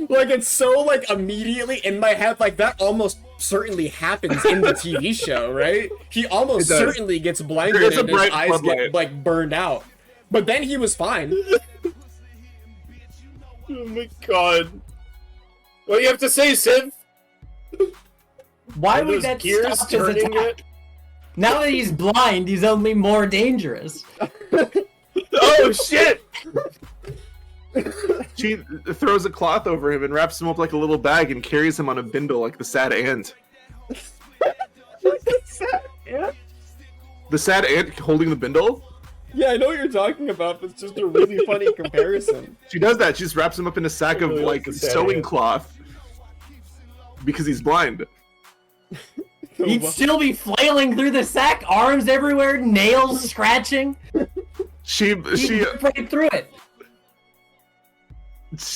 Like it's so like immediately in my head, like that almost certainly happens in the TV show, right? He almost It does. certainly gets blinded There is a and his bright eyes floodlight. get like burned out. But then he was fine. Oh my god! What do you have to say, Sid? Why Are would those that gears stop his turning attack? yet? Now that he's blind, he's only more dangerous. Oh shit! She throws a cloth over him and wraps him up like a little bag and carries him on a bindle like the sad ant. The sad ant holding the bindle? Yeah, I know what you're talking about, but it's just a really funny comparison. She does that. She just wraps him up in a sack of really like like the sad sewing ant. cloth because he's blind. He'd still be flailing through the sack, arms everywhere, nails scratching. She He'd break through it.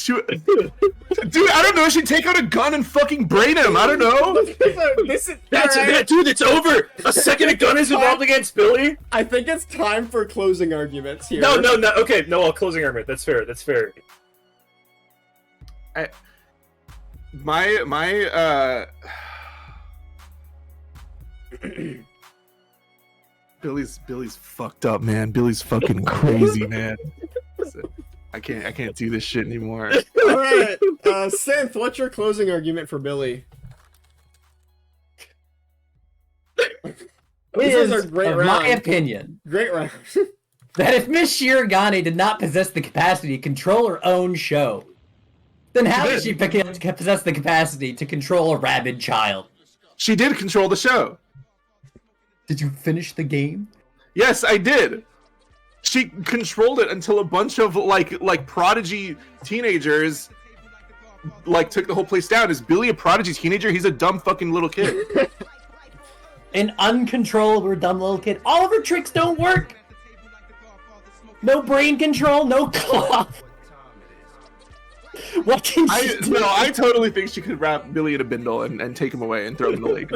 dude, I don't know. She'd take out a gun and fucking brain him. I don't know. Dude, it's over. A second gun is involved against Billy. I think it's time for closing arguments here. No. Okay, no. Closing argument. That's fair. Billy's fucked up, man. Billy's fucking crazy, man. I can't do this shit anymore. All right, Synth, what's your closing argument for Billy? This is a great round. My opinion. Great round. That if Miss Shirogane did not possess the capacity to control her own show, then how did she possess the capacity to control a rabid child? She did control the show. Did you finish the game? Yes, I did. She controlled it until a bunch of like prodigy teenagers took the whole place down. Is Billy a prodigy teenager? He's a dumb fucking little kid. An uncontrollable dumb little kid. All of her tricks don't work. No brain control, no cloth. What can she do? No, I totally think she could wrap Billy in a bindle and take him away and throw him in the lake.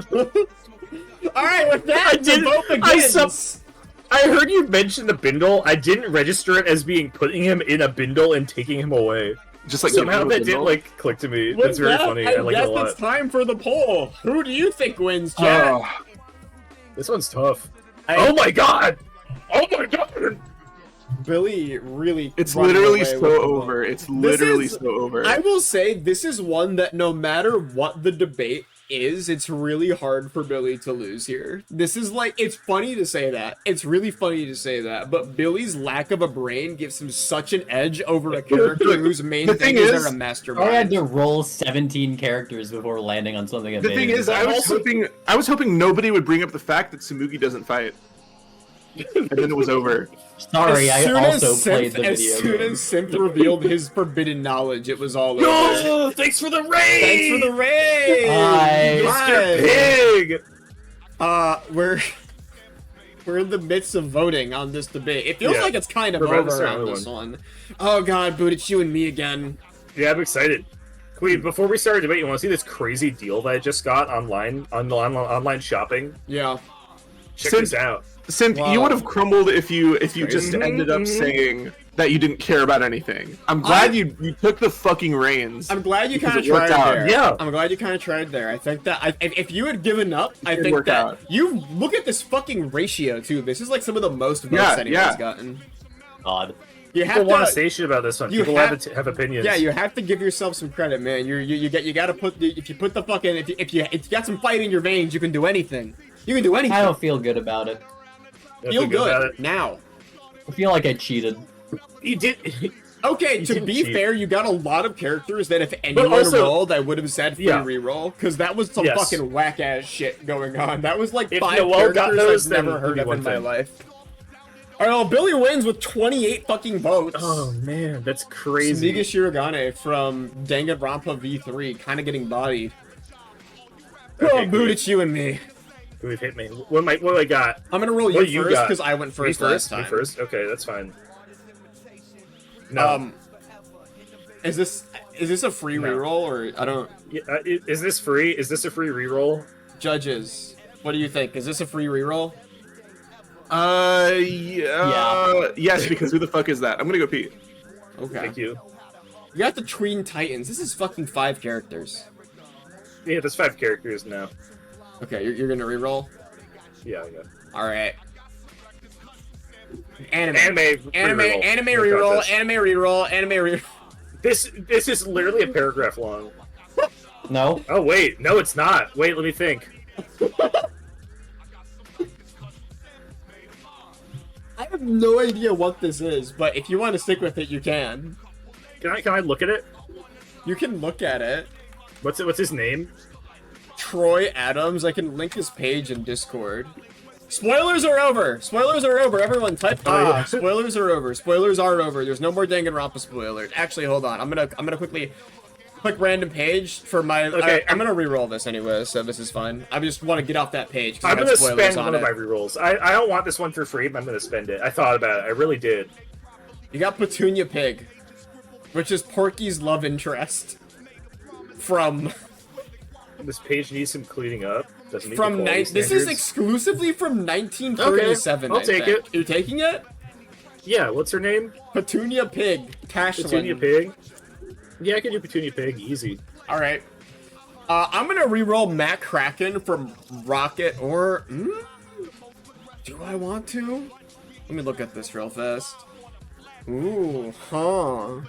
All right, with that, the vote begins. I heard you mention the bindle. I didn't register it as being putting him in a bindle and taking him away. Just like somehow that didn't click to me. With That's very funny. I like it a lot. It's time for the poll. Who do you think wins, Chad? This one's tough. Oh my god! Oh my god! Billy really. It's literally so over. It's literally so over. I will say this is one that no matter what the debate is, it's really hard for Billy to lose here. This is it's funny to say that. It's really funny to say that, but Billy's lack of a brain gives him such an edge over a character whose main thing is they're a mastermind. I had to roll 17 characters before landing on something amazing. The thing is, I was hoping nobody would bring up the fact that Tsumugi doesn't fight. And then it was over. Sorry, I also played the video. As soon as Simp revealed his forbidden knowledge, it was all over. No! Thanks for the raid! Thanks for the raid! Mr. Pig! We're in the midst of voting on this debate. It feels like it's kind of over on this one. Oh god, Boot, it's you and me again. Yeah, I'm excited. Qweave, before we start a debate, you want to see this crazy deal that I just got online shopping? Yeah. Check this out. Simp, you would have crumbled if you just ended up saying that you didn't care about anything. I'm glad you took the fucking reins. I'm glad you kind of tried there. Yeah. I'm glad you kind of tried there. I think that if you had given up, I think that you look at this fucking ratio too. This is some of the most votes anyone's gotten. Odd. People want to say shit about this one. People have opinions. Yeah, you have to give yourself some credit, man. You gotta put if you put the fucking if you got some fight in your veins, you can do anything. You can do anything. I don't feel good about it. Feel good now. I feel like I cheated. You did. Okay, to be fair, you got a lot of characters that if anyone rolled, I would have said free reroll, because that was some fucking whack-ass shit going on. That was 5 characters I've never heard of in my life. Alright, well, Billy wins with 28 fucking votes. Oh man, that's crazy. Smiga Shirogane from Danganronpa V3, kind of getting bodied. Okay, oh, Boot, it's you and me. Who've hit me? What do I got? I'm gonna roll you first because I went first last time. Me first? Okay, that's fine. No. Is this a free reroll or I don't? Yeah, is this free? Is this a free reroll? Judges, what do you think? Is this a free reroll? Yeah. Yes, because who the fuck is that? I'm gonna go pee. Okay. Thank you. You got the Tween Titans. This is fucking 5 characters. Yeah, there's 5 characters now. Okay, you're gonna reroll? Yeah. All right. Anime reroll. This is literally a paragraph long. No. Oh wait, no, it's not. Wait, let me think. I have no idea what this is, but if you want to stick with it, you can. Can I look at it? You can look at it. What's his name? Troy Adams. I can link his page in Discord. Spoilers are over. Spoilers are over. Everyone type Spoilers are over. Spoilers are over. There's no more Danganronpa spoilers. Actually, hold on. I'm gonna quickly. quick random page for my. Okay, I'm gonna re-roll this anyway, so this is fine. I just want to get off that page. I'm gonna spend one of my rerolls. I don't want this one for free, but I'm gonna spend it. I thought about it. I really did. You got Petunia Pig, which is Porky's love interest. From. This page needs some cleaning up. Doesn't From this is exclusively from 1937. Okay, I'll take it. You're taking it? Yeah. What's her name? Petunia Pig. Tashlin. Petunia Pig. Yeah, I can do Petunia Pig. Easy. All right. I'm gonna re-roll Matt Kraken from Rocket or. Do I want to? Let me look at this real fast. Ooh, huh.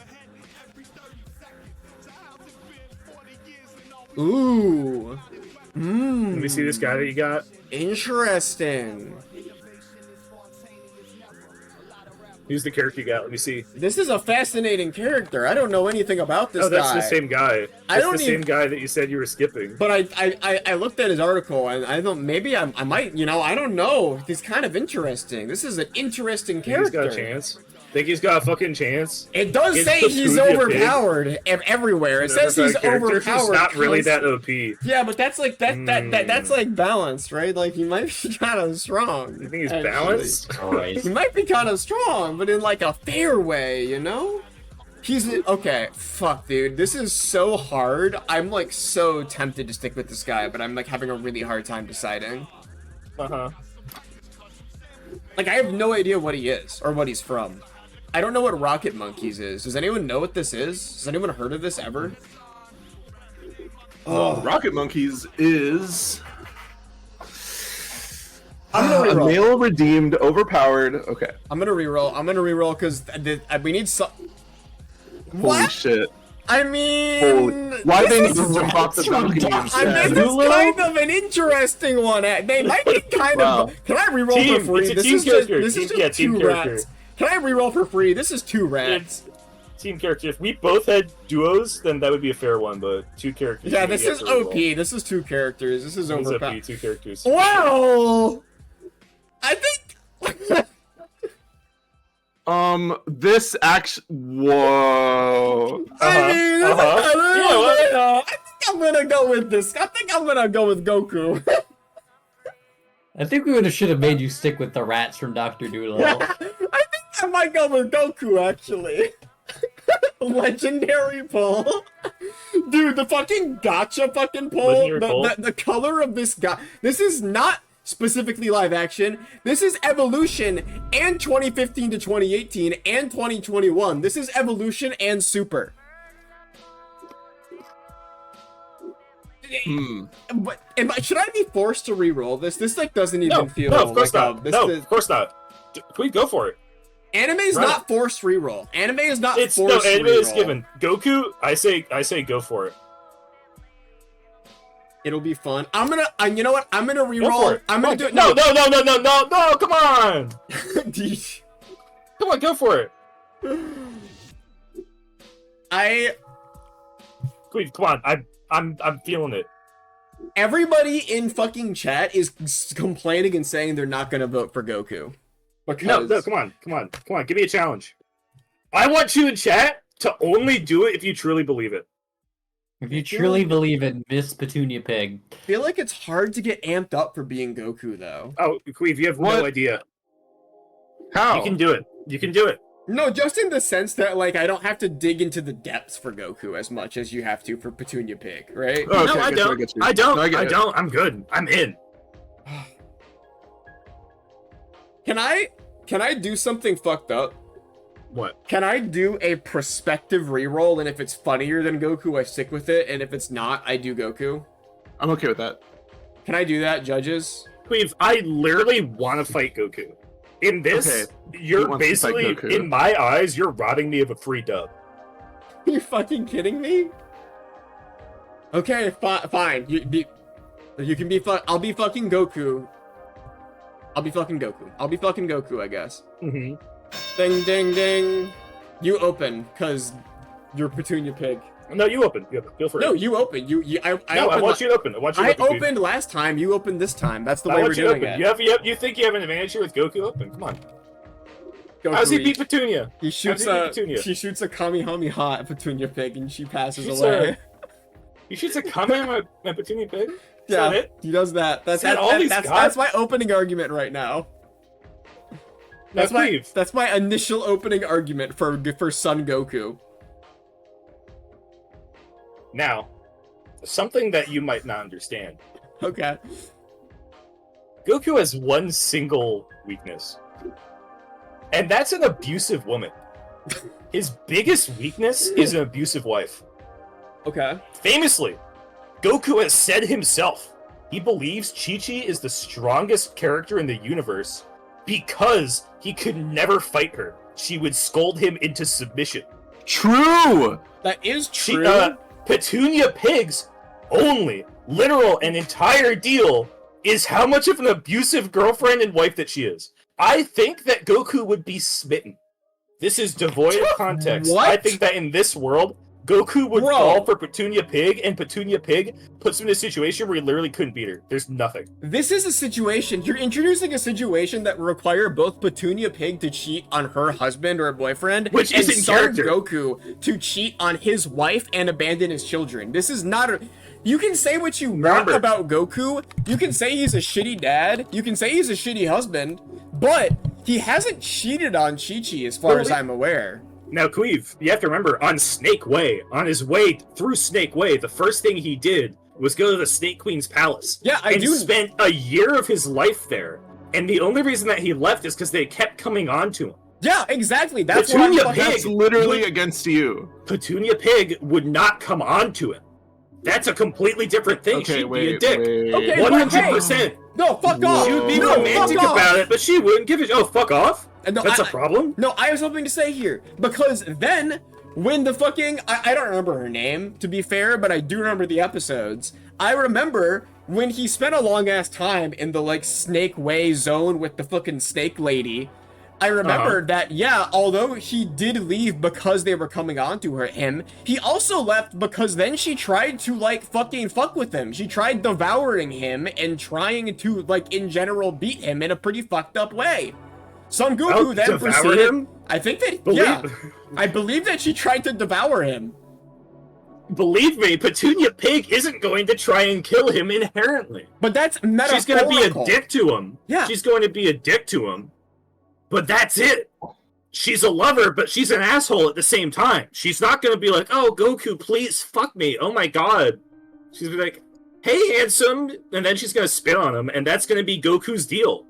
Ooh. Let me see this guy that you got. Interesting. Who's the character you got? Let me see. This is a fascinating character. I don't know anything about this guy. Oh, that's the same guy. That's the same guy that you said you were skipping. But I looked at his article and I thought maybe I might, I don't know. He's kind of interesting. This is an interesting character. He's got a chance. Think he's got a fucking chance? It does say he's overpowered everywhere. It says he's overpowered. He's not really that OP. Yeah, but that's like that's like balanced, right? Like he might be kind of strong. You think he's balanced? He might be kind of strong, but in like a fair way, He's okay. Fuck, dude. This is so hard. I'm like so tempted to stick with this guy, but I'm like having a really hard time deciding. Like I have no idea what he is or what he's from. I don't know what Rocket Monkeys is. Does anyone know what this is? Has anyone heard of this ever? Rocket Monkeys is a male redeemed, overpowered. Okay. I'm gonna reroll because we need some. Holy shit. I mean, why they need to jump off the balcony? This is kind of an interesting one. They might be kind of. Can I reroll for free? This is just two rats. Can I reroll for free? This is two rats. Team character. If we both had duos, then that would be a fair one. But two characters. Yeah, this is OP. This is two characters. This is overpowered. Two characters. Wow. I think. This actually. Whoa. I mean, I think I'm gonna go with this. I think I'm gonna go with Goku. I think we should have made you stick with the rats from Dr. Doolittle. I think I might go with Goku, actually. Legendary pull. Dude, the fucking gotcha fucking pull. The color of this guy. This is not specifically live action. This is Evolution and 2015 to 2018 and 2021. This is Evolution and Super. But should I be forced to re-roll this? This like doesn't even feel. No, of course like not. Of course not. Please go for it. Anime is not forced re-roll. Anime is not forced no, anime re-roll. is given. Goku, I say go for it. It'll be fun. You know what? I'm gonna re-roll. I'm gonna do it. No, come on. Come on, go for it. Qweave, come on. I'm feeling it. Everybody in fucking chat is complaining and saying they're not gonna vote for Goku. Because... No, come on, give me a challenge. I want you in chat to only do it if you truly believe it. If you truly believe it, Miss Petunia Pig. I feel like it's hard to get amped up for being Goku, though. Oh, Qweave, you have no idea. How? You can do it. You can do it. No, just in the sense that, like, I don't have to dig into the depths for Goku as much as you have to for Petunia Pig, right? Oh, okay, no, I don't. I don't. I'm good. I'm in. Can I do something fucked up? What? Can I do a prospective reroll, and if it's funnier than Goku, I stick with it, and if it's not, I do Goku? I'm okay with that. Can I do that, judges? Qweave, I literally want to fight Goku. In this, you're basically, in my eyes, you're robbing me of a free dub. Are you fucking kidding me? Okay, fine. You can be I'll be fucking Goku. I'll be fucking Goku, I guess. Mm-hmm. Ding, ding, ding. You open, because you're Petunia Pig. No, you open. Feel free. No, you open. I want you to open. I opened last time. You opened this time. That's the way we're doing it. You think you have an advantage here with Goku? Open. Come on. Goku, How's he beat Petunia? He shoots How's he beat Petunia? she shoots a Kamehameha at Petunia Pig and she passes Shoots away. He shoots a Kamehameha at Petunia Pig? Is Yeah, that it? he does that. That's that all he's got? that's my opening argument right now. Now, Qweave, That's my initial opening argument for Son Goku. now, something that you might not understand. Okay. Goku has one single weakness. And that's an abusive woman. His biggest weakness is an abusive wife. Okay. Famously, Goku has said himself, he believes Chi-Chi is the strongest character in the universe because he could never fight her. She would scold him into submission. True. That is She, true. Petunia Pig's only literal and entire deal is how much of an abusive girlfriend and wife that she is. I think that Goku would be smitten. This is devoid of context. What? I think that in this world, Goku would Bro. fall for Petunia Pig, and Petunia Pig puts him in a situation where he literally couldn't beat her. There's nothing. This is a situation. You're introducing a situation that require both Petunia Pig to cheat on her husband or boyfriend, Which and isn't Son character. Goku to cheat on his wife and abandon his children. This is not a. You can say what you want Remember. about Goku. You can say he's a shitty dad. You can say he's a shitty husband, but he hasn't cheated on Chi-Chi as far as I'm aware. Now, Qweave, you have to remember, on Snake Way, on his way through Snake Way, the first thing he did was go to the Snake Queen's palace. Yeah, I and do. spent a year of his life there. And the only reason that he left is because they kept coming on to him. Yeah, exactly. That's what I'm Petunia fucking- Pig That's literally would- against you. Petunia Pig would not come on to him. That's a completely different thing. Okay, She'd be a wait, dick. wait. Okay, 100%. No, fuck off. She would be No, romantic fuck off. about it, but she wouldn't give it. Oh, fuck off. And no, That's a a problem. No, I have something to say here. Because then, when the fucking... I don't remember her name, to be fair, but I do remember the episodes. I remember when he spent a long-ass time in the, like, Snake Way zone with the fucking snake lady. I remember that, yeah, although he did leave because they were coming on to him, he also left because then she tried to, like, fucking fuck with him. She tried devouring him and trying to, like, in general, beat him in a pretty fucked up way. Son Goku Well, then devour proceeded... him? I think that, Believe- yeah. I believe that she tried to devour him. Believe me, Petunia Pig isn't going to try and kill him inherently. But that's metaphorical. She's going to be a dick to him. Yeah. She's going to be a dick to him. But that's it. She's a lover, but she's an asshole at the same time. She's not going to be like, oh, Goku, please fuck me. Oh my god. She's gonna be like, hey, handsome. And then she's going to spit on him, and that's going to be Goku's deal.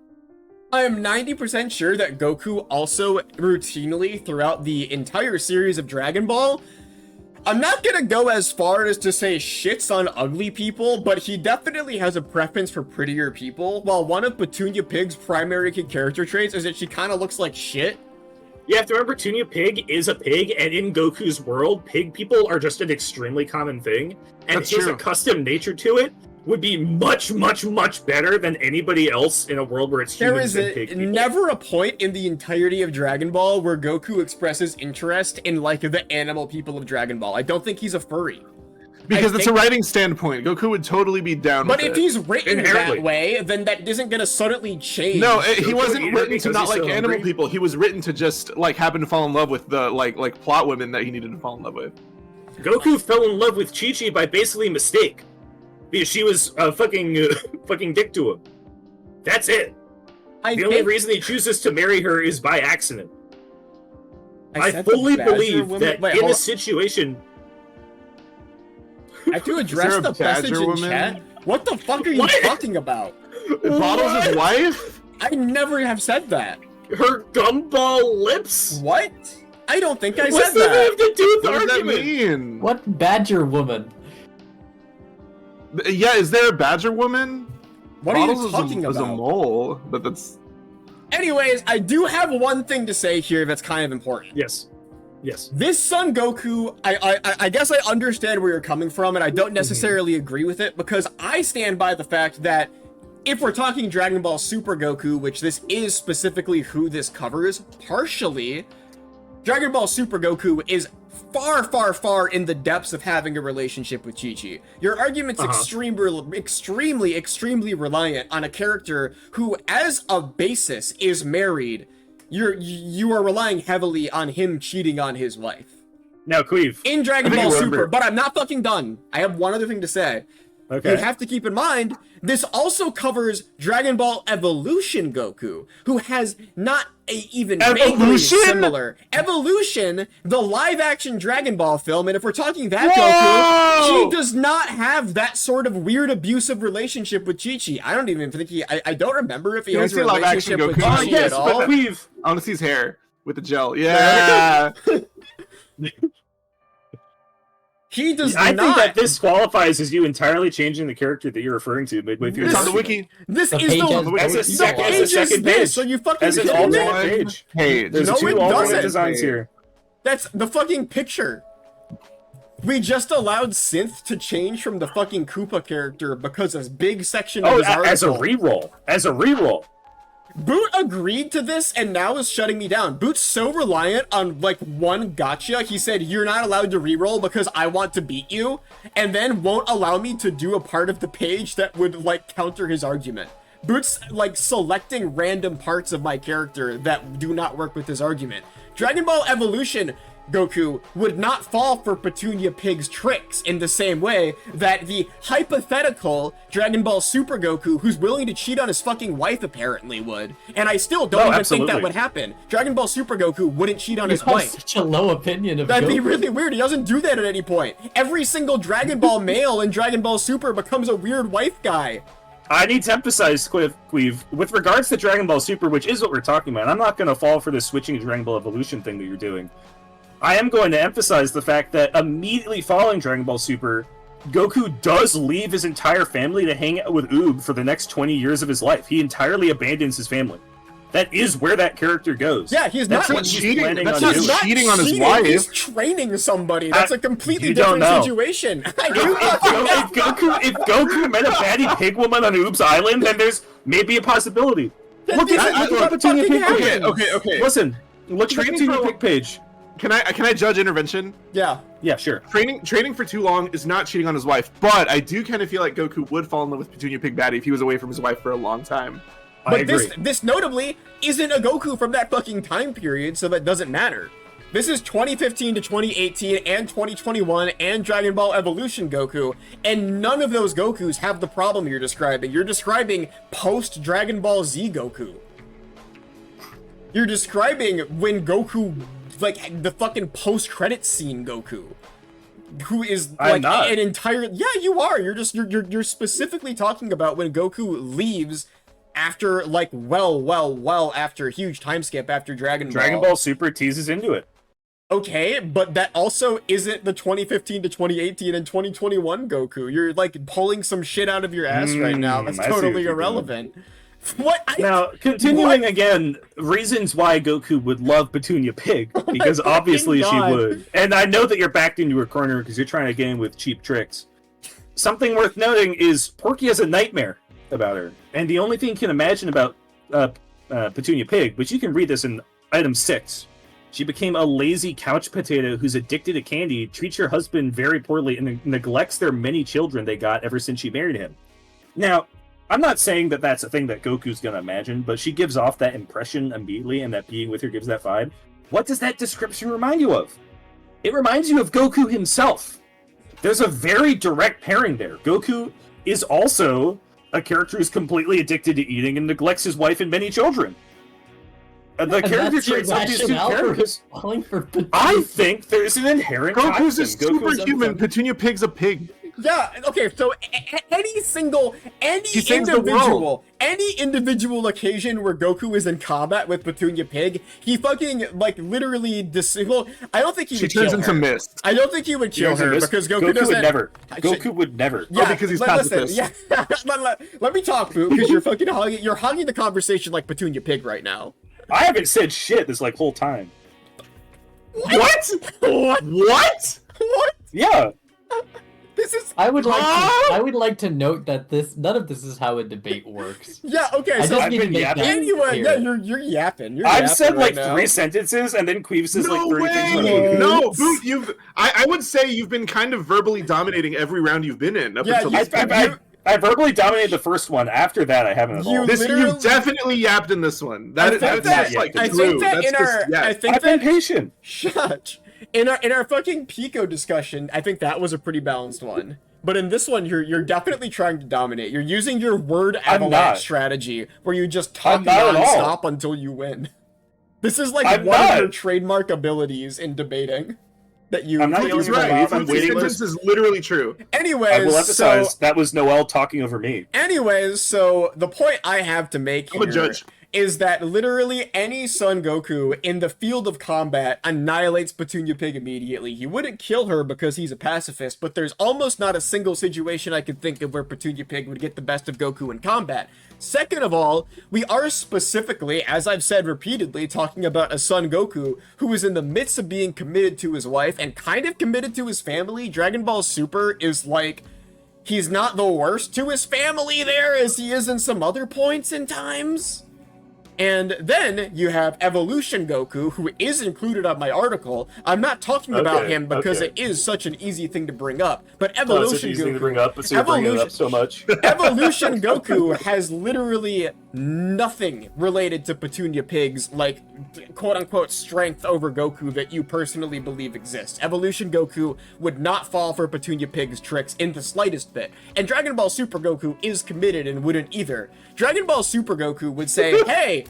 I am 90% sure that Goku also routinely, throughout the entire series of Dragon Ball, I'm not gonna go as far as to say shits on ugly people, but he definitely has a preference for prettier people, while one of Petunia Pig's primary character traits is that she kind of looks like shit. You have to remember, Petunia Pig is a pig, and in Goku's world, pig people are just an extremely common thing, and That's his true. accustomed nature to it would be much, much, much better than anybody else in a world where it's There humans is and pig people. never a point in the entirety of Dragon Ball where Goku expresses interest in, like, the animal people of Dragon Ball. I don't think he's a furry. Because I it's a think- writing standpoint. Goku would totally be down But with if it. he's written Inherently. that way, then that isn't gonna suddenly change. No, he Goku wasn't either written to because not he's like so animal hungry. people. He was written to just like happen to fall in love with the like plot women that he needed to fall in love with. Goku fell in love with Chi-Chi by basically mistake. Because she was a fucking dick to him. That's it. The only reason he chooses to marry her is by accident. I said the fully Badger believe woman- that Wait, in hold a on. situation... I have to address there a the Badger message in woman? chat. What the fuck are you What? talking about? Bottles his wife? I never have said that. Her gumball lips? What? I don't think I What's said that that. have to do with What the does that argument? mean? What Badger woman? Yeah, is there a Badger woman? What are Bottles you talking is a about? mole, but that's Anyways, I do have one thing to say here that's kind of important. Yes. Yes. This Son Goku, I guess I understand where you're coming from, and I don't necessarily agree with it, because I stand by the fact that if we're talking Dragon Ball Super Goku, which this is specifically who this covers, partially, Dragon Ball Super Goku is far, far, far in the depths of having a relationship with Chi-Chi. Your argument's extremely reliant on a character who, as a basis, is married. you are relying heavily on him cheating on his wife. Now, Qweave. In Dragon I think Ball you Super, remember. but I'm not fucking done. I have one other thing to say. Okay. You have to keep in mind, this also covers Dragon Ball Evolution Goku, who has not a even vaguely Evolution? similar Evolution, the live-action Dragon Ball film, and if we're talking that Whoa! Goku, he does not have that sort of weird abusive relationship with Chi-Chi. I don't even think I don't remember if he Can we has a see live-action relationship with Goku? Chi-Chi Yes, at but all. Qweave. I want to see his hair with the gel. Yeah. He does I not. think that this qualifies as you entirely changing the character that you're referring to midway through It's the on the wiki. This The is page the, has- As a the second, page as a is second this, page. so you fucking As an kidding me? alternate page. Page. There's No, two it alternate doesn't. designs here. That's the fucking picture. We just allowed Synth to change from the fucking Koopa character because a big section of Oh, his article. as a reroll. As a reroll. Boot agreed to this and now is shutting me down. Boot's so reliant on like one gotcha. He said, you're not allowed to reroll because I want to beat you, and then won't allow me to do a part of the page that would like counter his argument. Boot's like selecting random parts of my character that do not work with his argument. Dragon Ball Evolution Goku would not fall for Petunia Pig's tricks in the same way that the hypothetical Dragon Ball Super Goku, who's willing to cheat on his fucking wife, apparently would. And I still don't even think that absolutely. would happen. Dragon Ball Super Goku wouldn't cheat on You his have wife. such a low opinion of That'd be Goku. really weird. He doesn't do that at any point. Every single Dragon Ball male in Dragon Ball Super becomes a weird wife guy. I need to emphasize, Qweave, with regards to Dragon Ball Super, which is what we're talking about, I'm not going to fall for this switching to Dragon Ball Evolution thing that you're doing. I am going to emphasize the fact that immediately following Dragon Ball Super, Goku does leave his entire family to hang out with Oob for the next 20 years of his life. He entirely abandons his family. That is where that character goes. Yeah, he's That's not what he's cheating. planning That's on not doing. not cheating on his cheating, wife. He's training somebody. That's a completely You don't different know. situation. If Goku met a baddie pig woman on Oob's Island, then there's maybe a possibility. Look at the Petunia Pig page. Okay. Listen, look at the Training Petunia for- Pig page. Can I judge intervention? Yeah. Yeah, sure. Training for too long is not cheating on his wife, but I do kind of feel like Goku would fall in love with Petunia Pig Baddie if he was away from his wife for a long time. I But agree. this notably isn't a Goku from that fucking time period, so that doesn't matter. This is 2015 to 2018 and 2021 and Dragon Ball Evolution Goku, and none of those Gokus have the problem you're describing. You're describing post Dragon Ball Z Goku. You're describing when Goku, like the fucking post-credit scene Goku, who is I'm like not. an entire. Yeah, you are. You're specifically talking about when Goku leaves after like well after a huge time skip after Dragon Ball Super teases into it. Okay, but that also isn't the 2015 to 2018 and 2021 Goku. You're like pulling some shit out of your ass right now. That's I see what totally you're doing. irrelevant. What? Now, continuing again, reasons why Goku would love Petunia Pig, because obviously she God. would. And I know that you're backed into a corner because you're trying to get in with cheap tricks. Something worth noting is Porky has a nightmare about her, and the only thing you can imagine about Petunia Pig, which you can read this in item 6, she became a lazy couch potato who's addicted to candy, treats her husband very poorly, and neglects their many children they got ever since she married him. Now, I'm not saying that that's a thing that Goku's gonna imagine, but she gives off that impression immediately, and that being with her gives that vibe. What does that description remind you of? It reminds you of Goku himself. There's a very direct pairing there. Goku is also a character who's completely addicted to eating and neglects his wife and many children. The And character that's your traits of these two rationale for characters. falling for I think there's an inherent Goku's a constant. Goku's superhuman. Petunia Pig's a pig. Yeah, okay, so any He saves the world. any individual occasion where Goku is in combat with Petunia Pig, he fucking, like, literally, well, I don't think he She would kill turns into her. mist. I don't think he would kill her, because Goku doesn't... would never. Actually- Goku would never. Yeah, because he's listen, pacifist. yeah, let me talk, Boo, because you're fucking hogging the conversation like Petunia Pig right now. I haven't said shit this like whole time. What? What? What? What? Yeah. This is... I would like to note that none of this is how a debate works. Yeah, okay, I so... just need to been make yapping. that Anyway, clear. yeah, you're yapping. You're I've yapping said like right now. 3 sentences, and then Qweave says No like 30 things. way! Yes. No, Boot, I would say you've been kind of verbally dominating every round you've been in up Yeah, until this point. I verbally dominated the first one. After that, I haven't at all. You definitely yapped in this one. That's like true. I think I've been patient. Shut. In our fucking Pico discussion, I think that was a pretty balanced one. But in this one, you're definitely trying to dominate. You're using your word avalanche strategy, where you just talk non-stop until you win. This is like one of your trademark abilities in debating. That you. I'm not yelling right. I'm waiting. This is literally true. Anyways, I will emphasize that was Noel talking over me. Anyways, so the point I have to make here is that literally any Son Goku in the field of combat annihilates Petunia Pig immediately. He wouldn't kill her because he's a pacifist, but there's almost not a single situation I could think of where Petunia Pig would get the best of Goku in combat. Second of all, we are specifically, as I've said repeatedly, talking about a Son Goku who is in the midst of being committed to his wife and kind of committed to his family. Dragon Ball Super is like, he's not the worst to his family there as he is in some other points in times. And then you have Evolution Goku, who is included on my article. I'm not talking about him because it is such an easy thing to bring up. But Evolution Goku, to bring up, but so you're bringing it up so much. Evolution Goku has literally nothing related to Petunia Pig's, like, quote-unquote strength over Goku that you personally believe exists. Evolution Goku would not fall for Petunia Pig's tricks in the slightest bit. And Dragon Ball Super Goku is committed and wouldn't either. Dragon Ball Super Goku would say, hey,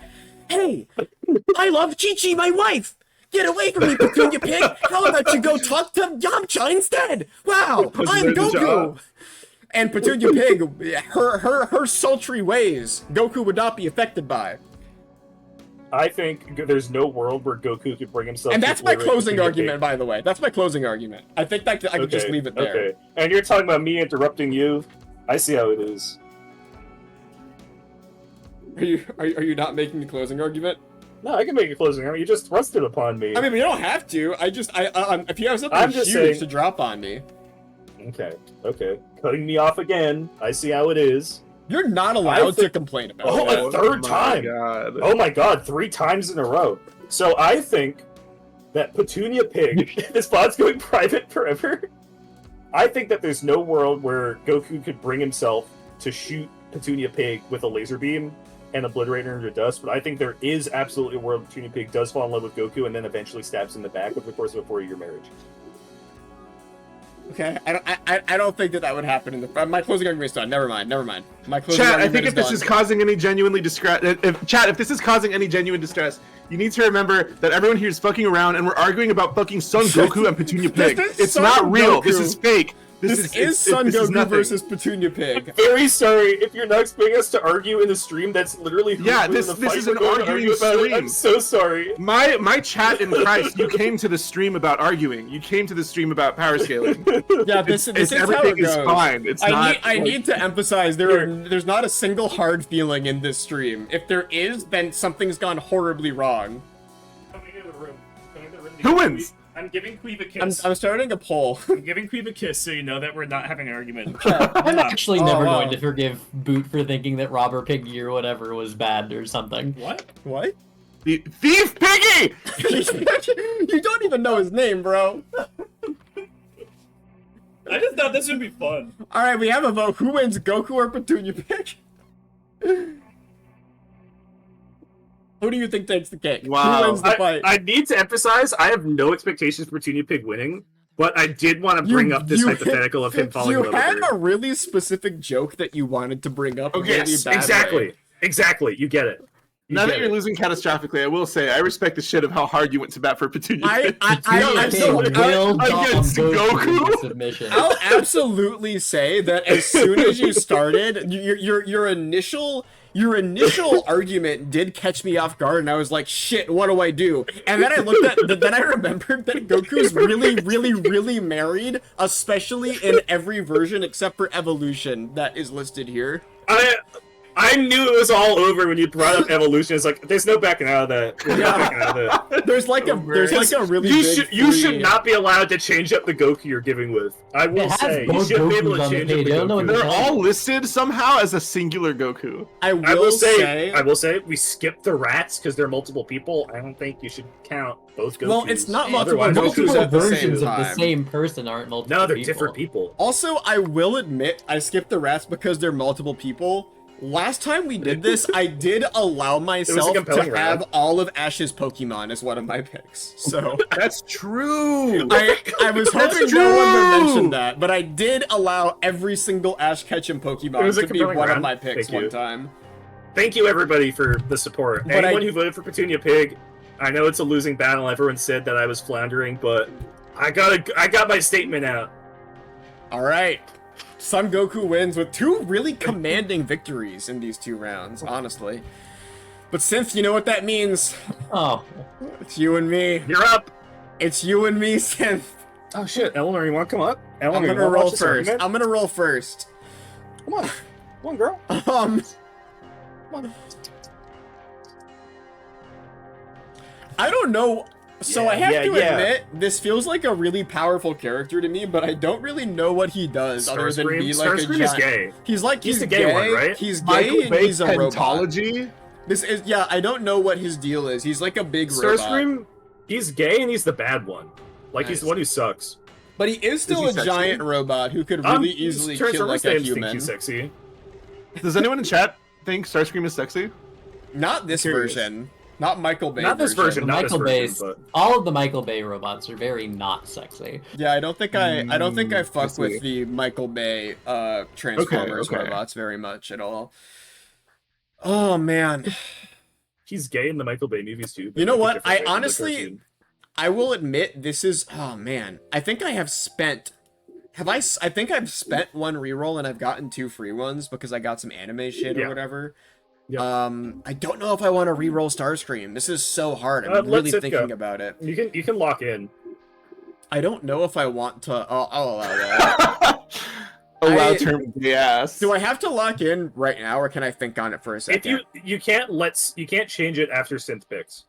I love Chi-Chi, my wife! Get away from me, Petunia Pig! How about you go talk to Yamcha instead? Wow, I'm Goku! And Petunia Pig, her sultry ways, Goku would not be affected by. I think there's no world where Goku could bring himself. And that's my closing argument, by the way. That's my closing argument. I think that I could just leave it there. Okay. And you're talking about me interrupting you. I see how it is. Are you not making the closing argument? No, I can make a closing argument. You just thrust it upon me. I mean, we don't have to. If you have something huge to drop on me. Okay. Cutting me off again. I see how it is. You're not allowed to complain about it. A third time! God. Oh my god, 3 times in a row. So I think that Petunia Pig, this pod's going private forever. I think that there's no world where Goku could bring himself to shoot Petunia Pig with a laser beam and obliterate her into dust, but I think there is absolutely a world where Petunia Pig does fall in love with Goku and then eventually stabs him in the back over the course of a 4-year marriage. Okay, I don't think that would happen in the. My closing argument is done. Never mind. My closing Chat, argument I think if this done. is causing any genuinely distress, if this is causing any genuine distress, you need to remember that everyone here is fucking around and we're arguing about fucking Son Goku and Petunia Pig. It's not real. This is fake. This is Son Goku versus Petunia Pig. Very sorry if you're not expecting us to argue in the stream. That's literally this is an arguing stream. I'm so sorry. My chat in Christ, you came to the stream about arguing. You came to the stream about power scaling. Yeah, this is everything how it goes. is fine. It's not. I need to emphasize there's not a single hard feeling in this stream. If there is, then something's gone horribly wrong. Coming into the room. Who wins? I'm giving Qweave a kiss. I'm starting a poll. I'm giving Qweave a kiss so you know that we're not having an argument. I'm actually never going to forgive Boot for thinking that Robber Piggy or whatever was bad or something. What? The Thief Piggy! You don't even know his name, bro. I just thought this would be fun. Alright, we have a vote. Who wins, Goku or Petunia Pig? Who do you think takes the cake? Wow. Who wins the fight? I need to emphasize, I have no expectations for Petunia Pig winning, but I did want to bring up this hypothetical of him falling in love with her. You had a really specific joke that you wanted to bring up. Okay, yes, exactly. You get it. Now that you're losing catastrophically, I will say I respect the shit of how hard you went to bat for Petunia Pig. Against Goku. I'll absolutely say that as soon as you started, your initial argument did catch me off guard, and I was like, shit, what do I do? And then I remembered that Goku's really married, especially in every version except for Evolution that is listed here. I I knew it was all over when you brought up evolution. It's like there's no backing out of that. There's no backing out of that. There's like a really You big should not be allowed to change up the Goku you're giving with. I will say you should be able to change up the Goku. They're all listed somehow as a singular Goku. I will say we skipped the rats because they're multiple people. I don't think you should count both Gokus. Well, it's not multiple Otherwise, Gokus at the same versions of the time. same person aren't multiple. No, they're people. different people. Also, I will admit I skipped the rats because they're multiple people. Last time we did this, I did allow myself to have all of Ash's Pokemon as one of my picks. So that's true. I was hoping no one would mention that, but I did allow every single Ash Ketchum Pokemon to be one of my picks one time. Thank you, everybody, for the support. But Anyone who voted for Petunia Pig, I know it's a losing battle. Everyone said that I was floundering, but I got my statement out. All right. Son Goku wins with 2 really commanding victories in these 2 rounds, honestly. But Synth, you know what that means. Oh. It's you and me. You're up. It's you and me, Synth. Oh shit, Eleanor, you want to come up? I'm Eleanor, gonna roll first. I'm gonna roll first. Come on. Come on, girl. Come on. I don't know. So I have to admit, this feels like a really powerful character to me, but I don't really know what he does other than be like a giant. Is gay. He's the gay one, right? He's gay and he's a robot. Pentology? This is I don't know what his deal is. He's like a big robot. Starscream, he's gay and he's the bad one. Like he's the one who sucks. But he is still a giant robot who could really easily kill like a human. Think he's sexy. Does anyone in chat think Starscream is sexy? Not this version. Not Michael Bay. Not this version. Not Michael this Bay. All of the Michael Bay robots are very not sexy. Yeah, I don't think I fuck with the Michael Bay Transformers robots very much at all. Oh man. He's gay in the Michael Bay movies too. You know what? I honestly, I will admit this is. Oh man, I think I have spent. I think I've spent 1 reroll and I've gotten 2 free ones because I got some anime shit or whatever. Yeah. I don't know if I want to reroll Starscream. This is so hard. I'm really thinking about it. You can lock in. I don't know if I want to. I'll allow that. Allow term yes. Do I have to lock in right now, or can I think on it for a second? If you can't change it after synth picks.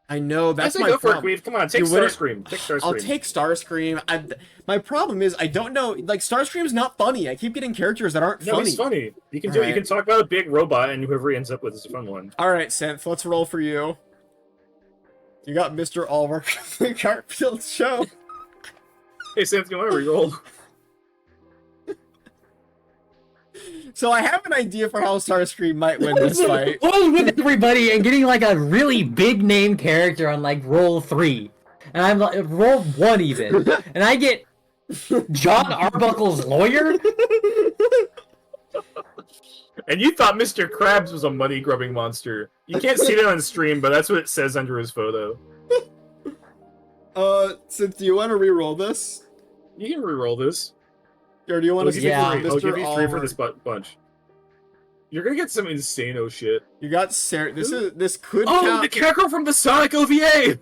I know that's my go problem. For it, Qweave. Come on, take Starscream. Take Starscream. I'll take Starscream. My problem is I don't know. Like Starscream's not funny. I keep getting characters that aren't funny. No, he's funny. You can do it. You can talk about a big robot, and whoever he ends up with is a fun one. All right, Synth. Let's roll for you. You got Mr. Oliver Garfield show. Hey, Synth, you want to reroll? So I have an idea for how Starscream might win this fight. What is with everybody and getting like a really big name character on like roll 3, and I'm like roll 1 even, and I get John Arbuckle's lawyer. And you thought Mr. Krabs was a money grubbing monster. You can't see that on stream, but that's what it says under his photo. Since do you want to re-roll this? You can re-roll this. Or do you want to give I'll give you 3 for this bunch. You're gonna get some insano shit. You got Sarah. This could. Oh, the character from the Sonic OVA.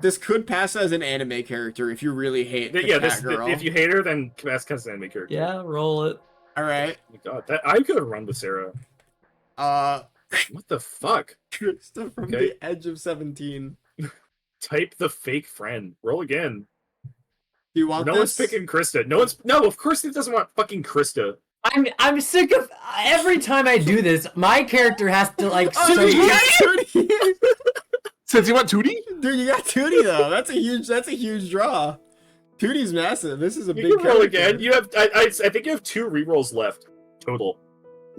This could pass as an anime character if you really hate the cat girl. If you hate her, then pass as an anime character. Yeah, roll it. All right. Oh my God, I could have run with Sarah. What the fuck? Krista from the Edge of 17. Type the fake friend. Roll again. Do you want No one's picking Krista. No, of course he doesn't want fucking Krista. I'm sick of every time I do this, my character has to like Tootie! Since you want Tootie? Dude, you got Tootie though. That's a huge draw. Tootie's massive. This is a big can roll again. You have I think you have 2 rerolls left total.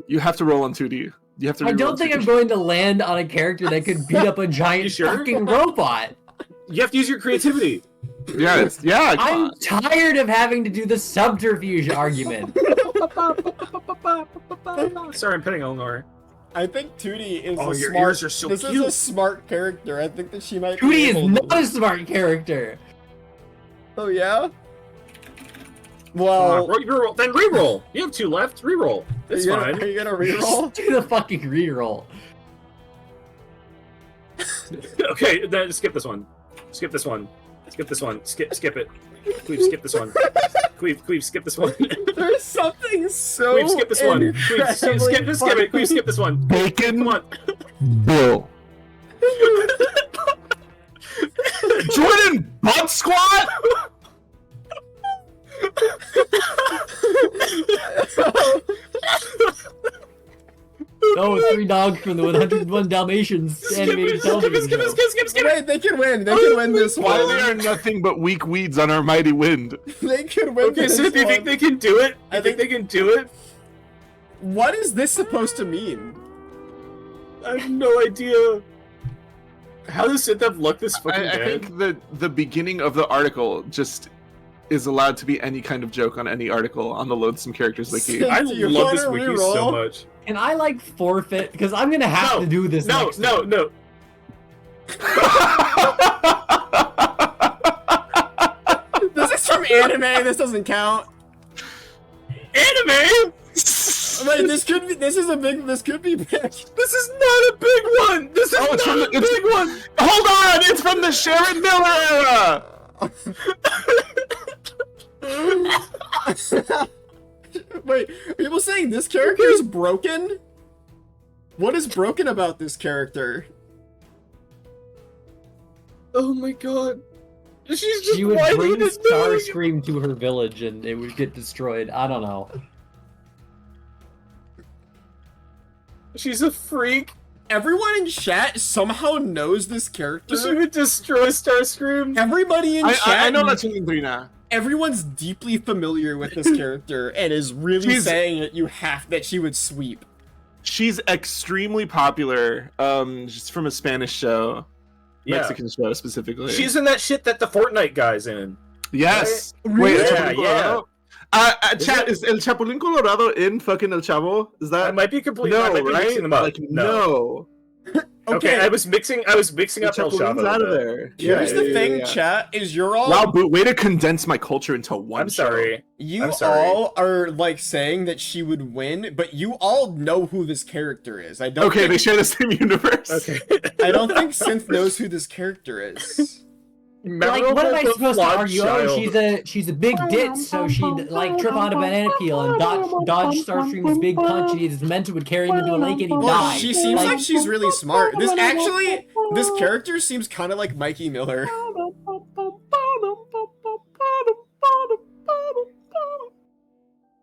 You have to roll on 2D. You have to. I don't think I'm going to land on a character that could beat up a giant fucking robot. You have to use your creativity. Yeah, I'm tired of having to do the subterfuge argument. Sorry, I'm petting Eleanor. I think Tootie is a your smart. ears are so this cute. is a smart character. I think that she might. Tootie is not a smart character. Oh yeah. Well, then reroll. You have 2 left. Reroll. It's fine. Are you gonna reroll? Do the fucking reroll. Okay, then skip this one. Skip this one. Skip this one. Skip it. Please skip this one. Qweave, skip this one. There's something so Qweave, skip this one. Qweave, skip it. Qweave, skip this one. Bacon Come on. Bill. Jordan butt squat. Oh, 3 dogs from the 101 Dalmatians animated television show. Wait, they can win. They can win this While one. they are nothing but weak weeds on our mighty wind. They can win Okay, this so do you think one. they can do it? I I think they can do it? What is this supposed to mean? I have no idea. How does Synth look this fucking I bad? think that the beginning of the article just is allowed to be any kind of joke on any article on the Loathsome Characters Wiki. I Do you love this wanna wiki so reroll? much. Can I like forfeit? Because I'm gonna have to do this. No, next no, time. no. This is from anime. This doesn't count. Anime? Wait, this could be. This is a big. This could be big. This is not a big one. This is Oh, it's not from a big one. Hold on, it's from the Sharon Miller era. Wait, are people saying this character is broken? What is broken about this character? Oh my god. She's just She would whining bring and doing- Starscream to her village and it would get destroyed. I don't know. She's a freak. Everyone in chat somehow knows this character. She would destroy Starscream. Everybody in chat. I know that's Lindrina. Everyone's deeply familiar with this character and is really saying that she would sweep. She's extremely popular, just from a Spanish show, Mexican show specifically. She's in that shit that the Fortnite guy's in. Yes. Right? Wait, Really? El Yeah, Chapulín Colorado? Chat, is El Chapulín Colorado in fucking El Chavo? Is I that might be completely. I no? might be Right? mixing them up. Like no. Okay, I was mixing El up El Chapulin's Chavo. out of there. Here's Yeah, the yeah, thing, yeah. chat, is you're all Wow, boot, way to condense my culture into one. I'm show. sorry. you I'm sorry. all are like saying that she would win, but you all know who this character is. I don't. Okay, they think, share the same universe. Okay. I don't think Synth knows who this charter is. Like, what am I Memorable supposed to flawed argue? child. Oh, she's a big ditz, so she'd like trip on a banana peel and dodge Starscream's big punch, and his mentor would carry him into a lake and he'd Well, die. she seems like she's really smart. This character seems kind of like Mikey Miller.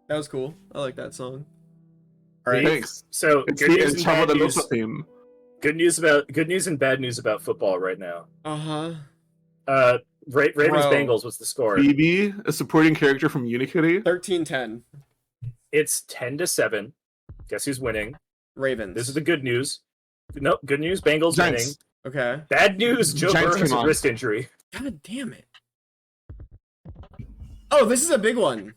That was cool. I like that song. All right. Thanks. So It's good the news El and Chavo bad del news. Oso theme. Good news and bad news about football right now. Uh-huh. Ravens Bro. Bengals was the score. Phoebe, a supporting character from Unikitty. 13-10. It's 10-7. Guess who's winning? Ravens. This is the good news. No, good news. Bengals winning. Giants. Okay. Bad news. Joe Giants Burrow has came a on. wrist injury. God damn it. Oh, this is a big one.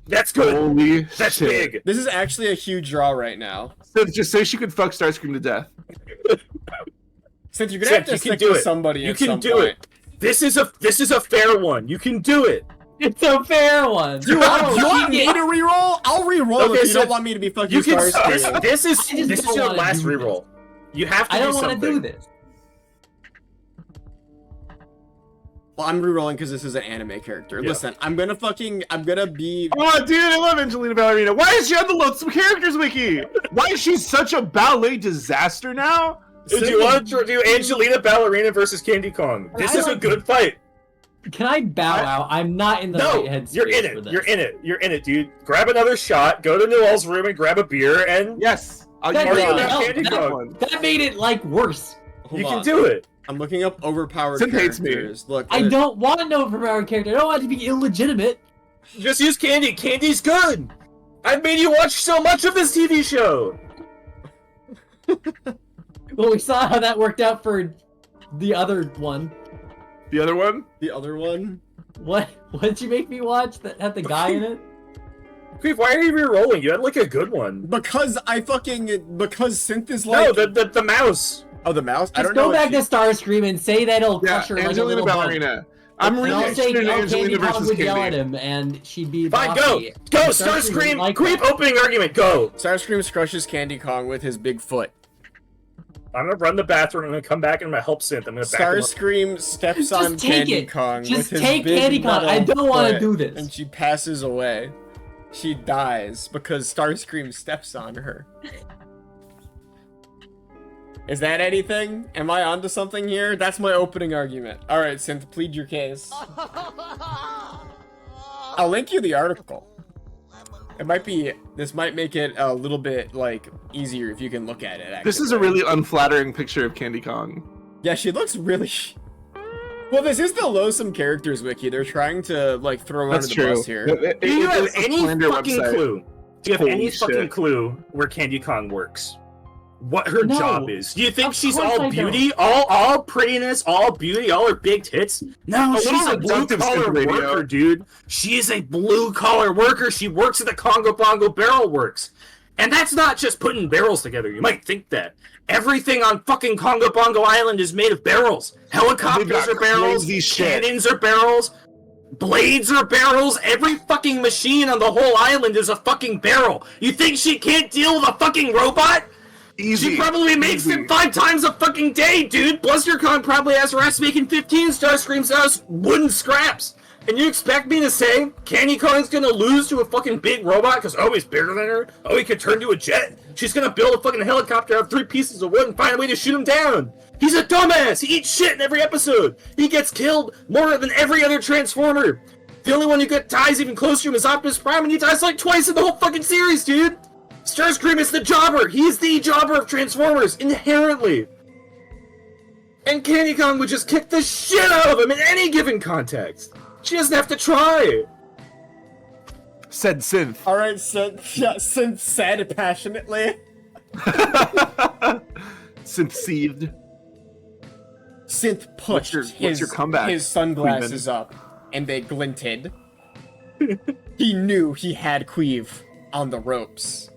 That's good. Holy That's shit. big. This is actually a huge draw right now. So just say she could fuck Starscream to death. Since you're gonna Seth, have to you can stick do with it. somebody You at can some do point. it. This is a fair one. You can do it. It's a fair one. Do you want me to reroll? I'll reroll Okay, if you so don't want me to be fucking You can. Starscream. This is just this don't is your wanna last do this. reroll. You have to I don't do want to something. do this. Well, I'm rerolling because this is an anime character. Yeah. Listen, I'm gonna be. Oh, dude, I love Angelina Ballerina. Why is she on the Loathsome Characters Wiki? Why is she such a ballet disaster now? Do you want to do Angelina Ballerina versus Candy Kong? This I is a like- good fight. Can I bow out? I'm not in the No, right headspace you're in for it. this. You're in it. You're in it, dude. Grab another shot. Go to Noel's room and grab a beer, and Yes. I'll That use made that it help. Candy That- Kong. That made it like worse. Hold you on. can do it. I'm looking up overpowered Synth hates me. characters. Look, I don't want to know from our character. I don't want it to be illegitimate. Just use Candy. Candy's good. I've made you watch so much of this TV show. Well, we saw how that worked out for the other one. The other one? the other one. What did you make me watch that had the guy in it? Queef, why are you re-rolling? You had like a good one. Because Synth is No, like the mouse. oh the mouse. I Just don't know. go back if to Starscream and say that it'll Yeah, crush her like a Angelina little bug. Ballerina. I'm And really I'll say interested in Candy Angelina Kong versus would yell at Candy. him, and she'd be Fine, go. bossy. Go, Starscream Starscream. wouldn't like Queef, that. opening argument. Go. Starscream crushes Candy Kong with his big foot. I'm gonna run the bathroom. I'm gonna come back and I'm gonna help Synth. I'm gonna back him up. Starscream steps Just on take Candy it. Kong Just with his take big Candy Kong. I metal don't wanna foot, do this. and she passes away. She dies because Starscream steps on her. Is that anything? Am I onto something here? That's my opening argument. All right, Synth, plead your case. I'll link you the article. This might make it a little bit, like, easier if you can look at it, actually. This is a really unflattering picture of Candy Kong. Yeah, she looks really... Well, this is the Loathsome Characters Wiki. They're trying to, like, throw her under That's the true. bus here. Do you have It's a any slander fucking website. clue? Do you have Holy any fucking shit. clue where Candy Kong works? What her No. job is? Do you think Of she's course all I beauty, all prettiness, all beauty, all her big tits? No, A she's little a blue reductive collar synth radio. worker, dude. She is a blue collar worker. She works at the Congo Bongo Barrel Works, and that's not just putting barrels together. You might think that. Everything on fucking Congo Bongo Island is made of barrels. Helicopters got are barrels. crazy shit. Cannons are barrels. Blades are barrels. Every fucking machine on the whole island is a fucking barrel. You think she can't deal with a fucking robot? Easy. She probably makes Easy. it 5 times a fucking day, dude. BlusterCon probably has her ass making 15 Starscream's house wooden scraps. And you expect me to say Candy Kong's gonna lose to a fucking big robot because, oh, he's bigger than her? Oh, he could turn to a jet? She's gonna build a fucking helicopter out of 3 pieces of wood and find a way to shoot him down. He's a dumbass. He eats shit in every episode. He gets killed more than every other Transformer. The only one who dies even closer to him is Optimus Prime, and he dies like twice in the whole fucking series, dude. Starscream is the jobber. He's the jobber of Transformers, inherently. And Candy Kong would just kick the shit out of him in any given context. She doesn't have to try. Said Synth. All right, Synth said passionately. Synth seethed. Synth pushed what's your comeback, his sunglasses up, and they glinted. He knew he had Qweave on the ropes.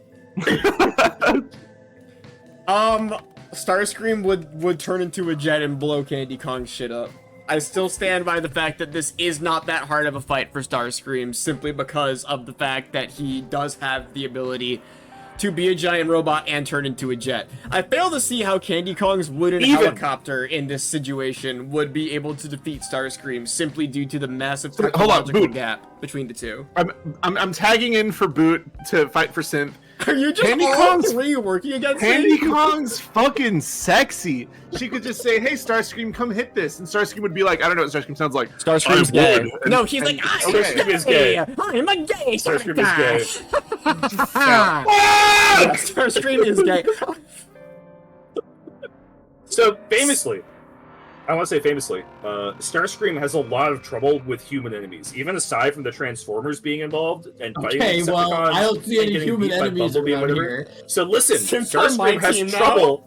Starscream would turn into a jet and blow Candy Kong's shit up. I still stand by the fact that this is not that hard of a fight for Starscream, simply because of the fact that he does have the ability to be a giant robot and turn into a jet. I fail to see how Candy Kong's wooden helicopter in this situation would be able to defeat Starscream simply due to the massive Hold on, technological Boot. gap between the two. I'm tagging in for Boot to fight for Synth. Are you just Candy all Kong's- three working against Candy me? Kong's fucking sexy. She could just say, "Hey, Starscream, come hit this," and Starscream would be like, "I don't know what Starscream sounds like." Starscream's I'm gay. wood. No, he's like, Starscream is gay. I'm a gay Starscream guy. is gay. Yeah, Starscream is gay. So, famously, I want to say famously, Starscream has a lot of trouble with human enemies, even aside from the Transformers being involved and fighting Okay, the well, Decepticons I don't see and any getting human beat by enemies Bumblebee and around whatever. here. So listen, Synth's on my Starscream has team now. trouble.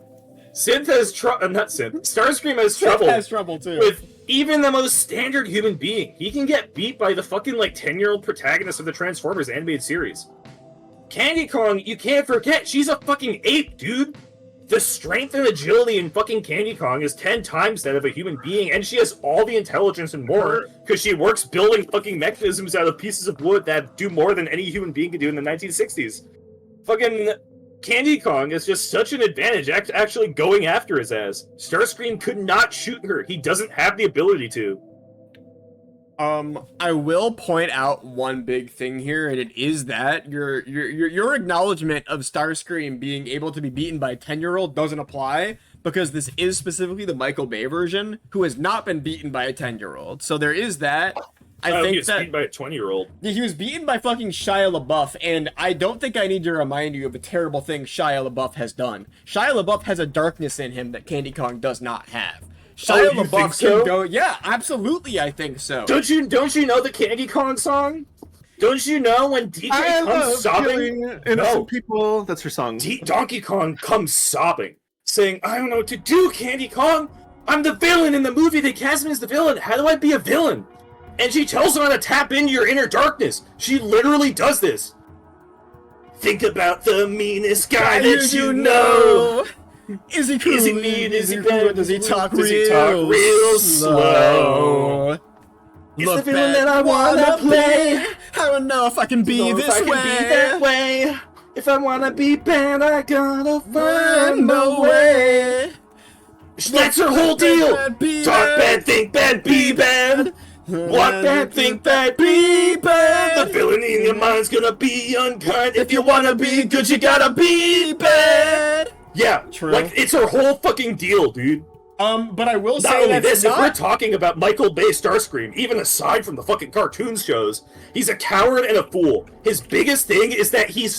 Synth has trouble. Not Synth. Starscream has trouble. Has trouble too. With even the most standard human being. He can get beat by the fucking, like, 10-year-old protagonist of the Transformers animated series. Candy Kong, you can't forget, she's a fucking ape, dude! The strength and agility in fucking Candy Kong is 10 times that of a human being, and she has all the intelligence and more, because she works building fucking mechanisms out of pieces of wood that do more than any human being could do in the 1960s. Fucking Candy Kong is just such an advantage actually going after his ass. Starscream could not shoot her. He doesn't have the ability to. I will point out one big thing here, and it is that your acknowledgement of Starscream being able to be beaten by a 10-year-old doesn't apply, because this is specifically the Michael Bay version, who has not been beaten by a 10-year-old. So there is that. I he think was that beaten by a 20-year-old. Yeah, he was beaten by fucking Shia LaBeouf, and I don't think I need to remind you of the terrible thing Shia LaBeouf has done. Shia LaBeouf has a darkness in him that Candy Kong does not have. Shia you LaBeouf think so? can go. Yeah, absolutely, I think so. Don't you know the Candy Kong song? Don't you know when DK I comes love sobbing? killing innocent No. people. That's her song. Donkey Kong comes sobbing, saying, "I don't know what to do, Candy Kong. I'm the villain in the movie. They cast me as the villain. How do I be a villain?" And she tells him how to tap into your inner darkness. She literally does this. Think about the meanest guy that you know. Is he cool? Is he mean? Is he cool? bad? Does he talk Does he real talk real slow? It's the villain that I wanna play. I don't know if I can be Know if this I can way. be that way. If I wanna be bad, I gotta find a way. That's her whole deal. Talk bad, think bad, be bad. Walk bad, think bad, be bad. The villain in your mind's gonna be unkind. If you wanna be good, you gotta be bad. Yeah, True. like it's her whole fucking deal, dude. But I will Not say only that's this, if we're not... talking about Michael Bay Starscream, even aside from the fucking cartoon shows, he's a coward and a fool. His biggest thing is that he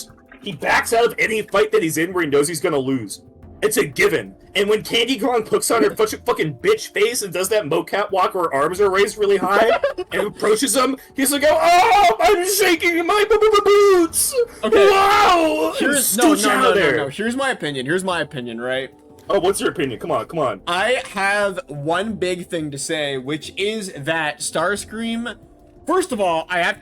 backs out of any fight that he's in where he knows he's gonna lose. It's a given. And when Candy Kong puts on her fucking bitch face and does that mocap walk where her arms are raised really high and approaches him, he's like, oh, I'm shaking in my boots! Okay. Wow! No. Here's my opinion, right? Oh, what's your opinion? Come on. I have one big thing to say, which is that Starscream... First of all, I have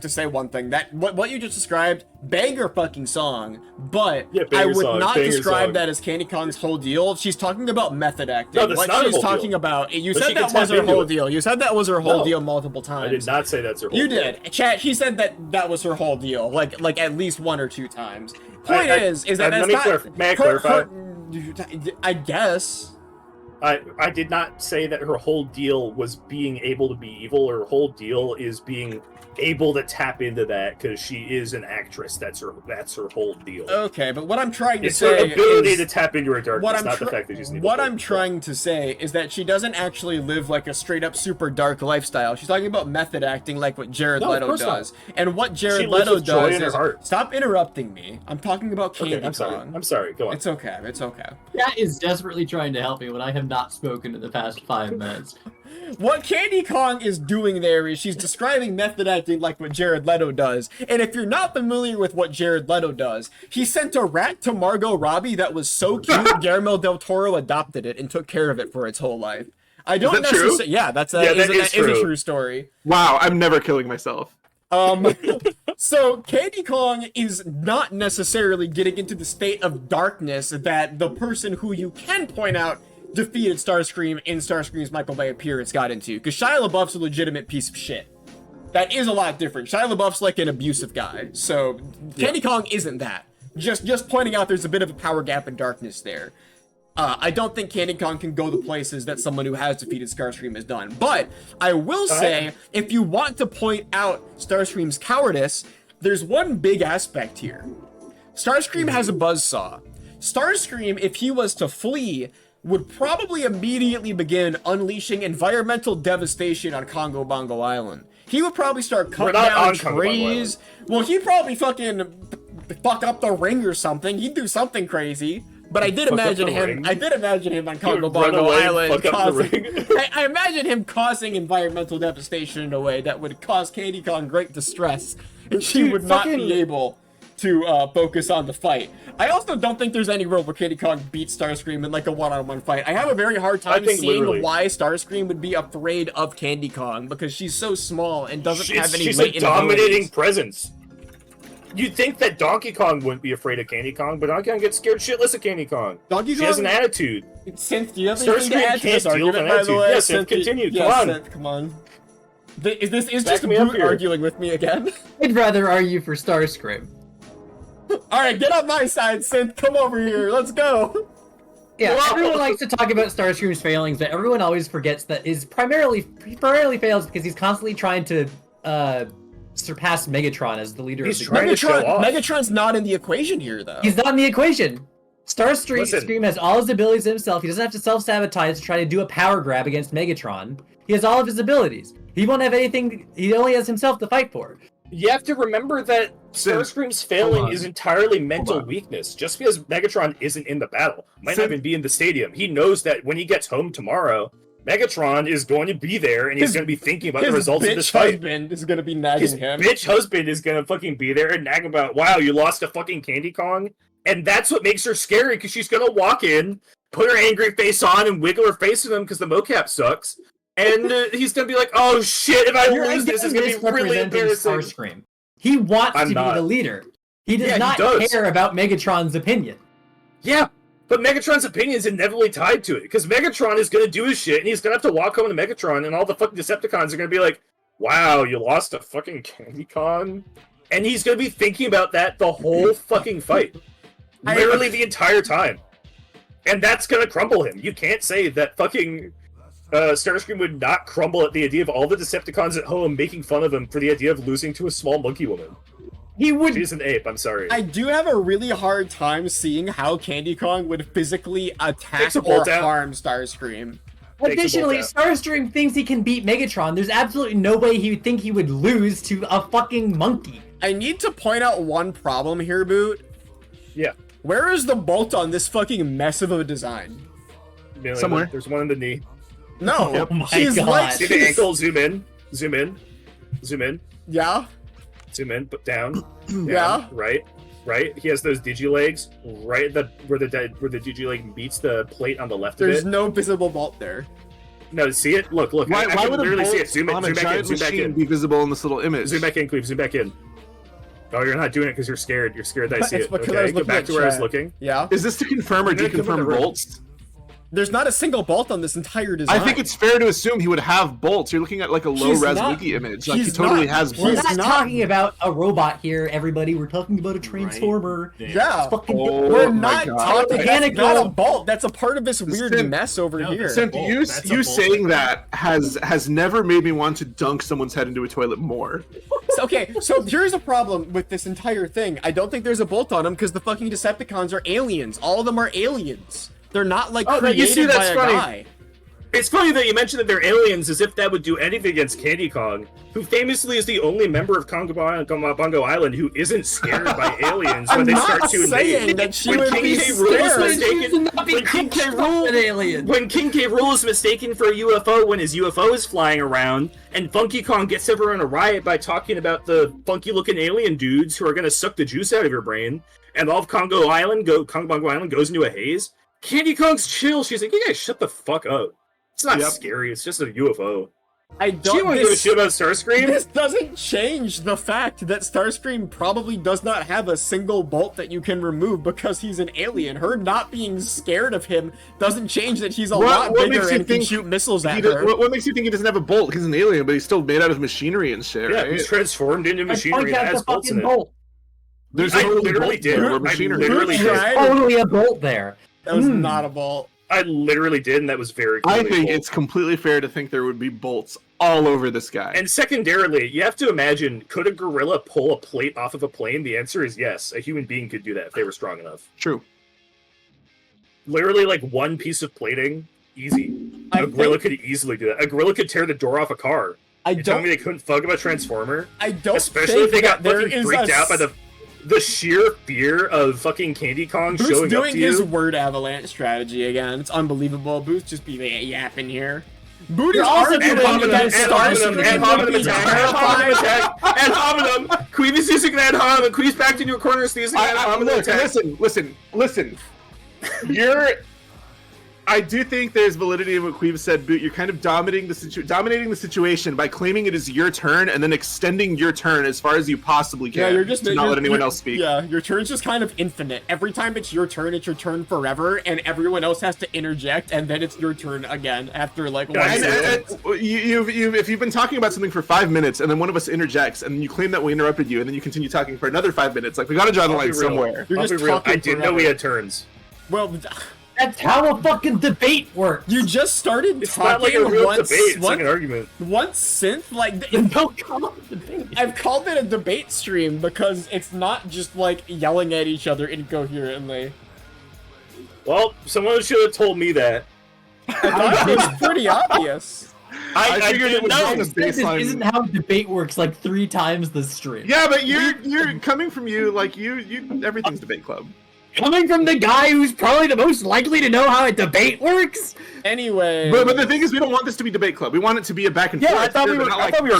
to say one thing. That what you just described, banger fucking song, but Yeah, I banger would song, not banger describe song. that as Candy Kong's whole deal. She's talking about method acting. No, that's what not her she's whole talking deal. about. You But said she can that was tap her into whole it. deal. You said that was her whole No. deal multiple times. I did not say that's her whole You deal. did. Chat, she said that was her whole deal, like at least 1 or 2 times. Point is that let that's me not... clarify. May I clarify? I guess... I did not say that her whole deal was being able to be evil. Her whole deal is being able to tap into that because she is an actress. That's her whole deal. Okay, but what I'm trying to It's her say ability is... to tap into her darkness, not the fact that she's an evil. What I'm trying to say is that she doesn't actually live like a straight up super dark lifestyle. She's talking about method acting like what Jared No, of Leto course does. not. And what Jared She lives Leto with joy does in her is... heart. Stop interrupting me. I'm talking about Candy Okay, I'm sorry. Kong. I'm sorry. Go on. It's okay. It's okay. Chat is desperately trying to help me when I have not spoken in the past 5 minutes. What Candy Kong is doing there is she's describing method acting like what Jared Leto does. And if you're not familiar with what Jared Leto does, he sent a rat to Margot Robbie that was so cute, Guillermo del Toro adopted it and took care of it for its whole life. I don't that true? necessarily... Yeah, that is a true story. Wow, I'm never killing myself. So Candy Kong is not necessarily getting into the state of darkness that the person who you can point out defeated Starscream in Starscream's Michael Bay appearance got into, because Shia LaBeouf's a legitimate piece of shit. That is a lot different. Shia LaBeouf's like an abusive guy, so Candy Kong isn't that. Just pointing out there's a bit of a power gap in darkness there. I don't think Candy Kong can go the places that someone who has defeated Starscream has done. But I will say, if you want to point out Starscream's cowardice, there's one big aspect here. Starscream has a buzzsaw. Starscream, if he was to flee, would probably immediately begin unleashing environmental devastation on Congo Bongo Island. He would probably start cutting down trees. Well, he'd probably fucking fuck up the ring or something. He'd do something crazy. But I did imagine him on Congo Bongo Island causing... I imagine him causing environmental devastation in a way that would cause Candy Kong great distress. And she would not be able to focus on the fight. I also don't think there's any world where Candy Kong beats Starscream in like a one-on-one fight. I have a very hard time seeing why Starscream would be afraid of Candy Kong, because she's so small and doesn't have any latent She's a dominating abilities. presence. You'd think that Donkey Kong wouldn't be afraid of Candy Kong, but Donkey Kong gets scared shitless of Candy Kong. Donkey She Kong has an attitude. Synth, do you have anything to Starscream add to this can't deal with argument, an by the attitude. way? Yes, Synth, continue. Come on. Synth, come on. Is Back just a me up brute here. arguing with me again? I'd rather argue for Starscream. Alright, get on my side, Synth. Come over here. Let's go. Yeah, everyone likes to talk about Starscream's failings, but everyone always forgets that he primarily fails because he's constantly trying to surpass Megatron as the leader of the group. trying to show off. Megatron's not in the equation here, though. He's not in the equation. Listen. Starscream has all his abilities himself. He doesn't have to self-sabotage to try to do a power grab against Megatron. He has all of his abilities. He won't have anything. He only has himself to fight for. You have to remember that Starscream's failing is entirely mental weakness. Just because Megatron isn't in the battle, might not even be in the stadium, he knows that when he gets home tomorrow, Megatron is going to be there, and he's going to be thinking about the results of this fight. His husband is going to be nagging him. Bitch husband is going to fucking be there and nag about, wow, you lost to fucking Candy Kong? And that's what makes her scary, because she's going to walk in, put her angry face on, and wiggle her face at him because the mocap sucks. And he's going to be like, oh shit, if I lose this, it's going to be really embarrassing. Starscream. He wants to be the leader. He does not care about Megatron's opinion. Yeah, but Megatron's opinion is inevitably tied to it, because Megatron is going to do his shit, and he's going to have to walk home to Megatron, and all the fucking Decepticons are going to be like, wow, you lost to fucking Candy Kong? And he's gonna be thinking about that the whole fucking fight. Literally the entire time. And that's gonna crumble him. You can't say that fucking Starscream would not crumble at the idea of all the Decepticons at home making fun of him for the idea of losing to a small monkey woman. He would. She's an ape, I'm sorry. I do have a really hard time seeing how Candy Kong would physically attack Takes a or bolt out. harm Starscream. Additionally, Takes a bolt Starscream thinks he can beat Megatron. There's absolutely no way he would think he would lose to a fucking monkey. I need to point out one problem here, Boot. Yeah. Where is the bolt on this fucking mess of a design? Somewhere. There's one in the knee. No, Oh my she's God. like, See the ankle, zoom in, zoom in, zoom in, yeah, zoom in, but down, Yeah. right. He has those digilegs right where the digileg beats the plate on the left there's of it. no visible bolt there. No, see it? Look. Why, I why can would a literally see bolt it. Zoom on a back in, giant zoom back machine in. be visible in this little image? Zoom back in, Qweave, zoom back in. Oh, you're not doing it because you're scared. You're scared that I see It's it. because Okay, I was go looking back at to where I was chat. looking. Yeah, Is this to confirm or I'm gonna come in deconfirm the room. bolts? there's not a single bolt on this entire design. I think it's fair to assume he would have bolts. You're looking at like a He's low-res not- wiki image. Like he he's totally not- has he's We're bolts. not not- talking about a robot here, everybody. We're talking about a transformer. Yeah, Fucking Oh we're my not God. talking. That's Mechanical. not a bolt. That's a part of this weird Sim- mess over No, here. Simp, bolt. you That's a you bolt. saying that has never made me want to dunk someone's head into a toilet more. Okay, so here's a problem with this entire thing. I don't think there's a bolt on them because the fucking Decepticons are aliens. All of them are aliens. They're not like Oh, created you see, by that's a funny. guy. It's funny that you mentioned that they're aliens, as if that would do anything against Candy Kong, who famously is the only member of Bongo Island who isn't scared by aliens when I'm they not start to saying invade. that she When would King be K. Rool is scared. mistaken, Not be when King K. Rool an alien. When King K. Rool is mistaken for a UFO when his UFO is flying around, and Funky Kong gets everyone in a riot by talking about the funky-looking alien dudes who are going to suck the juice out of your brain, and all of Bongo Island goes into a haze. Candy Kong's chill. She's like, "You guys shut the fuck up. It's not Yep. scary. It's just a UFO." I She don't. won't give a shit about Starscream. This doesn't change the fact that Starscream probably does not have a single bolt that you can remove because he's an alien. Her not being scared of him doesn't change that he's a lot what bigger makes you and can think shoot missiles He at does- her. what makes you think he doesn't have a bolt? He's an alien, but he's still made out of machinery and shit, Yeah, right? he's transformed into And machinery point that out has the bolts in fucking it. bolt. There's I totally literally bolts did. there, or I machinery. literally did. Totally a bolt there. That was not a bolt. I literally did, and that was very I clearly think bold. it's completely fair to think there would be bolts all over this guy. And secondarily, you have to imagine, could a gorilla pull a plate off of a plane? The answer is yes. A human being could do that if they were strong enough. True. Literally, like one piece of plating, easy. I A gorilla think- could easily do that. A gorilla could tear the door off a car. I You telling me don't. they couldn't fuck about a transformer? I don't Especially if think they got that there fucking is freaked a out by the sheer fear of fucking Candy Kong Booth's showing up doing to his you. word avalanche strategy again. It's unbelievable. Booth just be yapping here. Boot You're is also arguing doing And against hominum, and hominum Starscream. attack, and hominum. Queave is using that hominum. Queeve's backed into a corner, is using that hominum attack. Listen. I do think there's validity in what Qweave said, Boot. You're kind of dominating the situation by claiming it is your turn and then extending your turn as far as you possibly can. Yeah, you're just to not let anyone you're- else speak. Yeah, your turn's just kind of infinite. Every time it's your turn forever, and everyone else has to interject, and then it's your turn again after like one. Guys, second. If you've been talking about something for 5 minutes and then one of us interjects and you claim that we interrupted you and then you continue talking for another 5 minutes, like we gotta draw the I'll line be real. somewhere. You're I'll just be real. talking I didn't know forever. we had turns. Well, That's how a fucking debate works. you just started It's not like talking a real once. debate. It's like an argument. Once synth, like Don't call it a debate. I've called it a debate stream because it's not just like yelling at each other incoherently. Well, someone should have told me that. I thought it was pretty obvious. I figured it was No, on the this baseline. isn't how debate works like 3 times the stream. Yeah, but you're coming from you like you everything's debate club. Coming from the guy who's probably the most likely to know how a debate works? Anyway, But the thing is, we don't want this to be debate club. We want it to be a back and Yeah, forth. I thought we were- not I thought we were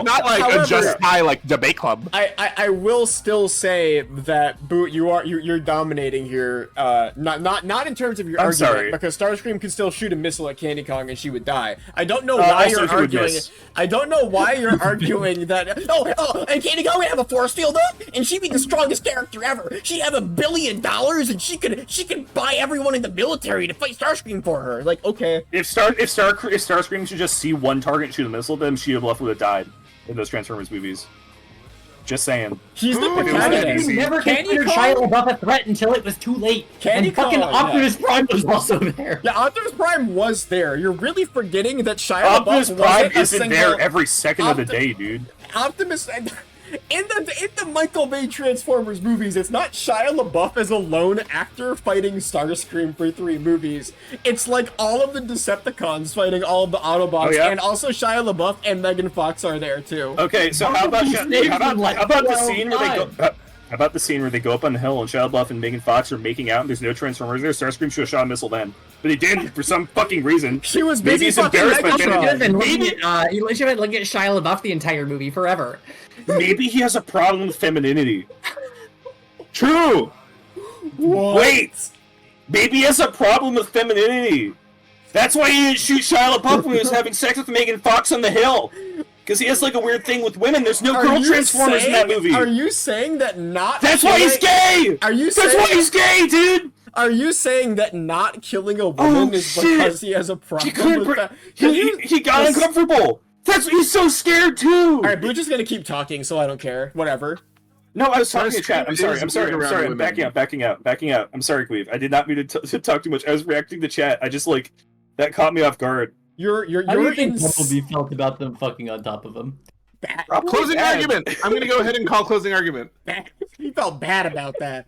not like However- a just tie like debate club. I will still say that Boot, you're dominating here. Not in terms of your I'm argument, sorry. because Starscream could still shoot a missile at Candy Kong and she would die. I don't know Also, why she you're would arguing. miss. I don't know why you're arguing that. Oh, and Candy Kong would have a force field up, and she'd be the strongest character ever. She'd have $1 billion, and she could buy everyone in the military to fight Starscream for her. Like, okay. If Starscream should just see one target shoot a missile at them, Shia Bluff would have died in those Transformers movies. Just saying. He's the If it was that protagonist. easy. Never Candy considered Kong? Shia LaBeouf a threat until it was too late. Candy and fucking Kong, Optimus Prime was also there. Yeah, Optimus Prime was there. You're really forgetting that Shia Optimus LaBeouf Prime wasn't a isn't single... there every second of the day, dude. Optimus... In the Michael Bay Transformers movies, it's not Shia LaBeouf as a lone actor fighting Starscream for 3 movies. It's like all of the Decepticons fighting all of the Autobots, Oh, yeah? and also Shia LaBeouf and Megan Fox are there too. Okay, so how about the scene where they go? How about the scene where they go up on the hill and Shia LaBeouf and Megan Fox are making out and there's no Transformers there? Starscream should have shot a missile then, but he didn't for some fucking reason. She was Maybe busy it's fucking embarrassment. Megatron. Maybe He should have been looking at Shia LaBeouf the entire movie forever. maybe he has a problem with femininity. True. Wait, maybe he has a problem with femininity. That's why he didn't shoot Shia LaBeouf when he was having sex with Megan Fox on the hill. Because he has like a weird thing with women. There's no girl Transformers in that movie. Are you saying that not? That's why he's gay. Are you? That's why he's gay, dude. Are you saying that not killing a woman is shit. because he has a problem with that? He got uncomfortable. He's so scared too. All right, we're just gonna keep talking, so I don't care. Whatever. No, I was talking to chat. I'm sorry. Around I'm backing out. I'm sorry, Qweave. I did not mean to talk too much. I was reacting to chat. I just like that caught me off guard. How do you think Bumblebee felt about them fucking on top of him? Closing argument. I'm gonna go ahead and call closing argument. He felt bad about that.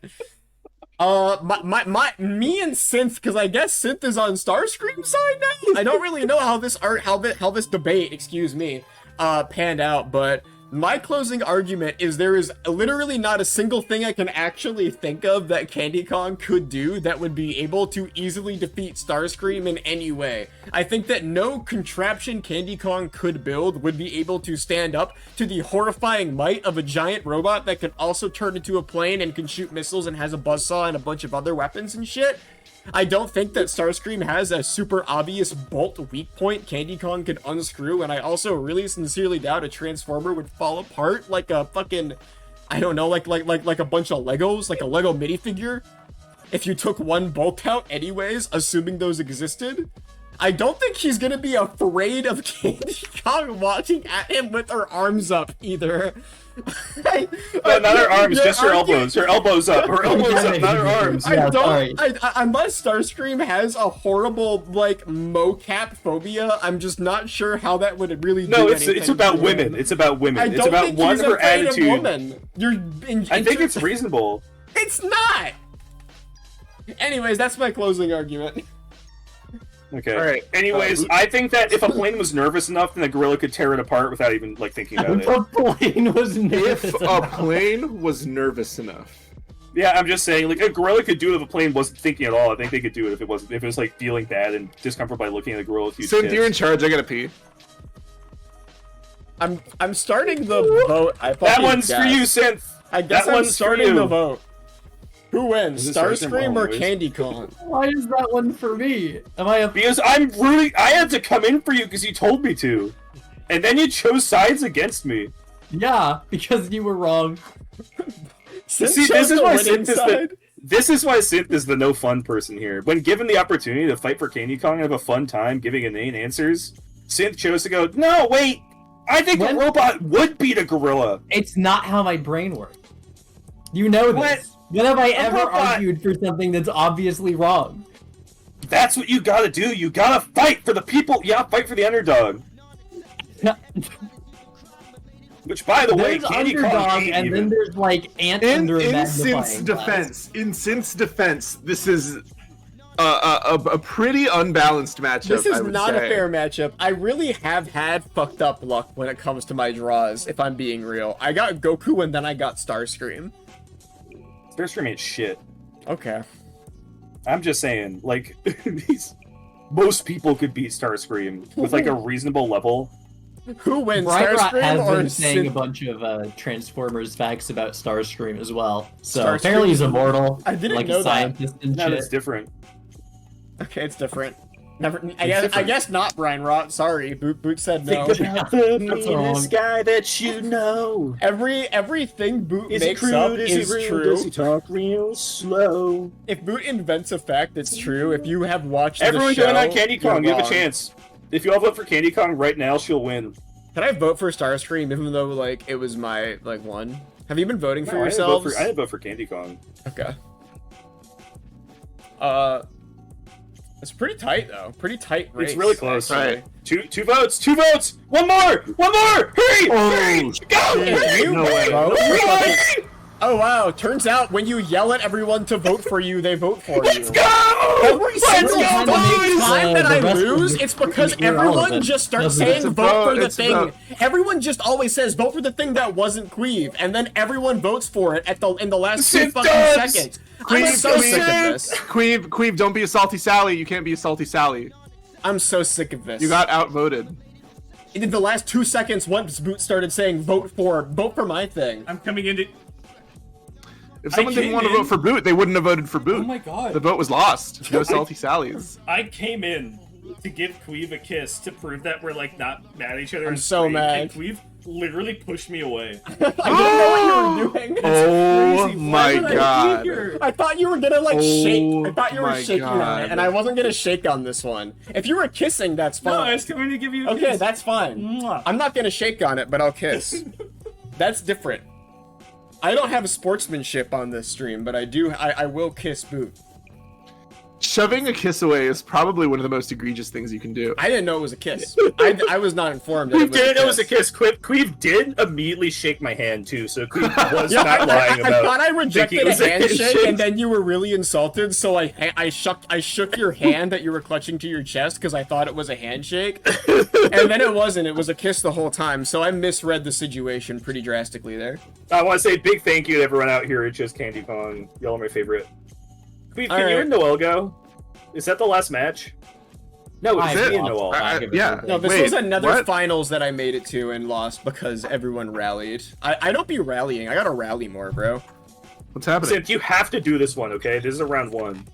Me and Synth, because I guess Synth is on Starscream's side now. I don't really know how this debate, excuse me, panned out, but my closing argument is there is literally not a single thing I can actually think of that Candy Kong could do that would be able to easily defeat Starscream in any way. I think that no contraption Candy Kong could build would be able to stand up to the horrifying might of a giant robot that can also turn into a plane and can shoot missiles and has a buzzsaw and a bunch of other weapons and shit. I don't think that Starscream has a super obvious bolt weak point Candy Kong could unscrew, and I also really sincerely doubt a Transformer would fall apart like a fucking, I don't know, like a bunch of Legos, like a Lego minifigure. If you took one bolt out anyways, assuming those existed. I don't think he's gonna be afraid of Candy Kong walking at him with her arms up either. Not her arms, just her elbows. Her elbows up. Her elbows up, not her arms. Unless Starscream has a horrible, like, mocap phobia, I'm just not sure how that would really do anything. It's about women. It's about women. It's about one, her attitude. I think it's reasonable. It's not! Anyways, that's my closing argument. Okay. All right. Anyways, I think that if a plane was nervous enough, then the gorilla could tear it apart without even like thinking about it. If a plane was nervous If a plane was nervous enough. Yeah, I'm just saying, like a gorilla could do it if a plane wasn't thinking at all. I think they could do it if it was like feeling bad and discomfort by looking at the gorilla's huge Synth, tits. you're in charge. I gotta pee. I'm starting the vote. That one's for you, Synth. I guess that I'm one's starting for you. the vote. Who wins, Is this right Starscream or or wrong, Candy Kong? Why is that one for me? Am I a... Because I had to come in for you because you told me to. And then you chose sides against me. Yeah, because you were wrong. See, this is why Synth is the no fun person here. When given the opportunity to fight for Candy Kong and have a fun time giving inane answers, Synth chose to go, no, wait, I think a robot would beat a gorilla. It's not how my brain works. You know this. What? When have I ever robot. argued for something that's obviously wrong? That's what you gotta do. You gotta fight for the people. Yeah, fight for the underdog. Which, by the way, There's Candy Kong underdog, ain't and even. then there's like ant under a magnifying glass. In Synth's defense, this is a pretty unbalanced matchup. This is I would not say. a fair matchup. I really have had fucked up luck when it comes to my draws, if I'm being real. I got Goku and then I got Starscream. Starscream ain't shit. Okay. I'm just saying, like, most people could beat Starscream with like a reasonable level. Who wins, Bright Rot Starscream has or been saying a Synth? bunch of Transformers facts about Starscream as well. So Starscream- apparently he's immortal. I didn't like know a that. scientist and No, shit. that's different. Okay, it's different. I guess not, Brian Rot. Sorry, Boot said no. Think about the That's meanest guy that you know. Everything Boot Is he makes crude? up Is he is rude? true. Does he talk real slow? If Boot invents a fact, it's true. If you have watched Everyone the show, going on Candy Kong, you you're have a wrong. chance. If you all vote for Candy Kong right now, she'll win. Can I vote for Starscream even though like it was my like one? Have you been voting for yourselves? I didn't vote for Candy Kong. Okay. It's pretty tight though. Pretty tight race. It's really close. Actually. Right. Two votes. 2 votes. One more. Hurry! Hurry! Go! No way. Hurry! Oh wow! Turns out when you yell at everyone to vote for you, they vote for you. Let's go! Every single go, boys! time that The I rest of lose, the- it's because you hear all of everyone it. just starts Doesn't it? saying It's a vote vote, for the it's a thing. vote. Everyone just always says vote for the thing that wasn't Qweave, and then everyone votes for it in the last 2 Sit fucking down! seconds. I'm Queeve, so sick of this. Qweave, don't be a salty Sally. You can't be a salty Sally. I'm so sick of this. You got outvoted. in the last 2 seconds once Boot started saying vote for my thing. I'm coming into. If someone didn't want to vote for Boot, they wouldn't have voted for Boot. Oh my god. The vote was lost. No salty Sallys. I came in to give Qweave a kiss to prove that we're like not mad at each other. I'm and so straight, mad. And Qweave literally pushed me away. I didn't know what you were doing. Oh crazy. my Why would I be god. here? I thought you were gonna like shake. I Oh thought you were my shaking on God. it, and I wasn't gonna shake on this one. If you were kissing, that's No, fine. I was coming to give you a Okay, kiss. that's fine. Mwah. I'm not gonna shake on it, but I'll kiss. That's different. I don't have sportsmanship on this stream, but I do. I will kiss Boot. Shoving a kiss away is probably one of the most egregious things you can do. I didn't know it was a kiss. I was not informed. That Queeve it was didn't know it was a kiss. kiss. Queeve did immediately shake my hand too, so Queeve was Yeah, not lying I about. thought I thinking rejected it a was a handshake, handshake. and then you were really insulted. So I shook your hand that you were clutching to your chest because I thought it was a handshake, and then it wasn't. It was a kiss the whole time. So I misread the situation pretty drastically there. I want to say a big thank you to everyone out here at Just Candy Kong. Y'all are my favorite. Queeve, can you Alright. and Noel go? Is that the last match? No, it's it? me and Noel. Yeah. No, this Wait, was another what? finals that I made it to and lost because everyone rallied. I don't be rallying. I gotta rally more, bro. What's happening? Since you have to do this one, okay? This is a round one.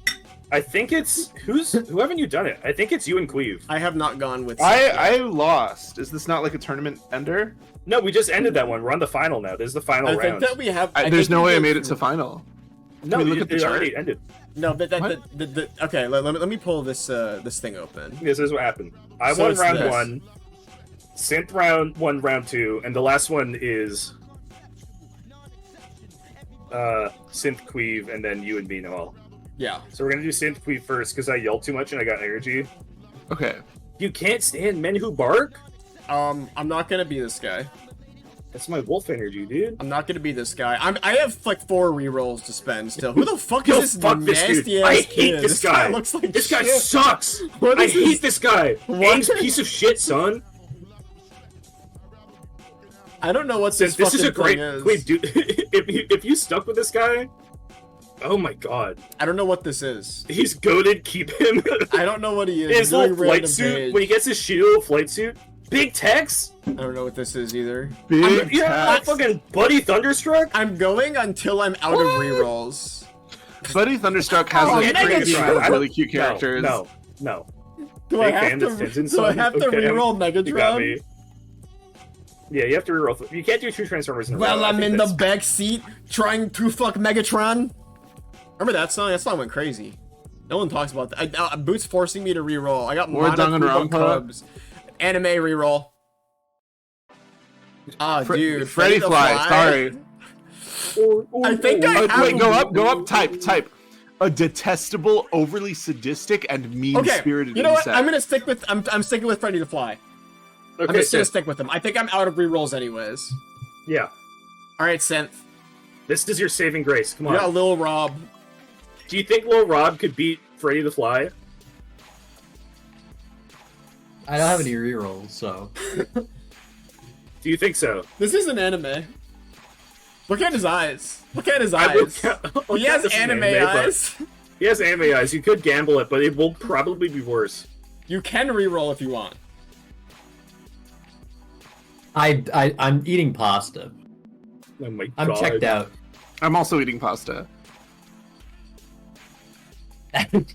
I think it's who haven't you done it? I think it's you and Queeve. I have not gone with. I lost. Is this not like a tournament ender? No, we just ended that one. We're on the final now. This is the final I think round. that we have. There's no way I made it to final. No, Can we you look at the it chart? already ended. No, but What? okay. Let me pull this this thing open. This is what happened. I So won it's round this. 1. Synth round 1, round 2, and the last one is Synth Queeve, and then you and me, Noel. Yeah. So we're gonna do Synth Queeve first because I yelled too much and I got energy. Okay. You can't stand men who bark? I'm not gonna be this guy. That's my wolf energy, dude. I'm not gonna be this guy. I have like 4 rerolls to spend still. Who the fuck is Yo, this fuck this dude. nasty I ass hate kid? this guy. Looks like This guy shit. sucks. What I is this? hate this guy. What? Aang's piece of shit, son. I don't know what this This is a fucking great. thing is. Wait, dude. if you stuck with this guy, oh my god, I don't know what this is. he's goated. Keep him. I don't know what he is. His He's really little flight random suit. page. When he gets his shield flight suit, big Tex. I don't know what this is either. Big Yeah, Tex. fucking Buddy Thunderstruck. I'm going until I'm out of rerolls. Buddy Thunderstruck has Oh, a crazy Megatron. amount of I don't- really cute characters. No. Do I Big have fan to? of Stinson, Do I son. have to Okay, reroll You got me. Megatron? Yeah, you have to reroll. You can't do 2 Transformers in a row. Well, I I'm think in the that's- back seat trying to fuck Megatron. Remember that song? That song went crazy. No one talks about that. Boots forcing me to reroll. I got More Monokuba Danganronpa. Cubs. Anime reroll. Ah, dude. Freddy the Fly. Sorry. I think I have. Wait, go up. Type. A detestable, overly sadistic, and Okay. mean-spirited You know what? insect. I'm gonna stick with. I'm sticking with Freddy the Fly. I'm Okay, just gonna Synth. stick with him. I think I'm out of rerolls anyways. Yeah, All right, Synth. this is your saving grace. Come You on. got Lil Rob. Do you think Lil Rob could beat Freddy the Fly? I don't have any rerolls, so. Do you think so? This is an anime. Look at his eyes. Look at his I will eyes. count- He has this is an anime but eyes. He has anime eyes. You could gamble it, but it will probably be worse. You can reroll if you want. I'm eating pasta. Oh my I'm god. checked out. I'm also eating pasta. What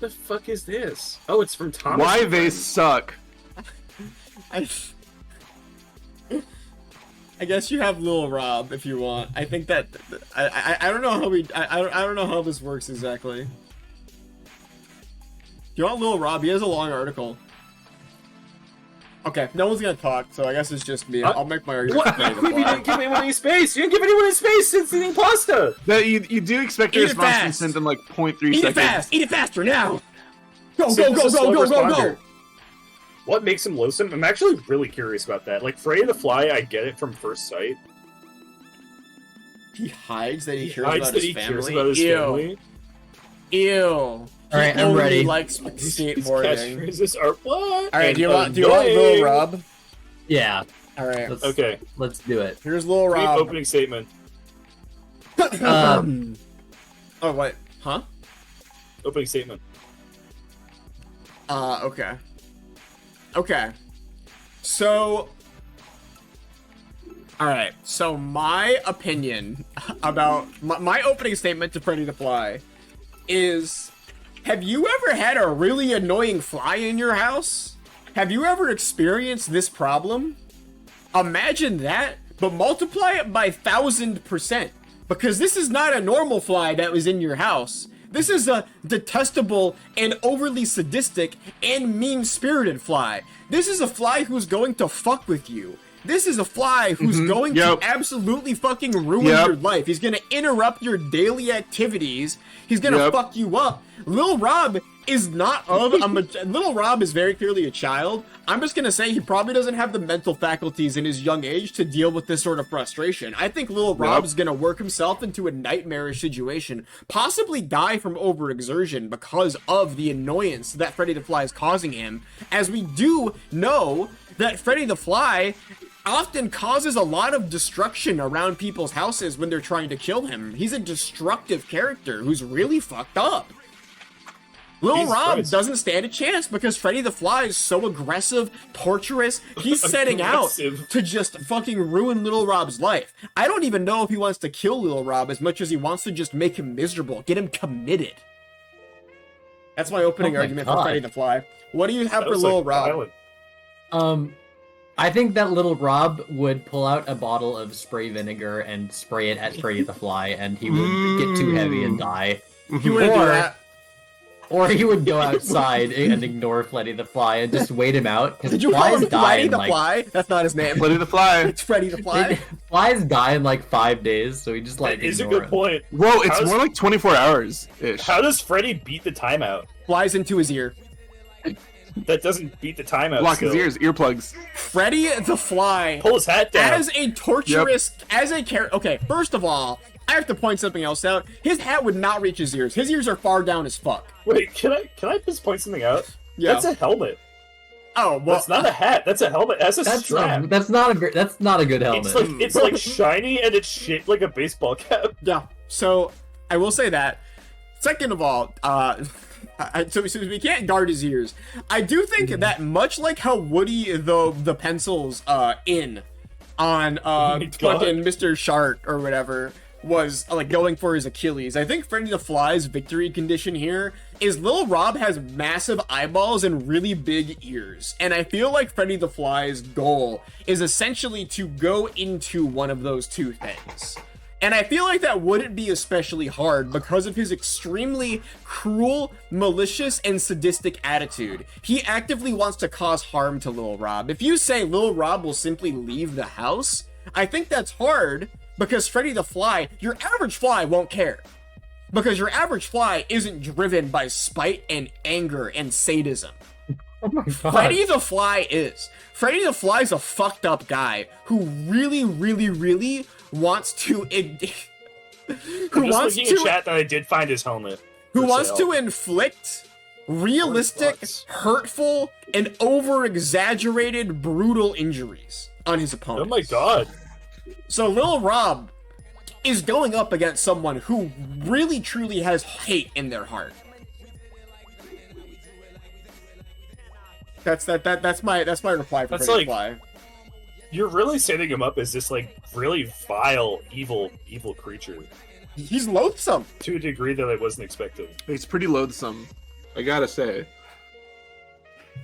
the fuck is this? Oh, it's from Thomas. Why and they Friends. suck. I guess you have Lil Rob if you want. I think that I don't know how I don't know how this works exactly. Do you want Lil Rob? He has a long article. Okay, no one's gonna talk, so I guess it's just me. I'll make my argument. What? You didn't give anyone any space. You didn't give anyone any space since eating pasta. That you do expect a Eat it response from fast. Synth in like 0.3 Eat seconds. it fast! Eat it faster now! Go, Synth go, is go, a slow go, go, go, go! responder. What makes him loathsome? I'm actually really curious about that. Like, Freddy the Fly, I get it from first sight. He hides that he, He cares hides about that his he family. cares about his Ew. family. Ew. Alright, He I'm only ready. likes His skateboarding. catchphrases are what? Alright, do you want Annoying. Lil Rob? Yeah. Alright. Okay. Let's do it. Here's Lil Brief Rob. opening statement. Oh, what? Huh? Opening statement. Okay. Okay. So... Alright, so my opinion about... My opening statement to Freddy the Fly is... Have you ever had a really annoying fly in your house? Have you ever experienced this problem? Imagine that, but multiply it by 1,000%. Because this is not a normal fly that was in your house. This is a detestable and overly sadistic and mean-spirited fly. This is a fly who's going to fuck with you. This is a fly who's going to absolutely fucking ruin your life. He's gonna interrupt your daily activities. He's gonna fuck you up. Lil Rob is not of Lil Rob is very clearly a child. I'm just gonna say he probably doesn't have the mental faculties in his young age to deal with this sort of frustration. I think Lil Rob is gonna work himself into a nightmarish situation, possibly die from overexertion because of the annoyance that Freddy the Fly is causing him, as we do know that Freddy the Fly often causes a lot of destruction around people's houses when they're trying to kill him. He's a destructive character who's really fucked up. Lil Rob doesn't stand a chance because Freddy the Fly is so aggressive, torturous. He's setting out to just fucking ruin Lil Rob's life. I don't even know if he wants to kill Lil Rob as much as he wants to just make him miserable, get him committed. That's my opening argument for Freddy the Fly. What do you have for Lil Rob? I think that Little Rob would pull out a bottle of spray vinegar and spray it at Freddy the Fly, and he would get too heavy and die. He wouldn't do that. Or he would go outside and ignore Freddy the Fly and just wait him out. Did you call him Freddy the Fly? That's not his name. Freddy the Fly. It's Freddy the Fly. Flies die in like 5 days, so he just like It's a ignore good him. point. Whoa, it's more like 24 hours-ish. How does Freddy beat the timeout? Flies into his ear. That doesn't beat the timeout. Block his ears, earplugs. Freddy the Fly. Pull his hat down. As a torturous, as a character. Okay, first of all, I have to point something else out. His hat would not reach his ears. His ears are far down as fuck. Wait, can I just point something out? Yeah. That's a helmet. Oh, well, That's not a hat. That's a helmet. That's a strap. That's not a good helmet. It's like shiny and it's shaped like a baseball cap. Yeah. So I will say that. Second of all, so we can't guard his ears. I do think that much like how Woody the pencils in on fucking Mr. Shark or whatever was like going for his Achilles. I think Freddy the Fly's victory condition here is Lil Rob has massive eyeballs and really big ears. And I feel like Freddy the Fly's goal is essentially to go into one of those two things. And I feel like that wouldn't be especially hard because of his extremely cruel, malicious, and sadistic attitude. He actively wants to cause harm to Lil Rob. If you say Lil Rob will simply leave the house, I think that's hard because Freddy the Fly, your average fly won't care. Because your average fly isn't driven by spite and anger and sadism. Oh my God. Freddy the Fly is. Freddy the Fly's a fucked up guy who really, really, really wants to in chat that I did find his helmet. Who wants to inflict realistic, hurtful, and over-exaggerated brutal injuries on his opponent. Oh my God. So Lil Rob is going up against someone who really truly has hate in their heart. That's my reply for Freddy the Fly. You're really setting him up as this like really vile, evil creature. He's loathsome to a degree that I wasn't expecting. It's pretty loathsome, I gotta say.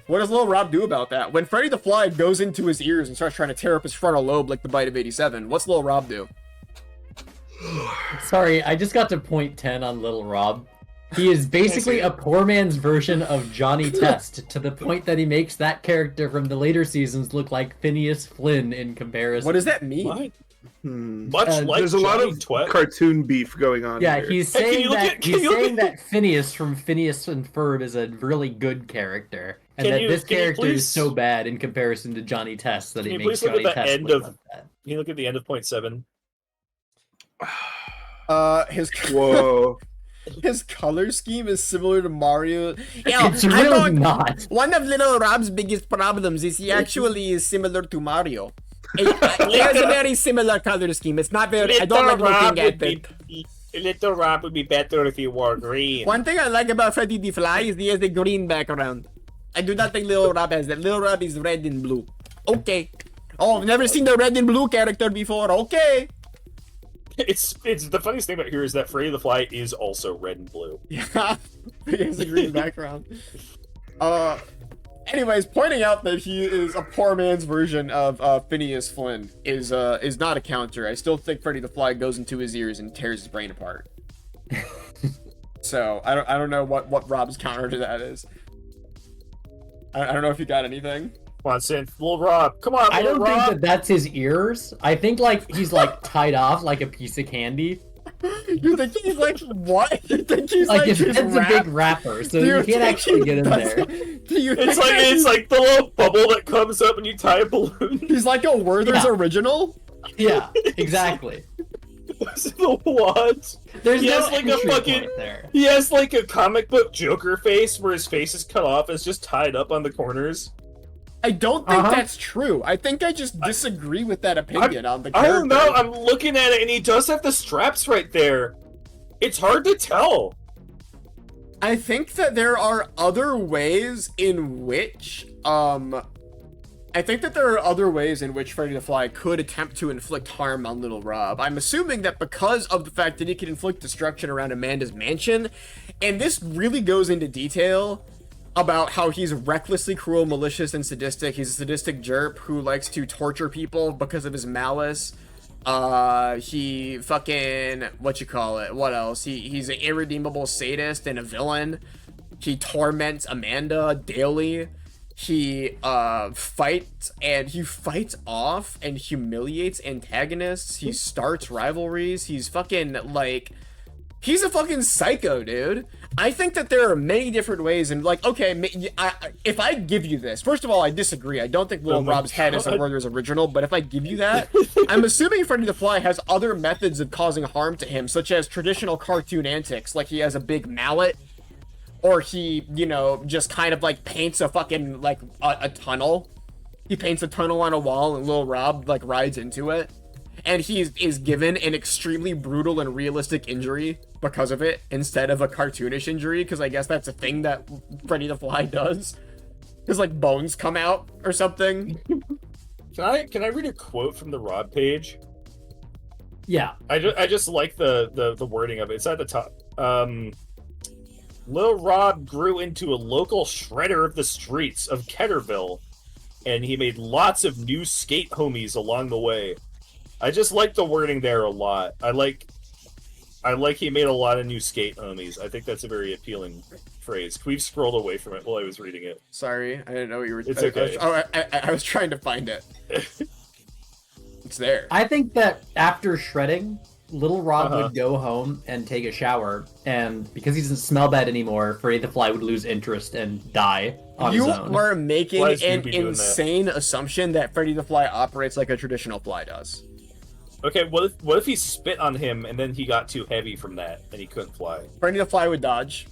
What does Lil Rob do about that? When Freddy the Fly goes into his ears and starts trying to tear up his frontal lobe like the bite of 87, what's Lil Rob do? Sorry, I just got to point 10 on Little Rob. He is basically a poor man's version of Johnny Test, to the point that he makes that character from the later seasons look like Phineas Flynn in comparison. What does that mean? What? Much like There's a lot of Twet. cartoon beef going on. Yeah, here. he's saying that Phineas from Phineas and Ferb is a really good character, and that this character is so bad in comparison to Johnny Test that he makes Johnny Test look like that. Can you look at the end of point 7? Whoa. His color scheme is similar to Mario. It's really not. One of Little Rob's biggest problems is he actually is similar to Mario. He has a very similar color scheme. It's not very. I don't like looking at it. Little Rob would be better if he wore green. One thing I like about Freddy the Fly is he has a green background. I do not think Little Rob has that. Little Rob is red and blue. Okay. Oh, I've never seen the red and blue character before. Okay. It's the funniest thing about here is that Freddy the Fly is also red and blue. Yeah, he has a green background. Anyways, pointing out that he is a poor man's version of Phineas Flynn is not a counter. I still think Freddy the Fly goes into his ears and tears his brain apart. So I don't know what Rob's counter to that is. I don't know if you got anything. Come on, Synth. Little Rob. Come on, I don't Rob. think that's his ears. I think he's tied off like a piece of candy. You think he's like what? You think he's his head's a big wrapper, so you can't actually get in there. It's like the little bubble that comes up when you tie a balloon. He's like a Werther's original. Yeah, exactly. What? There's he no has like a fucking. there. He has like a comic book Joker face where his face is cut off and it's just tied up on the corners. I don't think that's true. I think I just disagree with that opinion on the character. I don't know. I'm looking at it, and he does have the straps right there. It's hard to tell. I think that there are other ways in which, Freddy the Fly could attempt to inflict harm on Little Rob. I'm assuming that because of the fact that he can inflict destruction around Amanda's mansion, and this really goes into detail about how he's recklessly cruel, malicious, and sadistic. He's a sadistic jerk who likes to torture people because of his malice. He fucking, what else? He's an irredeemable sadist and a villain. He torments Amanda daily. He fights off and humiliates antagonists. He starts rivalries. He's fucking he's a fucking psycho, dude. I think that there are many different ways, and if I give you this, first of all, I disagree. I don't think Little Rob's head is a Werther's original, but if I give you that, I'm assuming Freddy the Fly has other methods of causing harm to him, such as traditional cartoon antics, like he has a big mallet, or he, just kind of paints a fucking, a tunnel. He paints a tunnel on a wall, and Little Rob, rides into it. And he is given an extremely brutal and realistic injury because of it, instead of a cartoonish injury, because I guess that's a thing that Freddy the Fly does. His, bones come out or something. Can I read a quote from the Rob page? Yeah. I just like the wording of it. It's at the top. Lil Rob grew into a local shredder of the streets of Ketterville, and he made lots of new skate homies along the way. I just like the wording there a lot. I like he made a lot of new skate homies. I think that's a very appealing phrase. We've scrolled away from it while I was reading it. Sorry, I didn't know what you were. It's okay. I was trying to find it. It's there. I think that after shredding, Little Rob would go home and take a shower, and because he doesn't smell bad anymore, Freddy the Fly would lose interest and die on his own. You are making an insane assumption that Freddy the Fly operates like a traditional fly does. Okay, what if he spit on him and then he got too heavy from that and he couldn't fly? Freddy the Fly would dodge.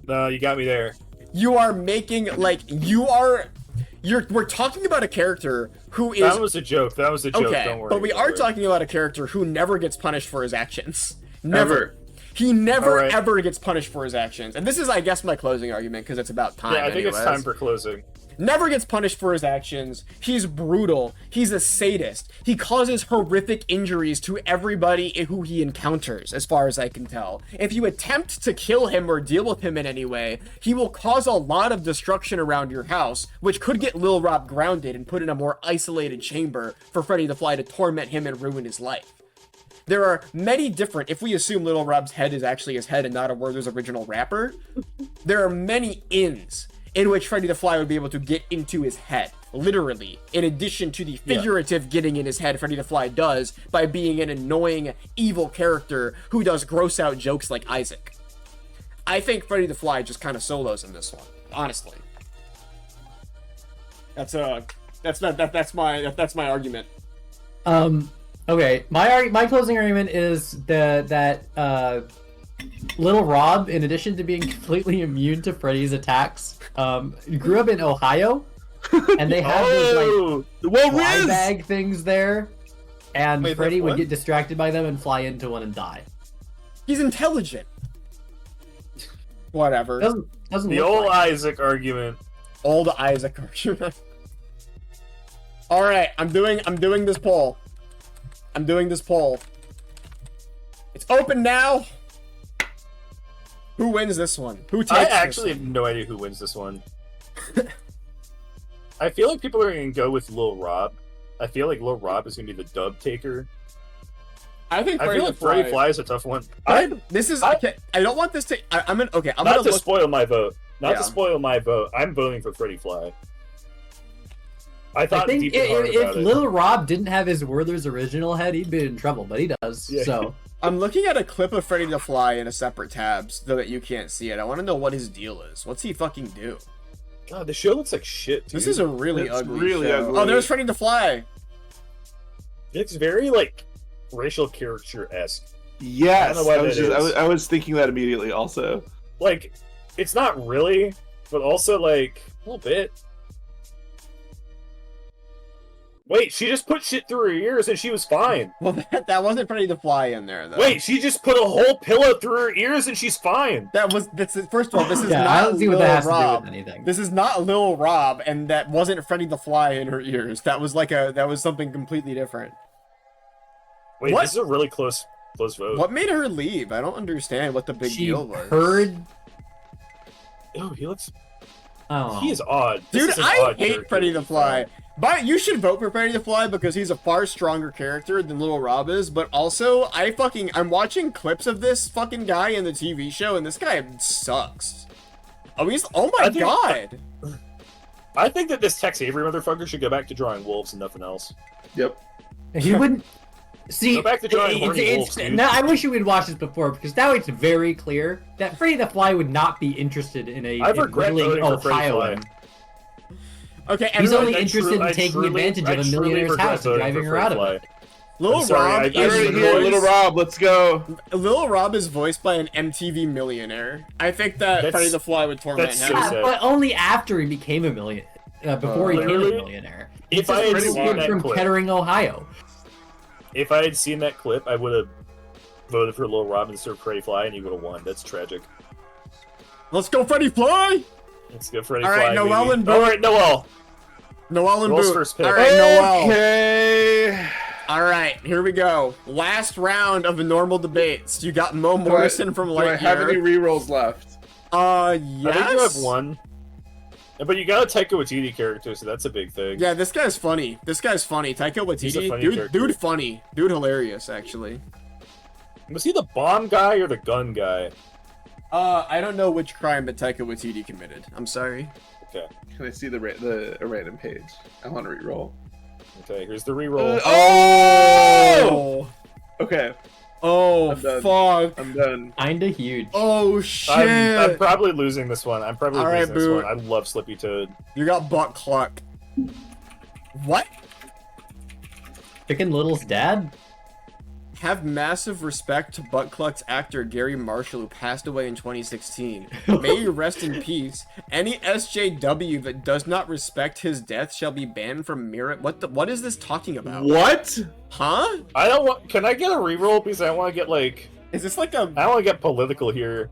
No, you got me there. You are making we're talking about a character who is. That was a joke. Okay, don't worry. But we are talking about a character who never gets punished for his actions. Never. He never ever gets punished for his actions. And this is, I guess, my closing argument because it's about time. Yeah, I think it's time for closing. Never gets punished for his actions. He's brutal. He's a sadist. He causes horrific injuries to everybody who he encounters, as far as I can tell. If you attempt to kill him or deal with him in any way, he will cause a lot of destruction around your house, which could get Lil Rob grounded and put in a more isolated chamber for Freddy the Fly to torment him and ruin his life. there are many different, if we assume Little Rob's head is actually his head and not a Werther's original rapper, there are many ins in which Freddy the Fly would be able to get into his head, literally, in addition to the figurative getting in his head Freddy the Fly does by being an annoying, evil character who does gross out jokes like Isaac. I think Freddy the Fly just kind of solos in this one, honestly. That's my argument. Okay, my closing argument is that Little Rob, in addition to being completely immune to Freddy's attacks, grew up in Ohio, and they have those like fly bag things there, and Freddy would get distracted by them and fly into one and die. He's intelligent. Whatever. Doesn't the look old like Isaac argument. Old Isaac argument. All right, I'm doing this poll. It's open now. Who wins this one? Who takes I this actually one? have no idea who wins this one. I feel like people are going to go with Lil Rob. I feel like Lil Rob is going to be the dub taker. I feel like Freddy Fly is a tough one. I don't want this to. I'm gonna Not to spoil my vote. Yeah. To spoil my vote. I'm voting for Freddy Fly. I think if Lil Rob didn't have his Werther's original head, he'd be in trouble, but he does. Yeah. So I'm looking at a clip of Freddy the Fly in a separate tab so that you can't see it. I want to know what his deal is. What's he fucking do? God, the show looks like shit, dude. This is a really ugly really show. ugly. Oh, there's Freddy the Fly. It's very like racial caricature-esque. Yes, I don't know why that is. I was thinking that immediately also. Like, it's not really, but also like a little bit. Wait, she just put shit through her ears and she was fine. Well, that wasn't Freddy the Fly in there, though. Wait, she just put a whole pillow through her ears and she's fine. First of all, this is yeah, not I don't see what that has Rob. to do with anything. This is not Lil Rob, and that wasn't Freddy the Fly in her ears. That was something completely different. Wait, What? this is a really close vote. What made her leave? I don't understand what the big She deal was. heard. Oh, he looks. Oh, He is odd. This Dude, is an I odd hate character. Freddy the Fly. But you should vote for Freddy the Fly because he's a far stronger character than Little Rob is. But also, I'm watching clips of this fucking guy in the TV show, and this guy sucks. Oh my god! I think that this Tex Avery motherfucker should go back to drawing wolves and nothing else. Yep. he wouldn't. See, Go back to drawing horny wolves, dude. now I wish you would watch this before because now it's very clear that Freddy the Fly would not be interested in I regret voting for Freddy Fly. Ohioan. Okay, He's everyone, only interested in taking advantage of a millionaire's house and driving her out of it. Little Rob I heard it here, Little Rob. Let's go. Little Rob is voiced by an MTV millionaire. I think that Freddy the Fly would torment that's him. so Yeah, sad. but only after he became a millionaire. Before he became a Literally, millionaire. if I had He's seen that from clip, Kettering, Ohio. if I had seen that clip, I would have voted for Lil Rob instead of Freddy Fly, and he would have won. That's tragic. Let's go, Freddy Fly! Let's go, Freddy All Fly. right, Noel baby. and Boot. All right, Noel. Noel and Noel's Boot. first pick. All right, Noel. Okay. All right, here we go. Last round of the normal debates. You got Mo Morrison from Do I have any Lightyear. rerolls left? Yes. I think you have one. But you got a Taika Waititi character, so that's a big thing. Yeah, this guy's funny. Taika He's a Waititi, funny dude, character. dude, funny, dude, hilarious, actually. Was he the bomb guy or the gun guy? I don't know which crime that Taika Waititi committed. I'm sorry. Okay. Can I see a random page? I want to reroll. Okay, here's the reroll. Oh! Okay, Oh, I'm done. fuck. I'm done. Kinda huge. Oh, shit. I'm probably losing this one. I'm probably All right, losing this Boot. one. I love Slippy Toad. You got butt cluck. What? Picking Little's dad? Have massive respect to Butt Cluck's actor Gary Marshall, who passed away in 2016. May he rest in peace. Any SJW that does not respect his death shall be banned from Mirror. What is this talking about? What? Huh? I don't want. Can I get a reroll? Because I want to get like. Is this like a? I don't want to get political here.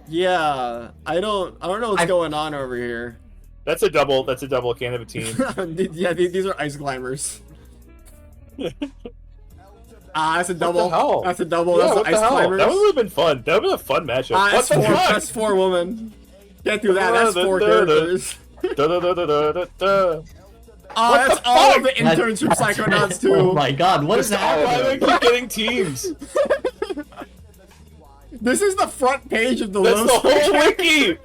Yeah, I don't know what's going on over here. That's a double. That's a double. Can't have a team. Yeah, these are ice climbers. That's a double. What the hell? That's a double. Yeah, That's what ice the hell? climbers. That would have been fun. That would have been a fun matchup. What That's the four. fuck? That's four women. Can't do that. That's four characters. Da-da-da-da-da-da. Oh, What that's the all fuck? of the interns from Psychonauts 2. Oh my god, what is Why do happening? they keep getting teams? This is the front page of the That's the Low whole wiki!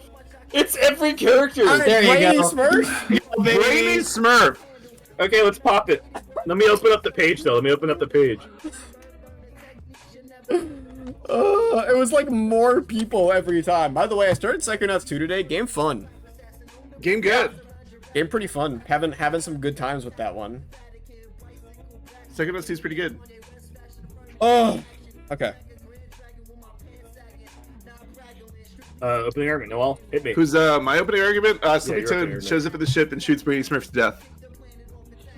It's every character! Alright, There you Brady go. Smurf. Brainy Smurf. Okay, let's pop it. Let me open up the page, though. Let me open up the page. It was like more people every time. By the way, I started Psychonauts 2 today. Game fun. Game good. Game pretty fun. Having some good times with that one. Psychonauts 2 is pretty good. Oh. Okay. Opening argument. Noel, hit me. Who's my opening argument? Slippy your opening Toad argument. shows up at the ship and shoots Brainy Smurf to death.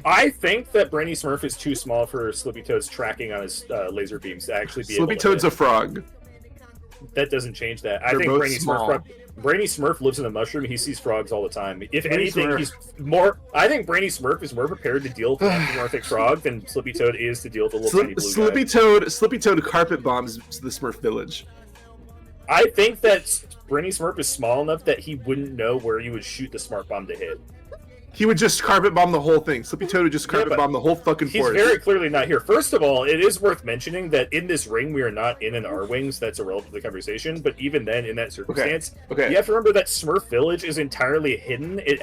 I think that Brainy Smurf is too small for Slippy Toad's tracking on his laser beams to actually be Slippy able to Toad's a hit. frog. That doesn't change that. I They're think both Brainy small. Brainy Smurf lives in a mushroom. He sees frogs all the time. If Brainy anything, Smurf. he's more. I think Brainy Smurf is more prepared to deal with an anthropomorphic frog than Slippy Toad is to deal with a little tiny blue guy. Slippy Toad carpet bombs the Smurf village. I think that Brainy Smurf is small enough that he wouldn't know where you would shoot the smart bomb to hit. He would just carpet bomb the whole thing. Slippy Toad would just carpet but bomb the whole fucking He's forest. very clearly not here. First of all, it is worth mentioning that in this ring, we are not in an R-Wings. That's irrelevant to the conversation. But even then, in that circumstance, Okay. you have to remember that Smurf Village is entirely hidden. You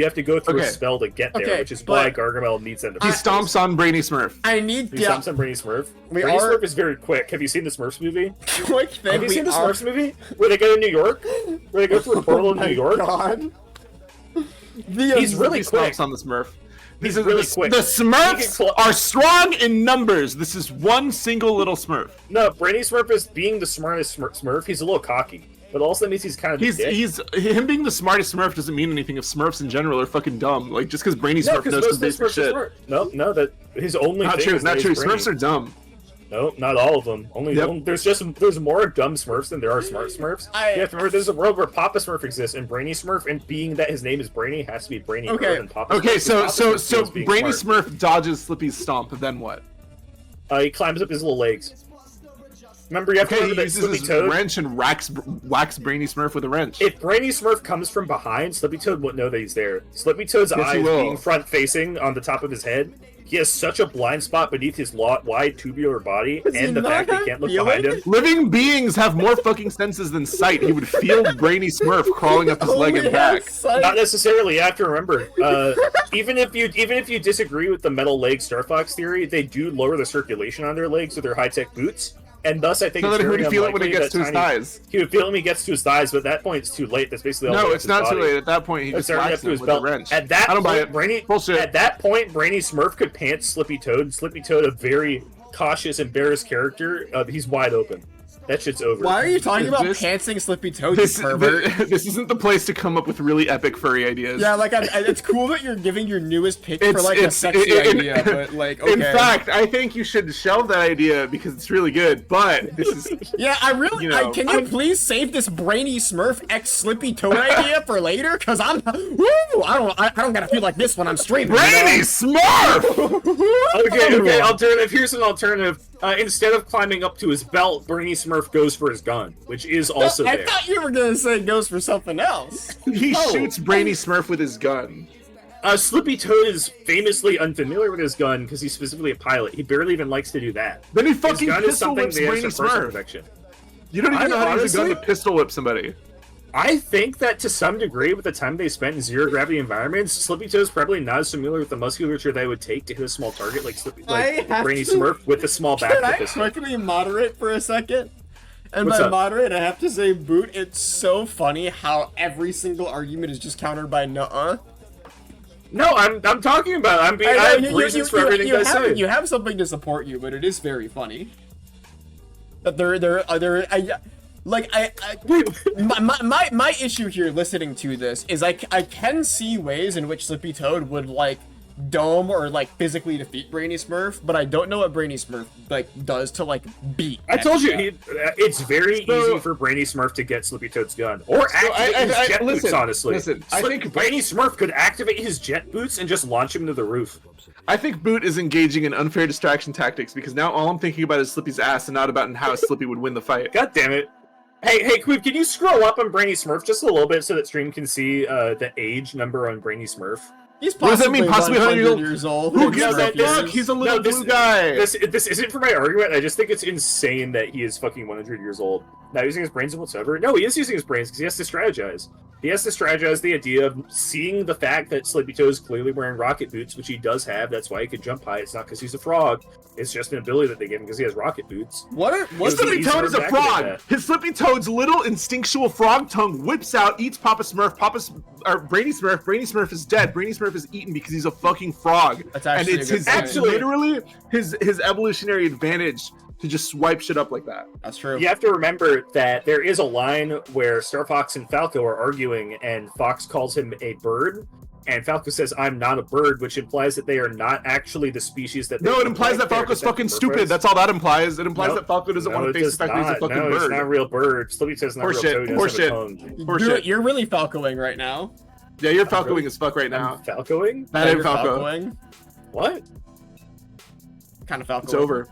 have to go through Okay. a spell to get there, Okay, which is why but- Gargamel needs them to He fight stomps on Brainy Smurf. I need He stomps on Brainy Smurf. We Brainy are- Smurf is very quick. Have you seen the Smurfs movie? quick thing. Have you we seen the are- Smurfs movie? Where they go to New York? Where they go through a portal Oh in my New York? God. He's really He quick. stomps on the Smurf. He's really the, quick. The He can Smurfs are strong in numbers. This is one single little Smurf. No, Brainy Smurf is being the smartest Smurf. He's a little cocky. But also that means he's kind of He's a dick. him being the smartest Smurf doesn't mean anything if Smurfs in general are fucking dumb. Like just because Brainy No, Smurf because knows most some of the basic Smurfs are shit. smart. No, that his only Not thing true. is Not that true. he's brainy. Smurfs are dumb. No, not all of them. Yep. There's more dumb Smurfs than there are smart Smurfs. You have to remember there's a world where Papa Smurf exists and Brainy Smurf, and being that his name is Brainy has to be Brainy Okay. than Papa Okay, Smurf. so Brainy Smurf dodges Slippy's stomp, then what? He climbs up his little legs. Remember, you have to Okay, he remember that uses Slippy his Toad. wrench and whacks Brainy Smurf with a wrench. If Brainy Smurf comes from behind, Slippy Toad wouldn't know that he's there. Slippy Toad's Yes, he eyes will. being front facing on the top of his head. He has such a blind spot beneath his wide tubular body, Does he and the fact that not he can't look feel behind it? him. Living beings have more fucking senses than sight. He would feel Brainy Smurf crawling up his leg and back. Not necessarily. You have to remember, even if you disagree with the metal leg Star Fox theory, they do lower the circulation on their legs with their high-tech boots, and thus I think So it's that he very would feel it when he unlikely gets that to his Tiny- thighs. He would feel it when he gets to his thighs, but at that point it's too late. That's basically all. No, he it's has not his too body. late. At that point, he It's just already whacks up to him his with belt. a wrench. At that I don't buy point, it. Brainy, Bullshit. At that point, Brainy Smurf could pants Slippy Toad. And Slippy Toad, a very cautious, embarrassed character, he's wide open. That shit's over. Why are you talking about This- pantsing Slippy Toad, you This, pervert? this isn't the place to come up with really epic furry ideas. Yeah, like it's cool that you're giving your newest pitch for It's- like a it's- sexy in- idea, but like okay. In fact, I think you should shelve that idea because it's really good. But this is yeah, I really. you know, can you please save this Brainy Smurf X Slippy Toad idea for later? Cause I'm, woo, I don't gotta feel like this when I'm streaming. Brainy Smurf. Okay, alternative. Here's an alternative. Instead of climbing up to his belt, Brainy Smurf goes for his gun, which is also I there. thought you were gonna say goes for something else. He shoots Brainy Smurf with his gun. Slippy Toad is famously unfamiliar with his gun because he's specifically a pilot. He barely even likes to do that. Then he His fucking gun is pistol something whips they have Brainy for personal Smurf. protection. You don't even know how to use a gun to honestly- pistol whip somebody. I think that to some degree, with the time they spent in zero gravity environments, Slippy Toad is probably not as familiar with the musculature that it would take to hit a small target like I have Brainy to- Smurf with a small back Can I pistol. quickly moderate for a second? And What's by up? moderate, I have to say, Boot, it's so funny how every single argument is just countered by nuh-uh. No, I'm talking about it. I have reasons for everything I say. You have something to support you, but it is very funny. That my issue here listening to this is I can see ways in which Slippy Toad would like dome or like physically defeat Brainy Smurf, but I don't know what Brainy Smurf like does to like beat. I told you, that. it's very So- easy for Brainy Smurf to get Slippy Toad's gun. Or activate his jet boots, listen, honestly. listen, I think- Brainy Smurf could activate his jet boots and just launch him into the roof. I think Boot is engaging in unfair distraction tactics because now all I'm thinking about is Slippy's ass and not about how Slippy would win the fight. God damn it. Hey, Qweave, can you scroll up on Brainy Smurf just a little bit so that stream can see the age number on Brainy Smurf? He's What does that mean, possibly possibly 100 years old. Who in gives a Smurf years. fuck? He's a little No, this- blue guy. This isn't for my argument. I just think it's insane that he is fucking 100 years old. Not using his brains and whatsoever. No, he is using his brains because he has to strategize. He has to strategize the idea of seeing the fact that Slippy Toe is clearly wearing rocket boots, which he does have. That's why he can jump high. It's not because he's a frog. It's just an ability that they give him because he has rocket boots. What's It Slippy was Toad is a easier to activate frog. that. His Slippy Toad's little instinctual frog tongue whips out, eats Papa Smurf. Brainy Smurf. Brainy Smurf is dead. Brainy Smurf is eaten because he's a fucking frog. That's actually and it's a good his point. actually literally his evolutionary advantage to just swipe shit up like that. That's true. You have to remember that there is a line where Star Fox and Falco are arguing, and Fox calls him a bird, and Falco says, "I'm not a bird," which implies that they are not actually the species that. No, it implies that Falco's fucking stupid. That's all that implies. It implies that Falco doesn't want to face the fact that he's a fucking no, bird. It's not a real bird. Slippy says not Horseshit, real toad. He doesn't have a horseshit. tongue. Horseshit. You're really Falcoing right now. Yeah, you're Falcoing as fuck right now. Falcoing? That ain't You're Falco. Falcoing. What? Kind of Falcoing. It's over.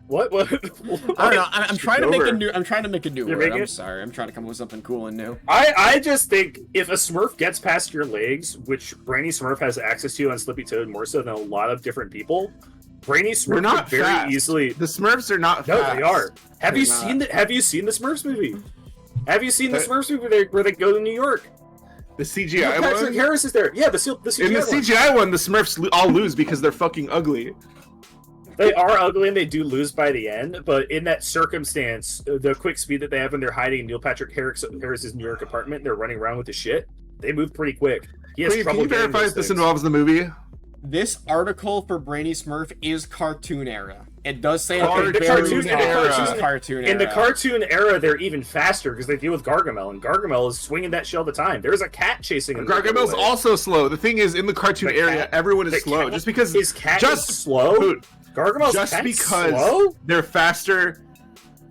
What? I don't know. I'm trying to make a new. I'm trying to make a new You're word. making I'm it? sorry. I'm trying to come up with something cool and new. I just think if a Smurf gets past your legs, which Brainy Smurf has access to on Slippy Toad more so than a lot of different people, Brainy Smurf We're not could very fast. easily. The Smurfs are not No, fast. they are. Have They're you not. seen the Have you seen the Smurfs movie? Have you seen the But- Smurfs movie where they go to New York? The CGI Patrick one? Harris is there. Yeah, the CGI In the one. CGI one, the Smurfs all lose because they're fucking ugly. They are ugly and they do lose by the end, but in that circumstance, the quick speed that they have when they're hiding in Neil Patrick Harris's New York apartment, and they're running around with the shit. They move pretty quick. He has Wait, can trouble you getting verify those if this things. involves the movie? This article for Brainy Smurf is cartoon era. It does say Cartoon at the very era. top, it's cartoon era. In the cartoon era, they're even faster because they deal with Gargamel, and Gargamel is swinging that shit all the time. There's a cat chasing him. Gargamel's away. also slow. The thing is, in the cartoon The area, cat- everyone the is slow. cat- Just because his cat just is slow. Dude, Gargamel's just cat's because slow? they're faster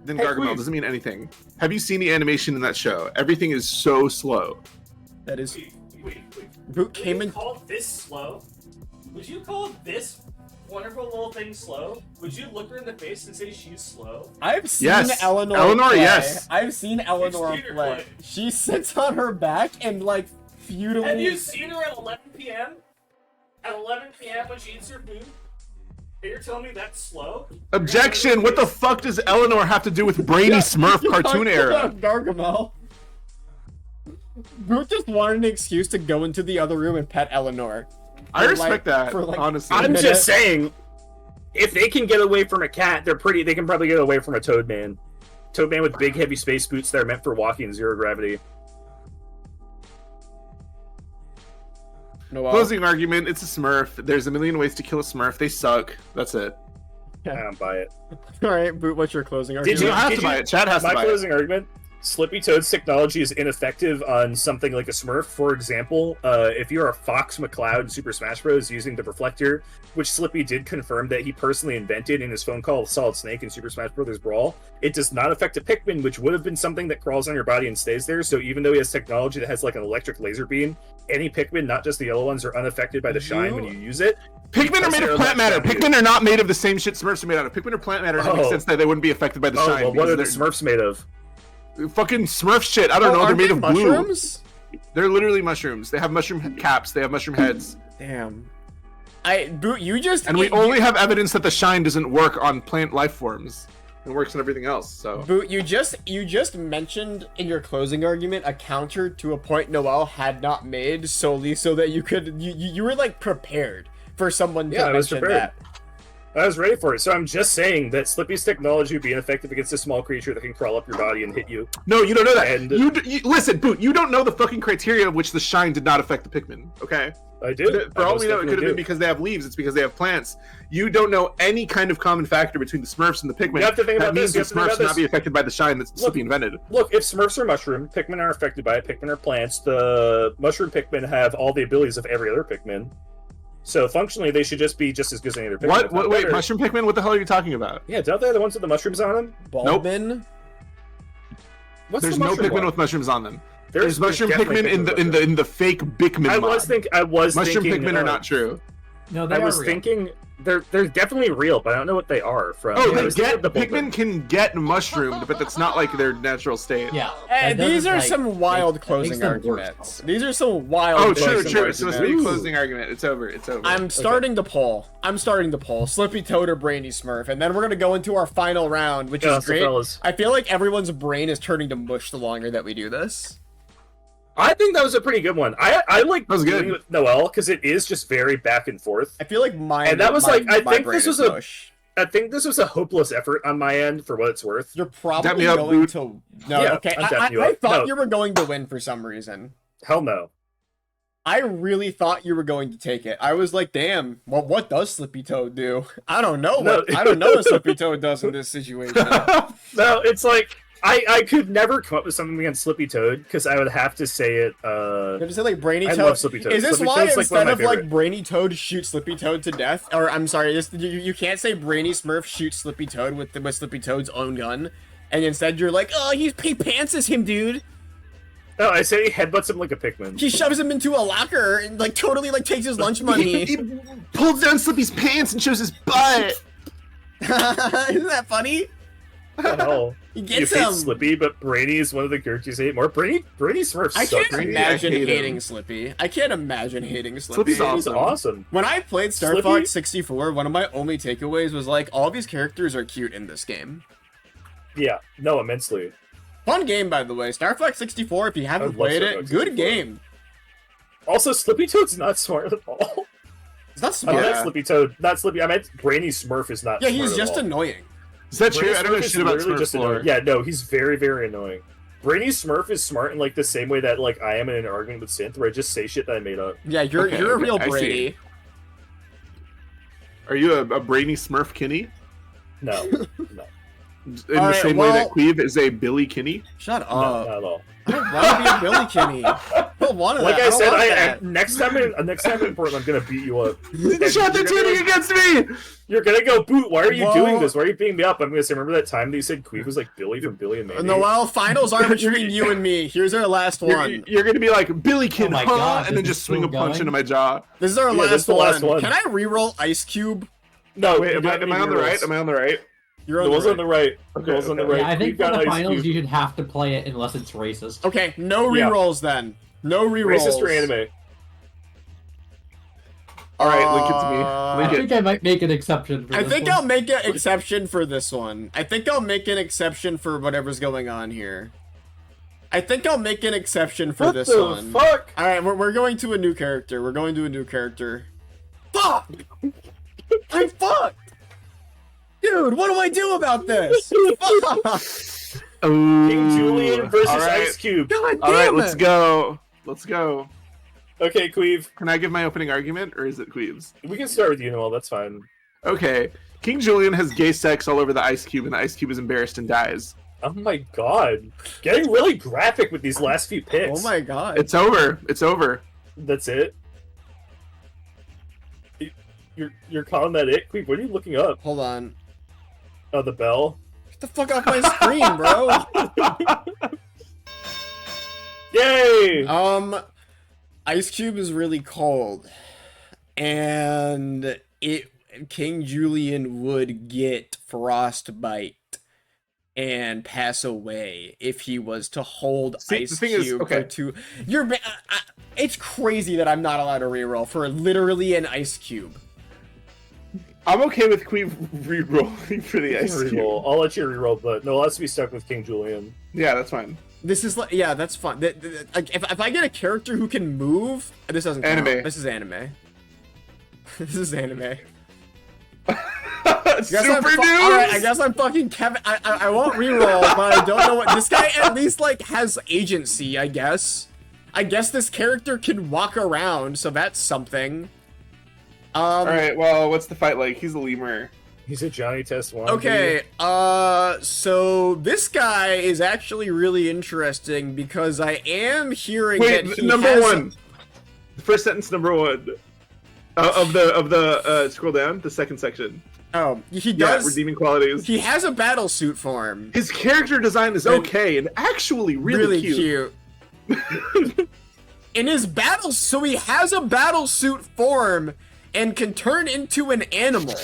than Hey, Gargamel Qweave. doesn't mean anything. Have you seen the animation in that show? Everything is so slow. That is. Wait. Boot came in. Call this slow? Would you call this wonderful little thing slow? Would you look her in the face and say she's slow? I've seen Yes. Eleanor. Eleanor, play. yes. I've seen Eleanor seen her play. play. She sits on her back and like feudally. Have you seen her at 11 p.m.? At 11 p.m. when she eats her food? And you're telling me that's slow? Objection! What the fuck does Eleanor have to do with Brainy Smurf cartoon era? Gargamel. Boot just wanted an excuse to go into the other room and pet Eleanor. I For, respect like- that, for, like, honestly. a I'm minute. just saying, if they can get away from a cat, they can probably get away from a Toadman. Toadman with big, heavy space boots that are meant for walking in zero gravity. Noel. Closing argument, it's a Smurf. There's a million ways to kill a Smurf. They suck. That's it. I don't buy it. All right, Boot. What's your closing Did argument? You don't have did to buy it. Chad has to My buy it. closing argument: Slippy Toad's technology is ineffective on something like a Smurf. For example, if you're a Fox McCloud in Super Smash Bros. Using the reflector, which Slippy did confirm that he personally invented in his phone call with Solid Snake in Super Smash Bros. Brawl, it does not affect a Pikmin, which would have been something that crawls on your body and stays there. So even though he has technology that has like an electric laser beam, any Pikmin, not just the yellow ones, are unaffected by the shine when you use it. Pikmin are Because made they're of plant matter. electronic. Pikmin are not made of the same shit Smurfs are made out of. Pikmin are plant matter, and it makes Oh. sense that they wouldn't be affected by the Oh, shine. well, what are the because Smurfs made of? they're fucking Smurf shit. I don't know. They're aren't made they of glue. mushrooms? They're literally mushrooms. They have mushroom caps. They have mushroom heads. Damn. Boot, you just And we you- only have evidence that the shine doesn't work on plant life forms. It works on everything else. So Boot, you just mentioned in your closing argument a counter to a point Noel had not made solely so that you were like prepared for someone to Yeah, I was mention prepared. that. I was ready for it. So I'm just saying that Slippy's technology would be ineffective against a small creature that can crawl up your body and hit you. no, you don't know that. And- You listen, Boot. You don't know the fucking criteria of which the shine did not affect the Pikmin. Okay. I do. For all we know, it could have been because they have leaves. It's because they have plants. You don't know any kind of common factor between the Smurfs and the Pikmin. You have to think that about means this, the you have Smurfs to think about not this. be affected by the shine that Slippy invented. Look, if Smurfs are mushroom, Pikmin are affected by it. Pikmin are plants. The mushroom Pikmin have all the abilities of every other Pikmin. So functionally, they should just be just as good as any other Pikmin. What? if not Wait, better. mushroom Pikmin? What the hell are you talking about? Yeah, don't they have the ones with the mushrooms on them? Baldwin? What's There's the no mushroom Pikmin one? with mushrooms on them. There's There's mushroom definitely Pikmin in with the mushrooms. in the fake Bikmin I mod. was Mushroom thinking Pikmin are not true. No, they I are was real. thinking they're definitely real, but I don't know what they are from. Oh, I they was thinking get of the Pikmin can get mushroomed, but that's not like their natural state. Yeah. And that these doesn't, are like, some wild that closing makes them worse. arguments. These are some wild. Oh, true, closing true. It's supposed to be a arguments. closing argument. It's over. It's over. I'm starting the poll. Slippy Toad or Brainy Smurf, and then we're gonna go into our final round, which Yeah, is so great. fellas. I feel like everyone's brain is turning to mush the longer that we do this. I think that was a pretty good one. I like That was good. doing it with Noel because it is just very back and forth. I feel like mine. And that was my, like, I my think brain this was is a- mush. I think this was a hopeless effort on my end for what it's worth. You're Dap probably me up, going Boot. to. No, Yeah, okay. I'm I dapping you up. thought No. you were going to win for some reason. Hell no. I really thought you were going to take it. I was like, damn. Well, what does Slippy Toad do? I don't know. I don't know what Slippy Toad does in this situation. No, it's like I could never come up with something against Slippy Toad because I would have to say it. Did you say like Brainy I Toad? love Slippy Toad. Is this Slippy why Toad's, like, one instead of of my like favorite. Brainy Toad shoot Slippy Toad to death, or I'm sorry, you can't say Brainy Smurf shoots Slippy Toad with Slippy Toad's own gun, and instead you're like, oh, he pantses him, dude. No, I say he headbutts him like a Pikmin. He shoves him into a locker and like totally like takes his lunch money. He pulls down Slippy's pants and shows his butt. Isn't that funny? No. He You gets hate him. Slippy, but Brainy is one of the characters you hate more. Brainy Smurf I sucks. can't Brainy, imagine I hate hating him. Slippy. I can't imagine hating Slippy. Slippy's He's awesome. awesome. When I played Star Slippy- Fox 64, one of my only takeaways was like, all these characters are cute in this game. Yeah, no, immensely. Fun game, by the way. Star Fox 64, if you haven't love played Star it, Fox good 64. game. Also, Slippy Toad's not smart at all. It's not I smart. meant Slippy Toad, not Slippy. I meant Brainy Smurf is not. Yeah, smart he's at just all. annoying. Is that true? Brainy I don't know Smurf is shit about literally Smurf just lore. annoying. Yeah, no, he's very, very annoying. Brainy Smurf is smart in like the same way that like I am in an argument with Synth, where I just say shit that I made up. Yeah, you're Okay, a okay, real I see. Brady. Are you a Brainy Smurf Kinney? No, no, In the Alright, same way that well- Qweave is a Billy Kinney? Shut no, up. not at all. I don't want to be a Billy Kinney. I don't want to. Like I don't said, want I that. next time in Portland, I'm gonna beat you up. Shot the you're tuning gonna- against me! You're gonna go, Boot, why are you Well- doing this? Why are you beating me up? I'm gonna say, remember that time that you said Qweave was like Billy from Billy and Mandy? Noel, finals are between you and me. Here's our last one. You're gonna be like, Billy Kid, Oh my huh? God, And then is just this swing a still punch going? into my jaw. This is our Yeah, this is last, the last one. Can I reroll Ice Cube? No, Wait, you am don't I have any on the right? rerolls. Am I on the right? You're on The the one's right. on the right. Okay, The one's on the okay. right. Yeah, I think We've for got the Ice finals Cube. you should have to play it unless it's racist. Okay, no Yeah. rerolls then. No rerolls. Racist or anime? Alright, link it to me. I Link it. think I might make an exception for I this think one. I'll make an exception for this one. I think I'll make an exception for whatever's going on here. I think I'll make an exception for What this the one. fuck? Alright, we're going to a new character. We're going to a new character. Fuck! I'm fucked! Dude, what do I do about this? Fuck! Ooh. King Julian versus Alright. Ice Cube. God damn Alright, it! let's go. Let's go. Okay, Qweave. Can I give my opening argument, or is it Qweave's? We can start with you, Noel. That's fine. Okay. King Julian has gay sex all over the Ice Cube, and the Ice Cube is embarrassed and dies. Oh my god. Getting really graphic with these last few picks. Oh my god. It's over. It's over. That's it? You're calling that it? Qweave, what are you looking up? Hold on. Oh, the bell? Get the fuck off my screen, bro! Yay! Ice Cube is really cold. And King Julian would get frostbite and pass away if he was to hold See, Ice the thing is- Cube okay. for two. It's crazy that I'm not allowed to reroll for literally an Ice Cube. I'm okay with Qweave re-rolling for the Ice Cube. Reroll. I'll let you reroll, but no, let's be stuck with King Julian. Yeah, that's fine. This is like, yeah, that's fun. Like, if I get a character who can move, this doesn't count. Anime. This is anime. This is anime. Super Alright, I news! guess I'm fucking Kevin. I won't reroll, but I don't know what this guy at least like has agency. I guess this character can walk around, so that's something. Alright, well, what's the fight like? He's a lemur. He's a Johnny Test 1. Okay, so this guy is actually really interesting because I am hearing Wait, that he number has one. The first sentence, number one. Of the scroll down, the second section. Oh, he Yeah, does. redeeming qualities. He has a battle suit form. His character design is okay and actually really, cute. In his battle, so he has a battle suit form, and can turn into an animal.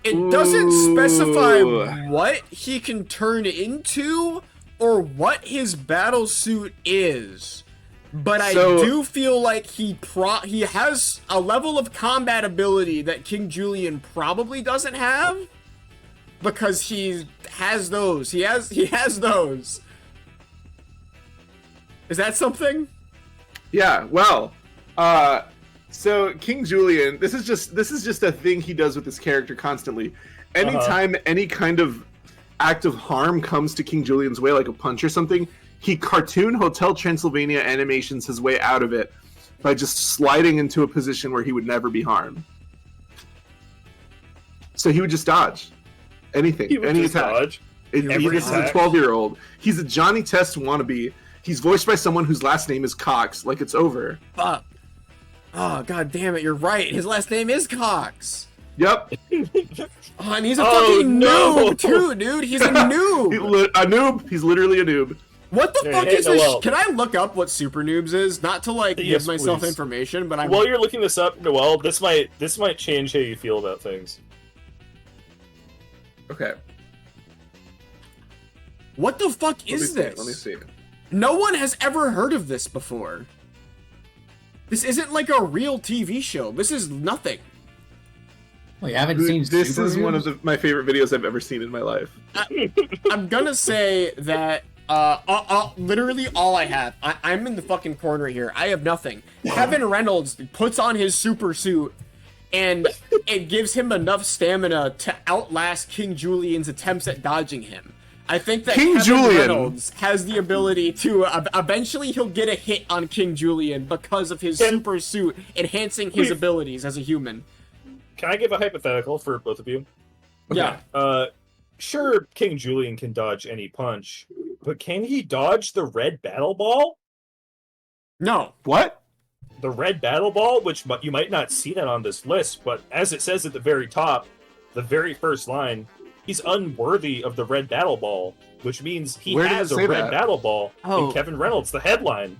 It doesn't specify what he can turn into or what his battle suit is. But I do feel like he has a level of combat ability that King Julian probably doesn't have, because he has those. He has those. Is that something? Yeah. Well, so King Julian, this is just a thing he does with his character constantly. Anytime any kind of act of harm comes to King Julian's way, like a punch or something, he cartoon Hotel Transylvania animations his way out of it by just sliding into a position where he would never be harmed. So he would just dodge anything, any attack. He's a 12-year-old. He's a Johnny Test wannabe. He's voiced by someone whose last name is Cox. Like, it's over. Fuck. Oh, god damn it, you're right. His last name is Cox. Yep. Oh, and he's a fucking noob, too, dude. He's a noob. A noob. He's literally a noob. What the fuck is this? Can I look up what Super Noobs is? Not to, like, give myself information, but I'm... While you're looking this up, Noel, this might change how you feel about things. Okay. What the fuck is this? Let me see. No one has ever heard of this before. This isn't like a real TV show. This is nothing. Well, you haven't seen this Super is Noobs? one of my favorite videos I've ever seen in my life. I'm gonna say that literally all I have. I'm in the fucking corner here. I have nothing. Kevin Reynolds puts on his super suit, and it gives him enough stamina to outlast King Julian's attempts at dodging him. I think that Kevin Reynolds has the ability to eventually he'll get a hit on King Julian because of his super suit enhancing his abilities as a human. Can I give a hypothetical for both of you? Yeah. Sure, King Julian can dodge any punch, but can he dodge the red battle ball? No. What? The red battle ball, which you might not see that on this list, but as it says at the very top, the very first line, he's unworthy of the red battle ball, which means he has a red battle ball in Kevin Reynolds, the headline.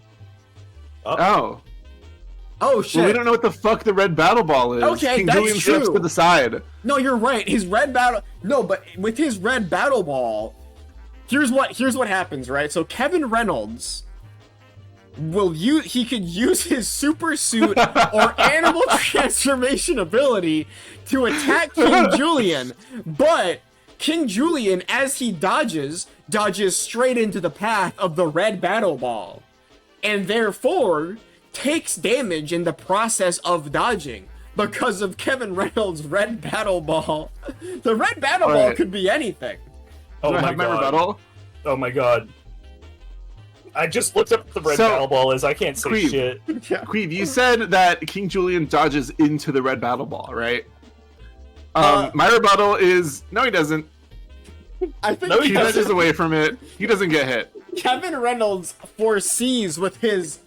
Oh shit! Well, we don't know what the fuck the red battle ball is. Okay, King that's Julian true. steps to the side. No, you're right. His red battle. No, but with his red battle ball, here's what happens, right? So Kevin Reynolds he could use his super suit or animal transformation ability to attack King Julian, but King Julian, as he dodges straight into the path of the red battle ball, and therefore takes damage in the process of dodging because of Kevin Reynolds' red battle ball. The red battle ball could be anything. Oh my god. Oh my god. I just looked up what the red battle ball is. I can't say Qweave, shit. Qweave, you said that King Julian dodges into the red battle ball, right? My rebuttal is no, he doesn't. I think he dodges away from it. He doesn't get hit. Kevin Reynolds foresees with his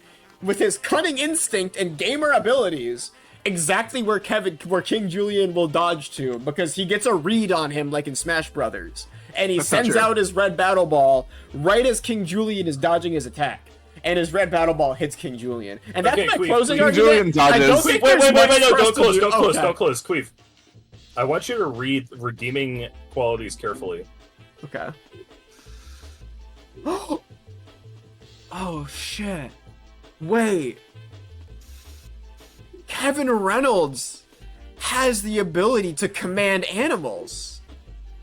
cunning instinct and gamer abilities exactly where King Julian will dodge to, because he gets a read on him like in Smash Brothers, and he sends out his red battle ball right as King Julian is dodging his attack, and his red battle ball hits King Julian. And that's my closing argument. I don't think wait, there's much no, trust to do. don't close, Qweave. I want you to read redeeming qualities carefully. Okay. Oh shit. Wait. Kevin Reynolds has the ability to command animals.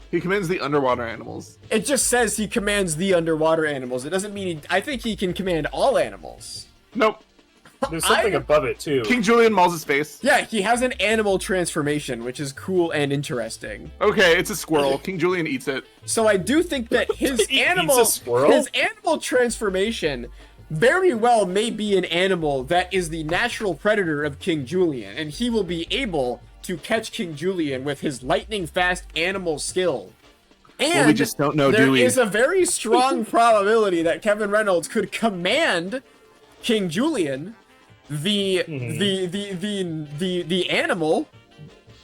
He commands the underwater animals. It just says he commands the underwater animals. It doesn't mean I think he can command all animals. Nope. There's something above it too. King Julian mauls his face. Yeah, he has an animal transformation, which is cool and interesting. Okay, it's a squirrel. King Julian eats it. So I do think that his animal transformation very well may be an animal that is the natural predator of King Julian, and he will be able to catch King Julian with his lightning fast animal skill. And we just don't know, there do we? is a very strong probability that Kevin Reynolds could command King Julian, the animal.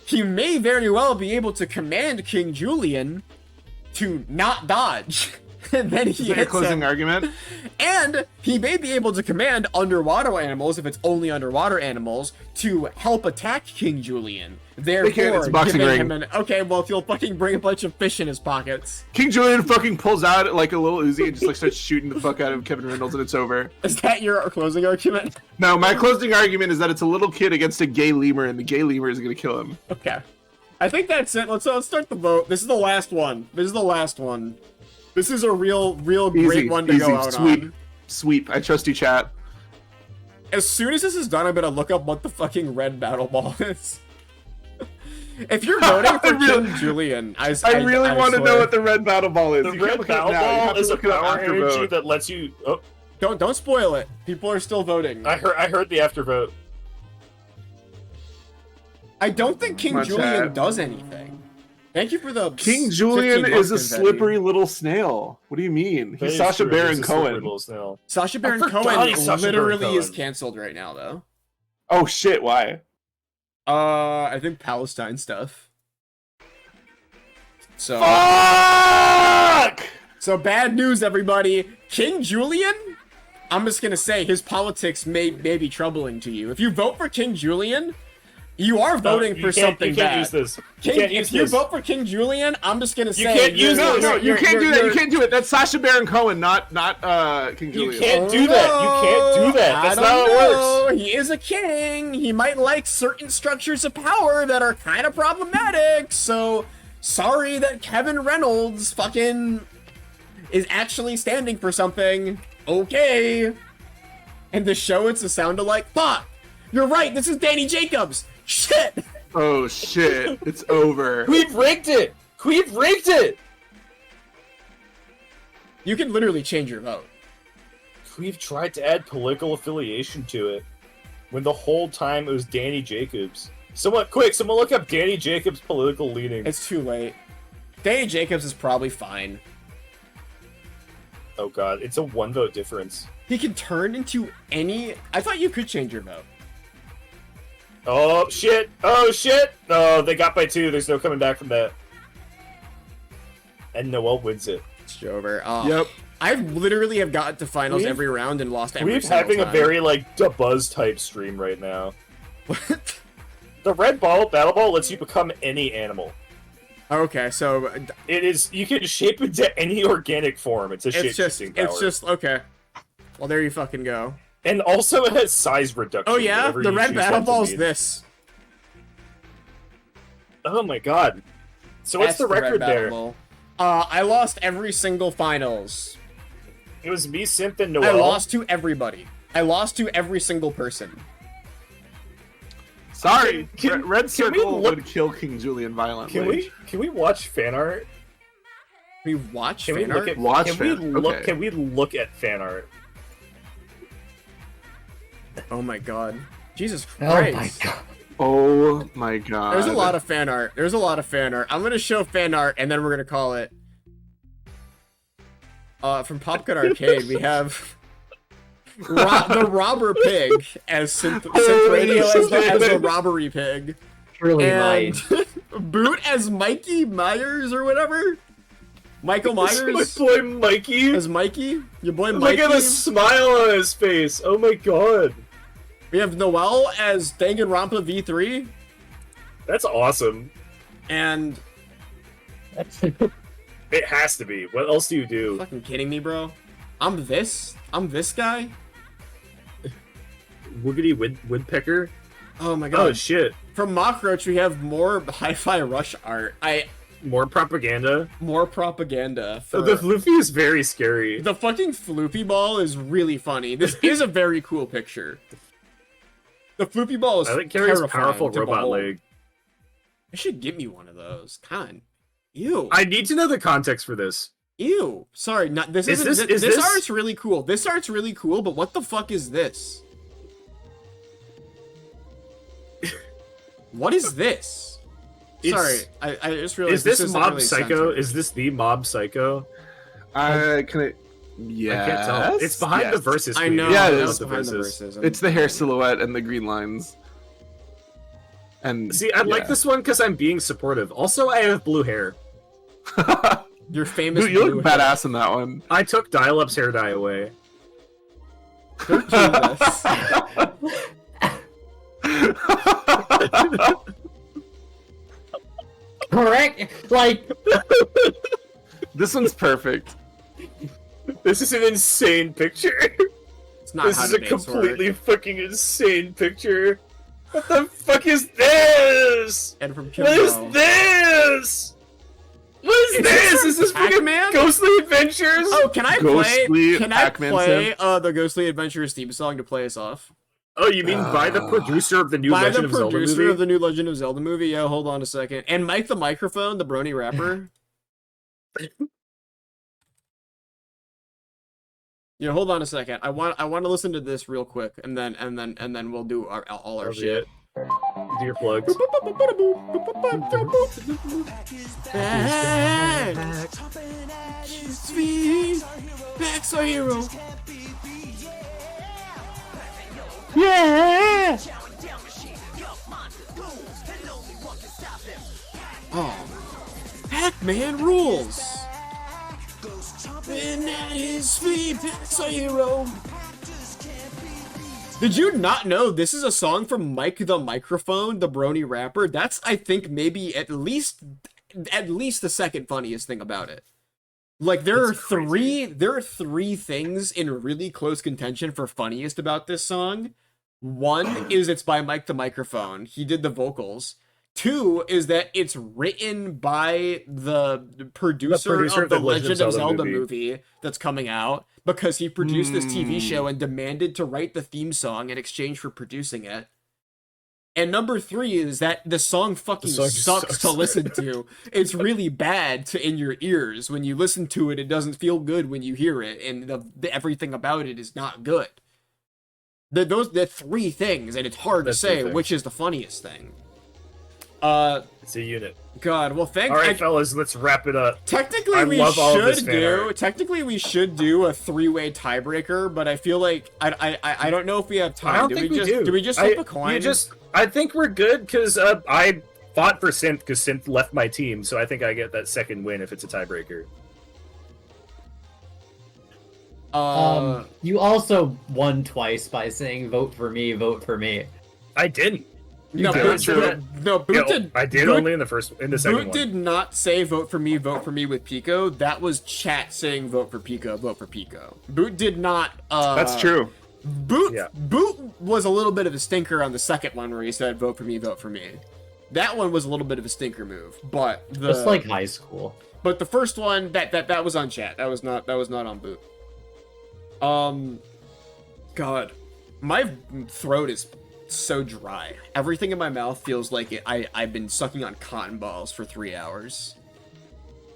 He may very well be able to command King Julian to not dodge. And then he Is that your hits closing him. argument? And he may be able to command underwater animals, if it's only underwater animals, to help attack King Julian. Therefore, it's a boxing giving ring. him an okay. Well, if you'll fucking bring a bunch of fish in his pockets, King Julian fucking pulls out like a little Uzi and just like starts shooting the fuck out of Kevin Reynolds, and it's over. is that your closing argument? No, my closing argument is that it's a little kid against a gay lemur, and the gay lemur is gonna kill him. Okay, I think that's it. Let's start the vote. This is the last one. This is a real great one to go out on. Sweep. I trust you, chat. As soon as this is done, I'm gonna look up what the fucking red battle ball is. If you're voting for King Julian, I really want to know what the red battle ball is. The You can't red look it up battle now. You have ball to is a look it up power after energy vote. that lets you. Oh, Don't spoil it. People are still voting. I heard the after vote. I don't think King Come on, Julian chat. does anything. Thank you for the King Julian 15 is a months, slippery little snail. What do you mean? That He's is Sacha true, Baron he's a slippery Cohen. little snail. Sacha Baron forgot Cohen he's Sacha Baron literally is Cohen. canceled right now, though. Oh shit! Why? I think Palestine stuff. So, Fuck! so bad news, everybody. King Julian. I'm just gonna say his politics may be troubling to you. If you vote for King Julian, you are voting for something You can't bad. use this. King, You can't use if you this. vote for King Julian, I'm just gonna say can't use No, this. no, you can't do that. You you're- can't do it. That's Sacha Baron Cohen, not King You Julian. can't do that. You can't do that. That's I not how don't it know. works. He is a king. He might like certain structures of power that are kind of problematic. So sorry that Kevin Reynolds fucking is actually standing for something. Okay. And the show, it's a sound alike. Fuck. You're right. This is Danny Jacobs. Shit. Oh shit! It's over. Qweave rigged it. Qweave rigged it. You can literally change your vote. Qweave tried to add political affiliation to it, when the whole time it was Danny Jacobs. Someone look up Danny Jacobs' political leanings. It's too late. Danny Jacobs is probably fine. Oh god, it's a 1 vote difference. He can turn into any... I thought you could change your vote. Oh shit! Oh shit! Oh, they got by 2. There's no coming back from that. And Noel wins it. It's over. Oh. Yep. I literally have gotten to finals Qweave- every round and lost every Qweave's single having time. a very like Buzz type stream right now. What? The red battle ball lets you become any animal. Okay, so It is you can shape into any organic form. It's a shape-shifting power. it's just okay. Well, there you fucking go. And also it has size reduction. Oh yeah, whatever the you red choose battle that to ball's mean. this. Oh my god. So what's That's the red record battle there? ball. I lost every single finals. It was me, Synth, and I Noel. lost to everybody. I lost to every single person. Sorry, Can- Red can we Circle look- would kill King Julian violently. Can we watch fan art? We watch Can we fan look art? at Watch can we fan- look okay. can we look at fan art? Oh my god. Jesus Oh Christ. my god. Oh my god. There's a lot of fan art. There's a lot of fan art. I'm gonna show fan art and then we're gonna call it. From Popcut Arcade, we have the robber pig as Synth Radio as the robbery pig. Truly And mine. Boot as Mikey Myers or whatever. Michael My Myers boy Mikey. as Mikey. Your boy Look Mikey. at the smile on his face. Oh my god. We have Noel as Danganronpa V3. That's awesome. And It has to be. What else do you do? fucking kidding me, bro? I'm this guy? Woogity Woodpecker? Oh my Oh god. shit. From Mockroach, we have more Hi-Fi Rush art. More propaganda. More propaganda. For... The Floofy is very scary. The fucking Floopy Ball is really funny. This is a very cool picture. The Floopy Ball is I think carries terrifying powerful to robot behold. leg. I should get me one of those. Con. Ew. I need to know the context for this. Ew. Sorry, not this Is isn't this- this is this- art's really cool. This art's really cool, but what the fuck is this? What is this? Sorry, I just realized Is this isn't Mob really Psycho? censored. Is this the Mob Psycho? Can I? Yeah. I can't tell. It's behind the verses. I know. Yeah, it that is. was behind the verses. It's the hair silhouette and the green lines. And See, I like yeah. this one because I'm being supportive. Also, I have blue hair. Your famous Dude, you blue look hair. badass in that one. I took Dial-Up's hair dye away. Don't do this. Correct. Like, This one's perfect. This is an insane picture. It's not This how is a debates completely work. fucking insane picture. What the fuck is this? And from What Kimbo. is this? What is this? Is this fucking Pac-Man? Ghostly Adventures? Oh, can I Ghostly play? Can I Pac-Man play the Ghostly Adventures theme song to play us off? Oh, you mean by the producer of the new By Legend the of Zelda producer movie? of the new Legend of Zelda movie. Yeah, hold on a second. And Mike the Microphone, the brony rapper. Yeah, hold on a second. I want to listen to this real quick, and then we'll do all our Oh, shit. Do your plugs. Max our hero. yeah. Oh, Pac-Man rules. And at his feet, Max our hero. Did you not know this is a song from Mike the Microphone, the brony rapper? That's, I think, maybe at least the second funniest thing about it. Like, there are three things in really close contention for funniest about this song. One is it's by Mike the Microphone. He did the vocals. Two is that it's written by the producer of the Legend of Zelda movie that's coming out, because he produced this TV show and demanded to write the theme song in exchange for producing it. And number three is that the song fucking sucks to listen to. It's really bad in your ears. When you listen to it, it doesn't feel good when you hear it, and everything about it is not good. The three things, and it's hard to say which is the funniest thing. It's a unit. God, well, thanks. All right, fellas, let's wrap it up. Technically, we should do a three-way tiebreaker, but I feel like I don't know if we have time. I don't think we do. Do we just flip a coin? I think we're good because I fought for Synth because Synth left my team, so I think I get that second win if it's a tiebreaker. You also won twice by saying "vote for me, vote for me." I didn't. No, did. Boot did. I did Boot- only in the second Boot one. did not say vote for me with Pico. That was chat saying vote for Pico, vote for Pico. Boot did not. That's true. Boot was a little bit of a stinker on the second one where he said vote for me, vote for me. That one was a little bit of a stinker move, but Just like high school. But the first one that was on chat. That was not on Boot. God, my throat is so dry. Everything in my mouth feels like I've been sucking on cotton balls for 3 hours.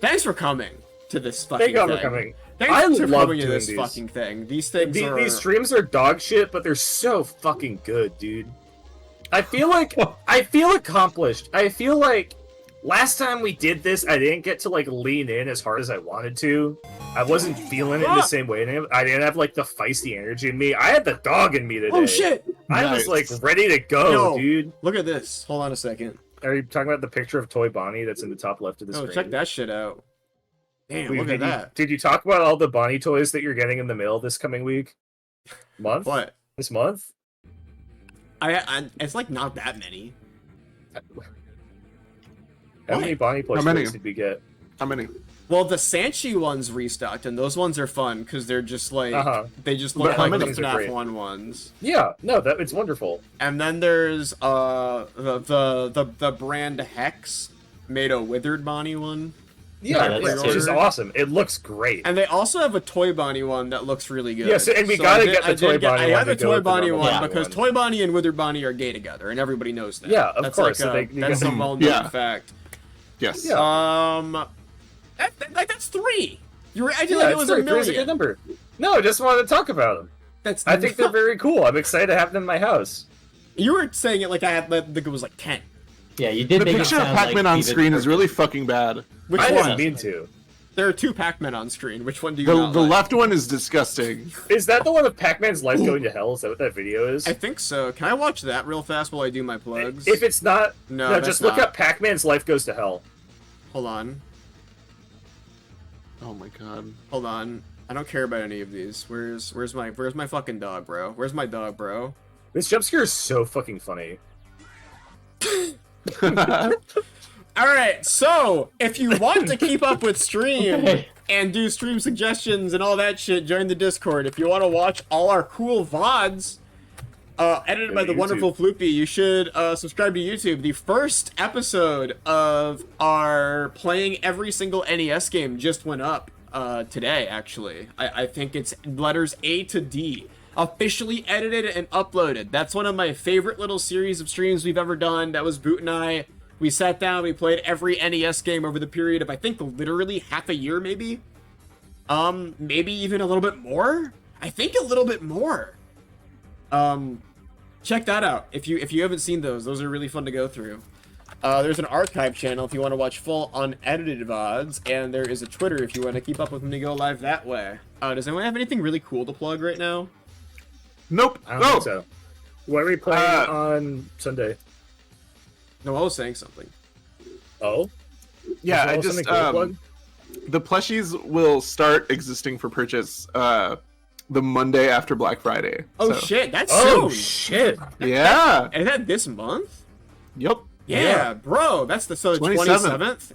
Thanks for coming to this fucking thing. Thank you for coming. Thanks for love coming to doing this these. fucking thing. These things are... These streams are dog shit, but they're so fucking good, dude. I feel like I feel accomplished. I feel like last time we did this, I didn't get to like lean in as hard as I wanted to. I wasn't feeling it in the same way. I didn't have like the feisty energy in me. I had the dog in me today. Oh shit! I was like ready to go, Yo, dude. Look at this. Hold on a second. Are you talking about the picture of Toy Bonnie that's in the top left of the Oh, screen? check that shit out. Damn, Wait, look at that. Did you talk about all the Bonnie toys that you're getting in the mail this coming week? Month? What? This month? It's like not that many. How many Bonnie How many? toys did we get? How many? Well, the Sanchi ones restocked, and those ones are fun because they're just like they just look But like the how many? FNAF Great. 1 ones. Yeah, no, it's wonderful. And then there's the brand Hex made a Withered Bonnie one. Yeah, that's which is ordered. awesome. It looks great. And they also have a Toy Bonnie one that looks really good. Yes, and we gotta get the Toy Bonnie I one got the to go Toy with the Bonnie normal one Bonnie because one. Toy Bonnie and Withered Bonnie are gay together, and everybody knows that. Yeah, of That's course, so Like they that's get a some- well-known Yeah. fact. Yes. Yeah. That's three. You were acting Yeah, like it was a Three's a million. good number. No, I just wanted to talk about them. That's I think they're very cool. I'm excited to have them in my house. You were saying it like I think it was like 10. Yeah, you did The make it picture of sound Pac-Man like on even screen is more- really fucking bad. Which I one? didn't mean to. There are two Pac-Men on screen. Which one do you The not the like? left one is disgusting. Is that the one of Pac-Man's life going to hell? Is that what that video is? I think so. Can I watch that real fast while I do my plugs? If it's not, No, no, that's just look not. up Pac-Man's life goes to hell. Hold on. Oh my god. Hold on. I don't care about any of these. Where's my fucking dog, bro? Where's my dog, bro? This jump scare is so fucking funny. Alright, so if you want to keep up with stream and do stream suggestions and all that shit, join the Discord. If you want to watch all our cool VODs edited by the wonderful Floopy, you should subscribe to YouTube. The first episode of our playing every single NES game just went up today, actually. I think it's letters A to D. Officially edited and uploaded. That's one of my favorite little series of streams we've ever done. That was Boot and I. We sat down, we played every NES game over the period of, I think, literally half a year, maybe? Maybe even a little bit more? I think a little bit more. Check that out. If you haven't seen those are really fun to go through. There's an archive channel if you want to watch full unedited VODs, and there is a Twitter if you want to keep up with when they go live that way. Does anyone have anything really cool to plug right now? Nope. I don't think so. What are we playing on Sunday? No, I was saying something. Oh? Yeah, I just the plushies will start existing for purchase the Monday after Black Friday. Oh so. shit, that's Oh soon. shit. Yeah. Is that this month? Yep. Yeah, bro, that's the 27th. 27th.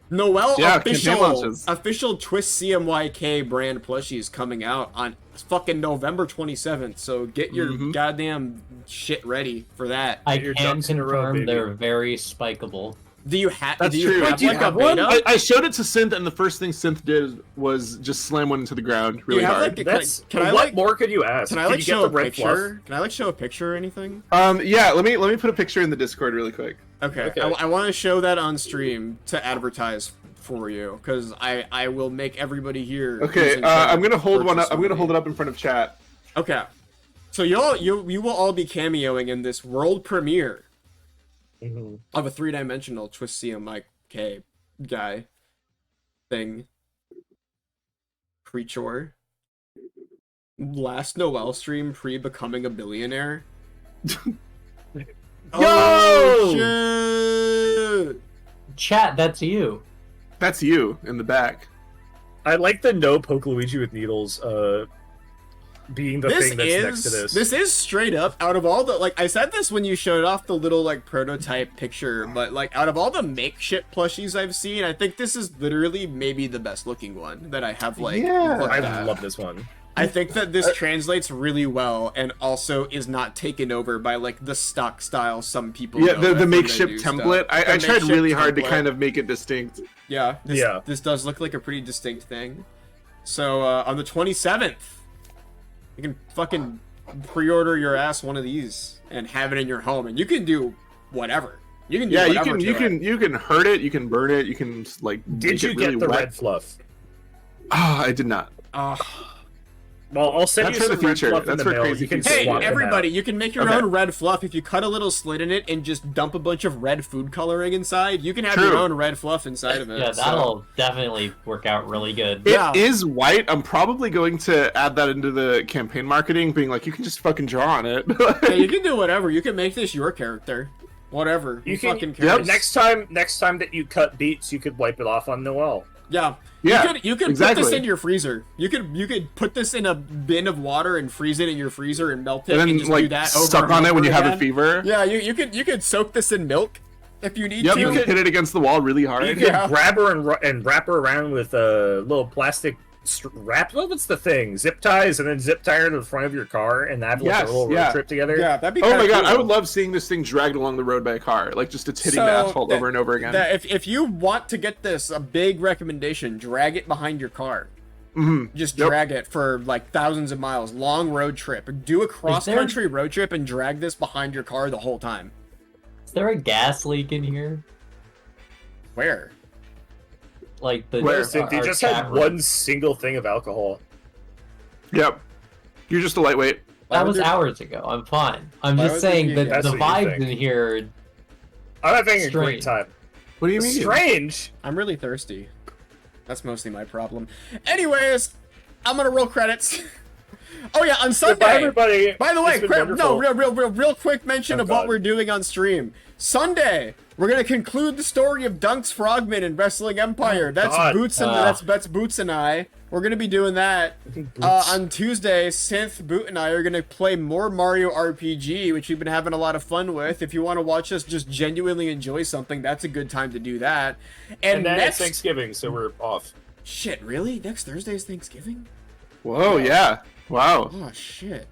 Noel Yeah, campaign launches. official Twist CMYK brand plushies coming out on fucking November 27th. So get your goddamn shit ready for that. I your can ducks in a row, confirm baby. they're very spikeable. Do you have? That's do you true. have Do you like have a one? beta? I showed it to Synth, and the first thing Synth did was just slam one into the ground really you have, hard. like, That's can I what like? more could you ask? Can I Could like you show get a the red picture? fluff? Can I like show a picture or anything? Yeah, let me put a picture in the Discord really quick. Okay. Okay. I want to show that on stream to advertise for you because I will make everybody here. Okay, who's in I'm gonna hold one purchase up. I'm gonna one. hold it up in front of chat. Okay. So you will all be cameoing in this world premiere of a 3-dimensional Twist CMYK guy thing creature. Last Noel stream pre becoming a billionaire. Oh shit! Chat, that's you. That's you in the back. I like the no poke Luigi with needles being the thing that's next to this. This is straight up out of all the, like, I said this when you showed off the little like prototype picture, but like out of all the makeshift plushies I've seen, I think this is literally maybe the best looking one that I have looked I at. love this one. I think that this translates really well and also is not taken over by like the stock style some people Yeah, go the with when they makeshift do template. stuff. I The tried makeshift really hard to template. kind of make it distinct. Yeah, Yeah. this does look like a pretty distinct thing. So on the 27th, you can fucking pre-order your ass one of these and have it in your home, and you can do whatever. You can do Yeah, whatever you can hurt it, you can burn it, you can like. Did make you it get really the wet. red fluff? Oh, I did not. Well, I'll send That's you for some the red future. fluff in That's the for mail. crazy You can people. Hey, swap them everybody, out. you can make your Okay. own red fluff. If you cut a little slit in it and just dump a bunch of red food coloring inside, you can have True. your own red fluff inside of it. Yeah, so- that'll definitely work out really good. Yeah. It is white. I'm probably going to add that into the campaign marketing, being like, you can just fucking draw on it. Yeah, you can do whatever. You can make this your character. Whatever. You Who can. fucking cares? Next time that you cut beets, you could wipe it off on Noel. Yeah. Yeah, You could put exactly. this in your freezer. You could put this in a bin of water and freeze it in your freezer and melt it and then just do like that over stuck and on it over when you have a again. fever. Yeah, you could soak this in milk if you need Yep, to. you hit it against the wall really hard. You could Yeah. grab her and wrap her around with a little plastic wrap. What's the thing? Zip ties, and then zip tie her to the front of your car, and have like Yes, a little road yeah. trip together. Yeah, that'd be Oh kinda my god, cool. I would love seeing this thing dragged along the road by a car. Like just it's hitting the So, asphalt over and over again. If you want to get this, a big recommendation, drag it behind your car. Just Yep. drag it for like thousands of miles, long road trip. Do a cross-country road trip and drag this behind your car the whole time. Is there a gas leak in here? Where? Like the Where? They our just chat had room. one single thing of alcohol. Yep. You're just a lightweight. That Why was would there- hours ago. I'm fine. I'm Why just would there saying be a that gas the leak? vibes Thing. in here. I'm having a great Strange. time. What do you mean? Strange. I'm really thirsty. That's mostly my problem. Anyways, I'm gonna roll credits. Oh yeah, on Sunday. Goodbye, everybody. By the way, It's been real quick mention of what we're doing on stream. Sunday, we're gonna conclude the story of Dunks Frogman in Wrestling Empire. That's God. Boots and that's Boots and I. We're gonna be doing that. On Tuesday, Synth, Boot, and I are gonna play more Mario RPG, which we've been having a lot of fun with. If you want to watch us just genuinely enjoy something, that's a good time to do that. And then next it's Thanksgiving, so we're off. Shit, really? Next Thursday is Thanksgiving? Whoa, yeah. Wow. Oh shit.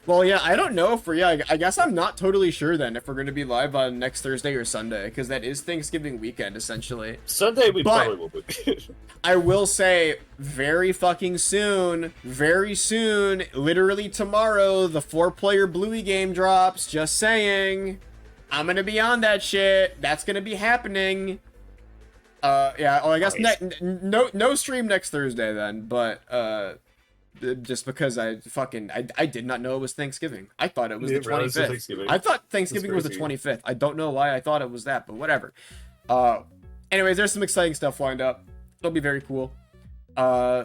Well, yeah, I don't know if we're, I guess I'm not totally sure then if we're going to be live on next Thursday or Sunday, because that is Thanksgiving weekend, essentially. Sunday we probably will be. I will say, very soon, literally tomorrow, the 4-player Bluey game drops, just saying. I'm going to be on that shit. That's going to be happening. Yeah, well, I guess Nice. no stream next Thursday then, but, just because I did not know it was Thanksgiving. I thought it was the Didn't realize it was 25th. Thanksgiving. I thought Thanksgiving was the That's 25th. I don't know why I thought it was that, but whatever. Anyways, there's some exciting stuff lined up. It'll be very cool. Oh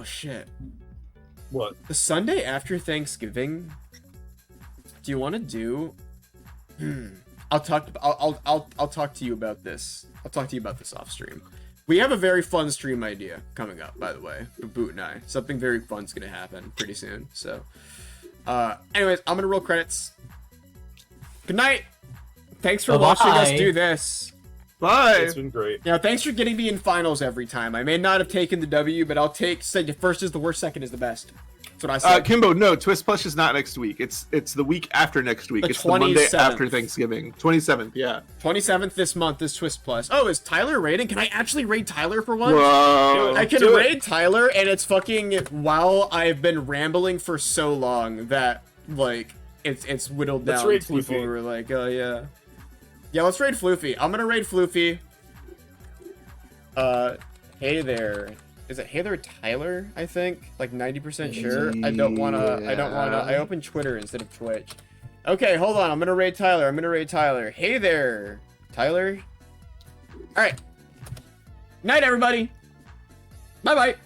shit. What? The Sunday after Thanksgiving. Do you want to do? I'll talk to you about this. I'll talk to you about this off stream. We have a very fun stream idea coming up, by the way, for Boot and I. Something very fun's gonna happen pretty soon. So, anyways, I'm gonna roll credits. Good night. Thanks for watching us do this. Bye. It's been great. Yeah, thanks for getting me in finals every time. I may not have taken the W, but I'll take. Say, first is the worst, second is the best. That's what I said. Kimbo, no, Twist Plus is not next week. It's the week after next week. The It's the Monday 27th. after Thanksgiving. 27th, yeah. 27th this month is Twist Plus. Oh, is Tyler raiding? Can I actually raid Tyler for once? Whoa. I can Do it. raid Tyler, and it's fucking while I've been rambling for so long that like it's whittled Let's down. raid to people Floofy. who are like, oh yeah, let's raid Floofy. I'm gonna raid Floofy. Hey there. Is it Hey there Tyler? I think like 90% sure. I don't wanna. I opened Twitter instead of Twitch. Okay, hold on. I'm gonna raid Tyler. Hey there, Tyler. All right. Night, everybody. Bye bye.